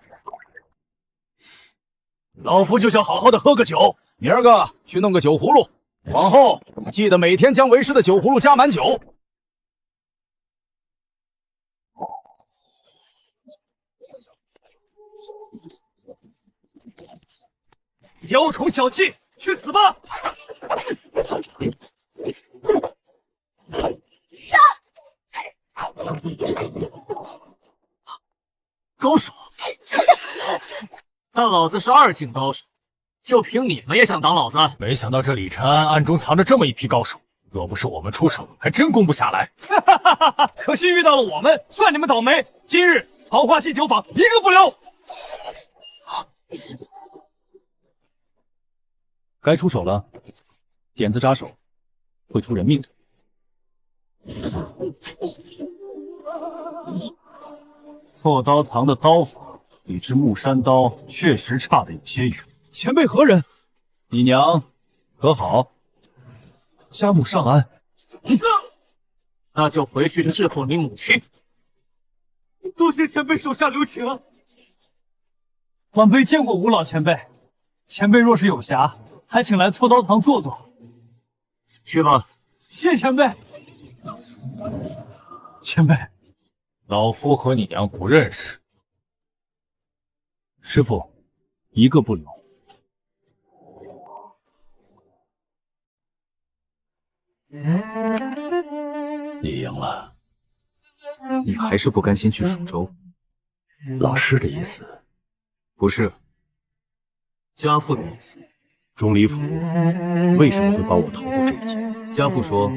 老夫就想好好的喝个酒，明儿个去弄个酒葫芦，往后记得每天将为师的酒葫芦加满酒。雕虫小技，去死吧！杀！高手，但老子是2境高手，就凭你们也想挡老子？没想到这李承安暗中藏着这么一批高手，若不是我们出手，还真攻不下来。可惜遇到了我们，算你们倒霉。今日桃花溪酒坊一个不留。该出手了，点子扎手，会出人命的。错刀堂的刀法比之木山刀确实差得有些远。前辈何人？你娘可好？家母尚安。那就回去侍候你母亲。多谢前辈手下留情。晚辈见过吴老前辈，前辈若是有暇，还请来错刀堂坐坐。去吧。谢前辈。前辈，老夫和你娘不认识。师傅，一个不留。你赢了。你还是不甘心去蜀州？老师的意思不是，家父的意思。钟离府为什么会帮我逃过这一劫？家父说，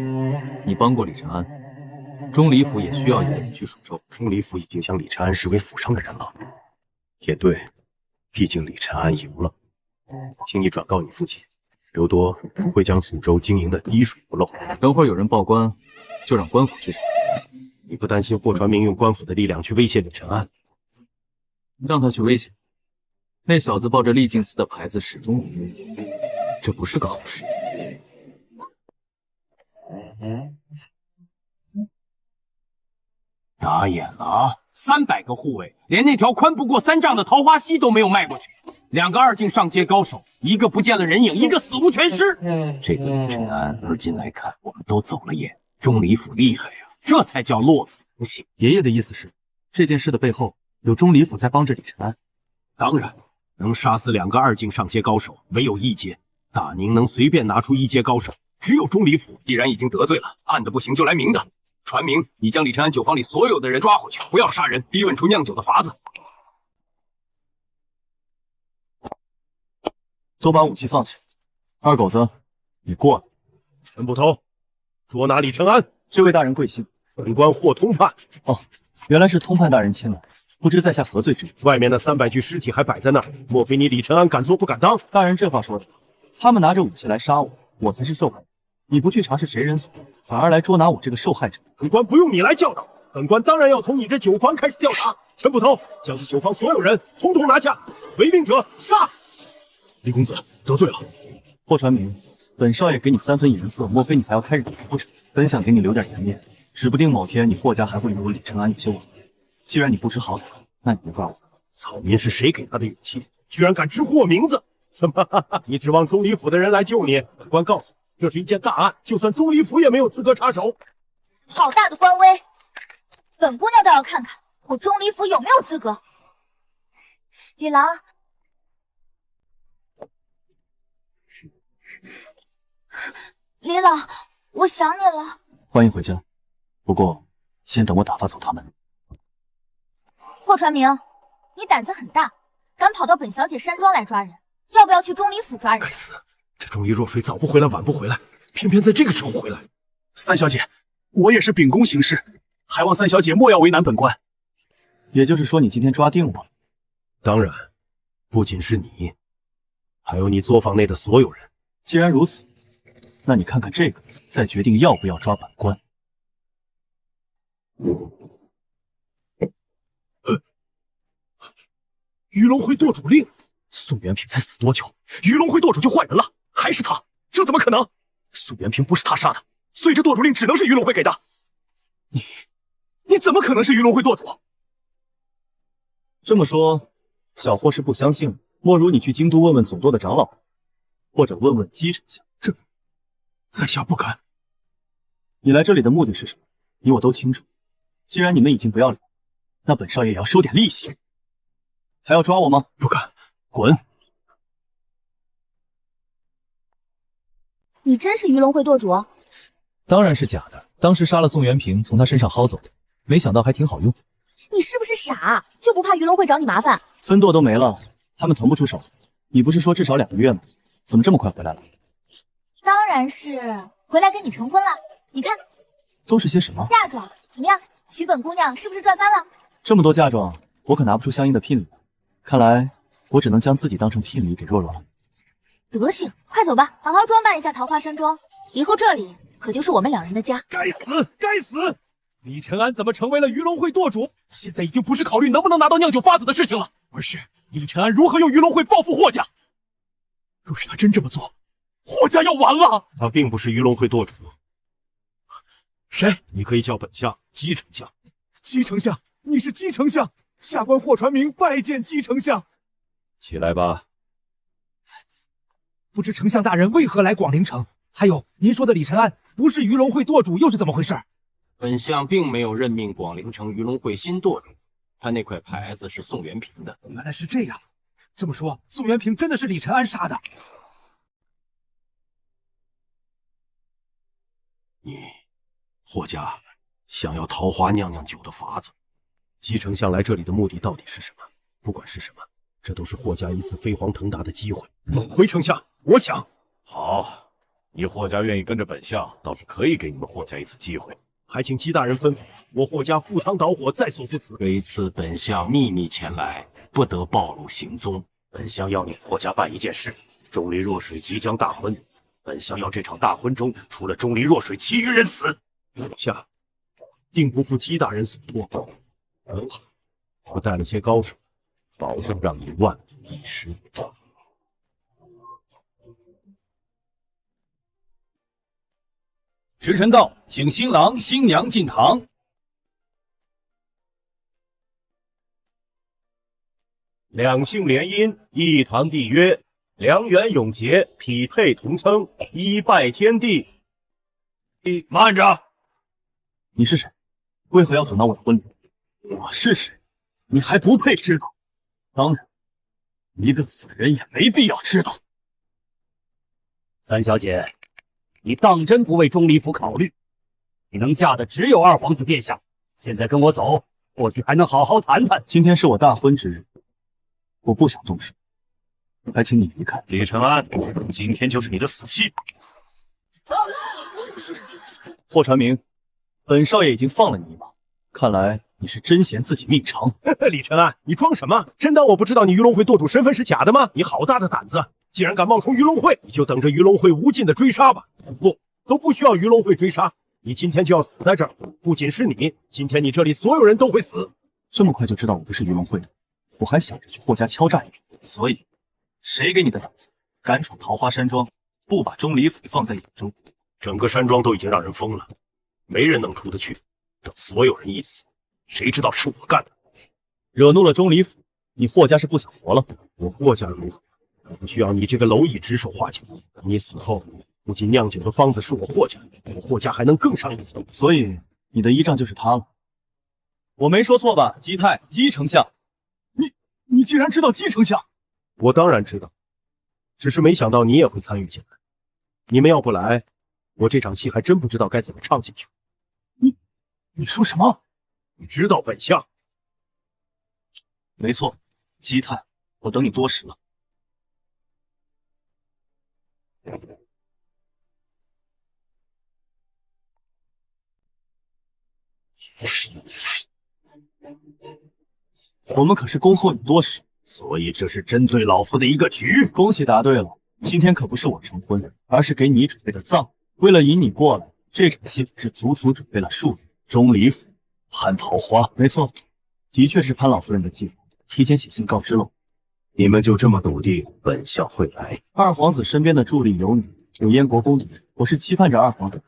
你帮过李承安，钟离府也需要一个人去蜀州。钟离府已经将李承安视为府上的人了。也对，毕竟李承安赢了。请你转告你父亲，刘多不会将蜀州经营的滴水不漏。等会儿有人报官，就让官府去查。你不担心霍传明用官府的力量去威胁李承安？让他去威胁。那小子抱着厉静寺的牌子始终如一，这不是个好事。打眼了啊！300个护卫，连那条宽不过3丈的桃花溪都没有迈过去。2个2境上阶高手，一个不见了人影，一个死无全尸。这个李承安，而今来看，我们都走了眼。钟离府厉害呀，这才叫落子无形。爷爷的意思是，这件事的背后有钟离府在帮着李承安。当然，能杀死2个2境上阶高手，唯有1阶。大宁能随便拿出1阶高手，只有钟离府。既然已经得罪了，暗的不行就来明的。传明，你将李承安酒坊里所有的人抓回去，不要杀人，逼问出酿酒的法子。都把武器放下。二狗子，你过来。陈捕头，捉拿李承安。这位大人贵姓？本官霍通判。哦，原来是通判大人亲来，不知在下何罪之有？外面的300具尸体还摆在那儿，莫非你李承安敢做不敢当？大人这话说的，他们拿着武器来杀我，我才是受害人。你不去查是谁人所为，反而来捉拿我这个受害者。本官不用你来教导，本官当然要从你这酒坊开始调查。陈捕头，将这酒坊所有人统统拿下，违命者杀！李公子得罪了。霍传明，本少爷给你3分颜色，莫非你还要开忍不成？本想给你留点颜面，指不定某天你霍家还会与我李承安有些往来。既然你不知好歹，那你别怪我。草民是谁给他的勇气，居然敢直呼我名字？怎么，你指望钟离府的人来救你？本官告诉你，这是一件大案，就算钟离府也没有资格插手。好大的官威！本姑娘倒要看看我钟离府有没有资格。李郎，李老，我想你了。欢迎回家，不过先等我打发走他们。霍传明，你胆子很大，敢跑到本小姐山庄来抓人，要不要去钟离府抓人？该死，这钟离若水早不回来晚不回来，偏偏在这个时候回来。三小姐，我也是秉公行事，还望三小姐莫要为难本官。也就是说，你今天抓定我了？当然，不仅是你，还有你作坊内的所有人。既然如此，那你看看这个，再决定要不要抓本官。鱼龙会舵主令，宋元平才死多久，鱼龙会舵主就换人了，还是他？这怎么可能？宋元平不是他杀的，所以这舵主令只能是鱼龙会给的。你怎么可能是鱼龙会舵主？这么说，小霍是不相信了。莫如你去京都问问总舵的长老，或者问问姬丞相。在下不敢。你来这里的目的是什么？你我都清楚。既然你们已经不要脸，那本少爷也要收点利息。还要抓我吗？不敢。滚！你真是鱼龙会舵主？当然是假的。当时杀了宋元平，从他身上薅走的，没想到还挺好用。你是不是傻？就不怕鱼龙会找你麻烦？分舵都没了，他们腾不出手。你不是说至少2个月吗？怎么这么快回来了？当然是回来跟你成婚了。你看，都是些什么嫁妆？怎么样，娶本姑娘是不是赚翻了？这么多嫁妆，我可拿不出相应的聘礼。看来我只能将自己当成聘礼给若若了。德行，快走吧，好好装扮一下桃花山庄，以后这里可就是我们2人的家。该死，该死！李承安怎么成为了鱼龙会舵主？现在已经不是考虑能不能拿到酿酒发子的事情了，而是李承安如何用鱼龙会报复霍家。若是他真这么做，霍家要完了。他并不是鱼龙会舵主。谁？你可以叫本相姬丞相。姬丞相，你是姬丞相？下官霍传明拜见姬丞相。起来吧。不知丞相大人为何来广陵城？还有，您说的李承安不是鱼龙会舵主，又是怎么回事？本相并没有任命广陵城鱼龙会新舵主，他那块牌子是宋元平的。原来是这样。这么说，宋元平真的是李承安杀的？你霍家想要桃花酿酒的法子，姬丞相来这里的目的到底是什么？不管是什么，这都是霍家一次飞黄腾达的机会。回丞相，我想，好，你霍家愿意跟着本相，倒是可以给你们霍家一次机会。还请姬大人吩咐，我霍家赴汤蹈火，在所不辞。这一次本相秘密前来，不得暴露行踪。本相要你霍家办一件事：钟离若水即将大婚，本相要这场大婚中，除了钟离若水，其余人死。属下定不负姬大人所托。很好，我带了些高手，保证让你万无一失。时辰到，请新郎新娘进堂。两性联姻，一堂缔约，良缘永结，匹配同称，一拜天地。慢着！你是谁？为何要阻挠我的婚礼？我是谁？你还不配知道。当然，一个死人也没必要知道。三小姐，你当真不为钟离府考虑？你能嫁的只有二皇子殿下。现在跟我走，或许还能好好谈谈。今天是我大婚之日，我不想动手，还请你离开。李承安，今天就是你的死期。霍传明，本少爷已经放了你一马，看来你是真嫌自己命长。李承安，你装什么？真当我不知道你鱼龙会舵主身份是假的吗？你好大的胆子！既然敢冒充鱼龙会，你就等着鱼龙会无尽的追杀吧！不，都不需要鱼龙会追杀，你今天就要死在这儿。不仅是你，今天你这里所有人都会死。这么快就知道我不是鱼龙会的？我还想着去霍家敲诈一笔。所以，谁给你的胆子，敢闯桃花山庄，不把钟离府放在眼中？整个山庄都已经让人封了，没人能出得去。等所有人一死，谁知道是我干的？惹怒了钟离府，你霍家是不想活了？我霍家如何？不需要你这个蝼蚁指手画脚。你死后，不仅酿酒的方子是我霍家，我霍家还能更上一层。所以你的依仗就是他了。我没说错吧，姬太、姬丞相？你竟然知道姬丞相？我当然知道，只是没想到你也会参与进来。你们要不来，我这场戏还真不知道该怎么唱进去。你说什么？你知道本相？没错，姬太，我等你多时了。我们可是恭候你多时，所以这是针对老夫的一个局。恭喜答对了，今天可不是我成婚，而是给你准备的葬。为了引你过来，这场戏是足足准备了数月。钟离府蟠桃花，没错，的确是潘老夫人的计划，提前写信告知了我。你们就这么笃定本相会来？二皇子身边的助力有你，有燕国公主，我是期盼着二皇子，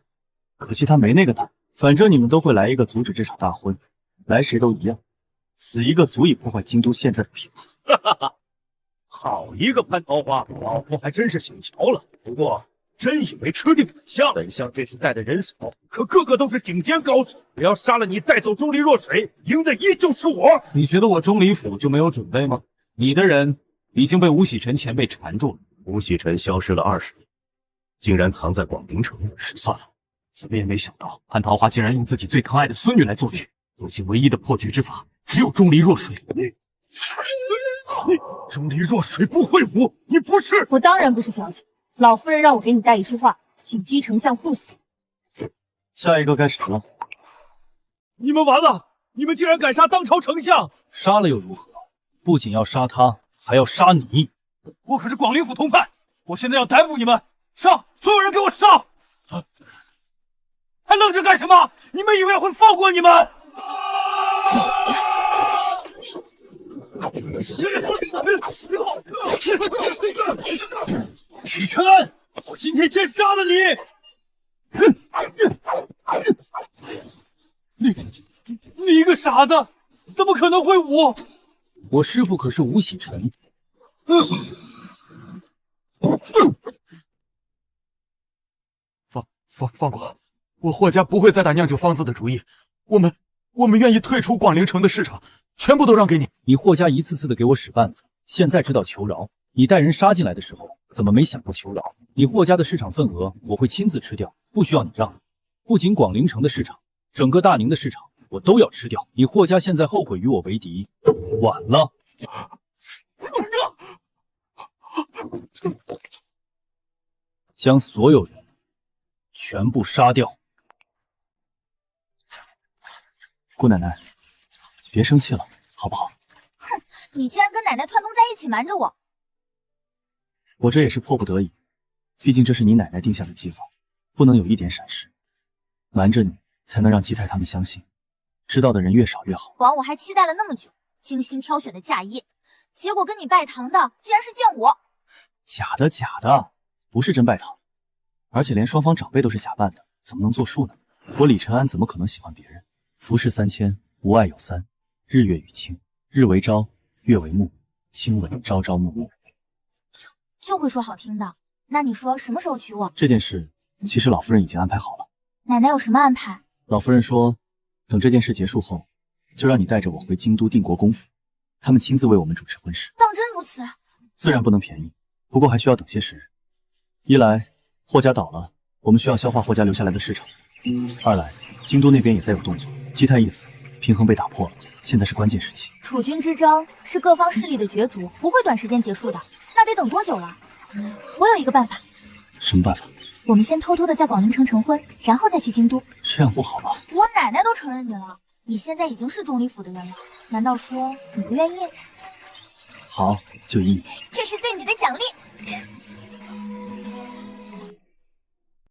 可惜他没那个胆。反正你们都会来一个阻止这场大婚，来谁都一样，死一个足以破坏京都现在的平衡。哈哈，好一个蟠桃花，老夫还真是醒瞧了。不过真以为吃定本相？本相这次带的人手可个个都是顶尖高手，只要杀了你，带走钟离若水，赢的依旧是我。你觉得我钟离府就没有准备吗？你的人已经被吴喜辰前辈缠住了。吴喜辰消失了20年，竟然藏在广陵城。算了，怎么也没想到蟠桃花竟然用自己最疼爱的孙女来做局。如今唯一的破局之法，只有钟离若水。你钟离若水不会武，你不是？我当然不是小姐。老夫人让我给你带一句话，请姬丞相赴死。下一个该谁了？你们完了！你们竟然敢杀当朝丞相！杀了又如何？不仅要杀他，还要杀你。我可是广陵府通判，我现在要逮捕你们！上！所有人给我上！还愣着干什么？你们以为会放过你们？李承安，我今天先杀了你！你一个傻子，怎么可能会武？我师父可是吴喜辰。放过我，霍家不会再打酿酒方子的主意。我们愿意退出广陵城的市场，全部都让给你。你霍家一次次的给我使绊子，现在知道求饶。你带人杀进来的时候，怎么没想过求饶？你霍家的市场份额，我会亲自吃掉，不需要你让。不仅广陵城的市场，整个大宁的市场，我都要吃掉。你霍家现在后悔与我为敌，晚了。将所有人全部杀掉。姑奶奶，别生气了，好不好？哼，你竟然跟奶奶串通在一起瞒着我！我这也是迫不得已，毕竟这是你奶奶定下的计划，不能有一点闪失。瞒着你，才能让姬太他们相信，知道的人越少越好。枉我还期待了那么久，精心挑选的嫁衣，结果跟你拜堂的竟然是见我。假的，假的，不是真拜堂，而且连双方长辈都是假扮的，怎么能作数呢？我李承安怎么可能喜欢别人？浮世3000，无爱有三，日月与卿，日为朝，月为暮，卿为朝朝暮暮。就会说好听的。那你说什么时候娶我？这件事其实老夫人已经安排好了。奶奶有什么安排？老夫人说，等这件事结束后，就让你带着我回京都定国公府，他们亲自为我们主持婚事。当真如此？自然不能便宜，不过还需要等些时日。一来，霍家倒了，我们需要消化霍家留下来的市场；二来，京都那边也在有动作，姬太一死，平衡被打破了，现在是关键时期。储君之争是各方势力的角逐，不会短时间结束的。那得等多久了？我有一个办法。什么办法？我们先偷偷的在广陵城成婚，然后再去京都。这样不好吧？我奶奶都承认你了，你现在已经是钟离府的人了，难道说你不愿意？好，就依你。这是对你的奖励。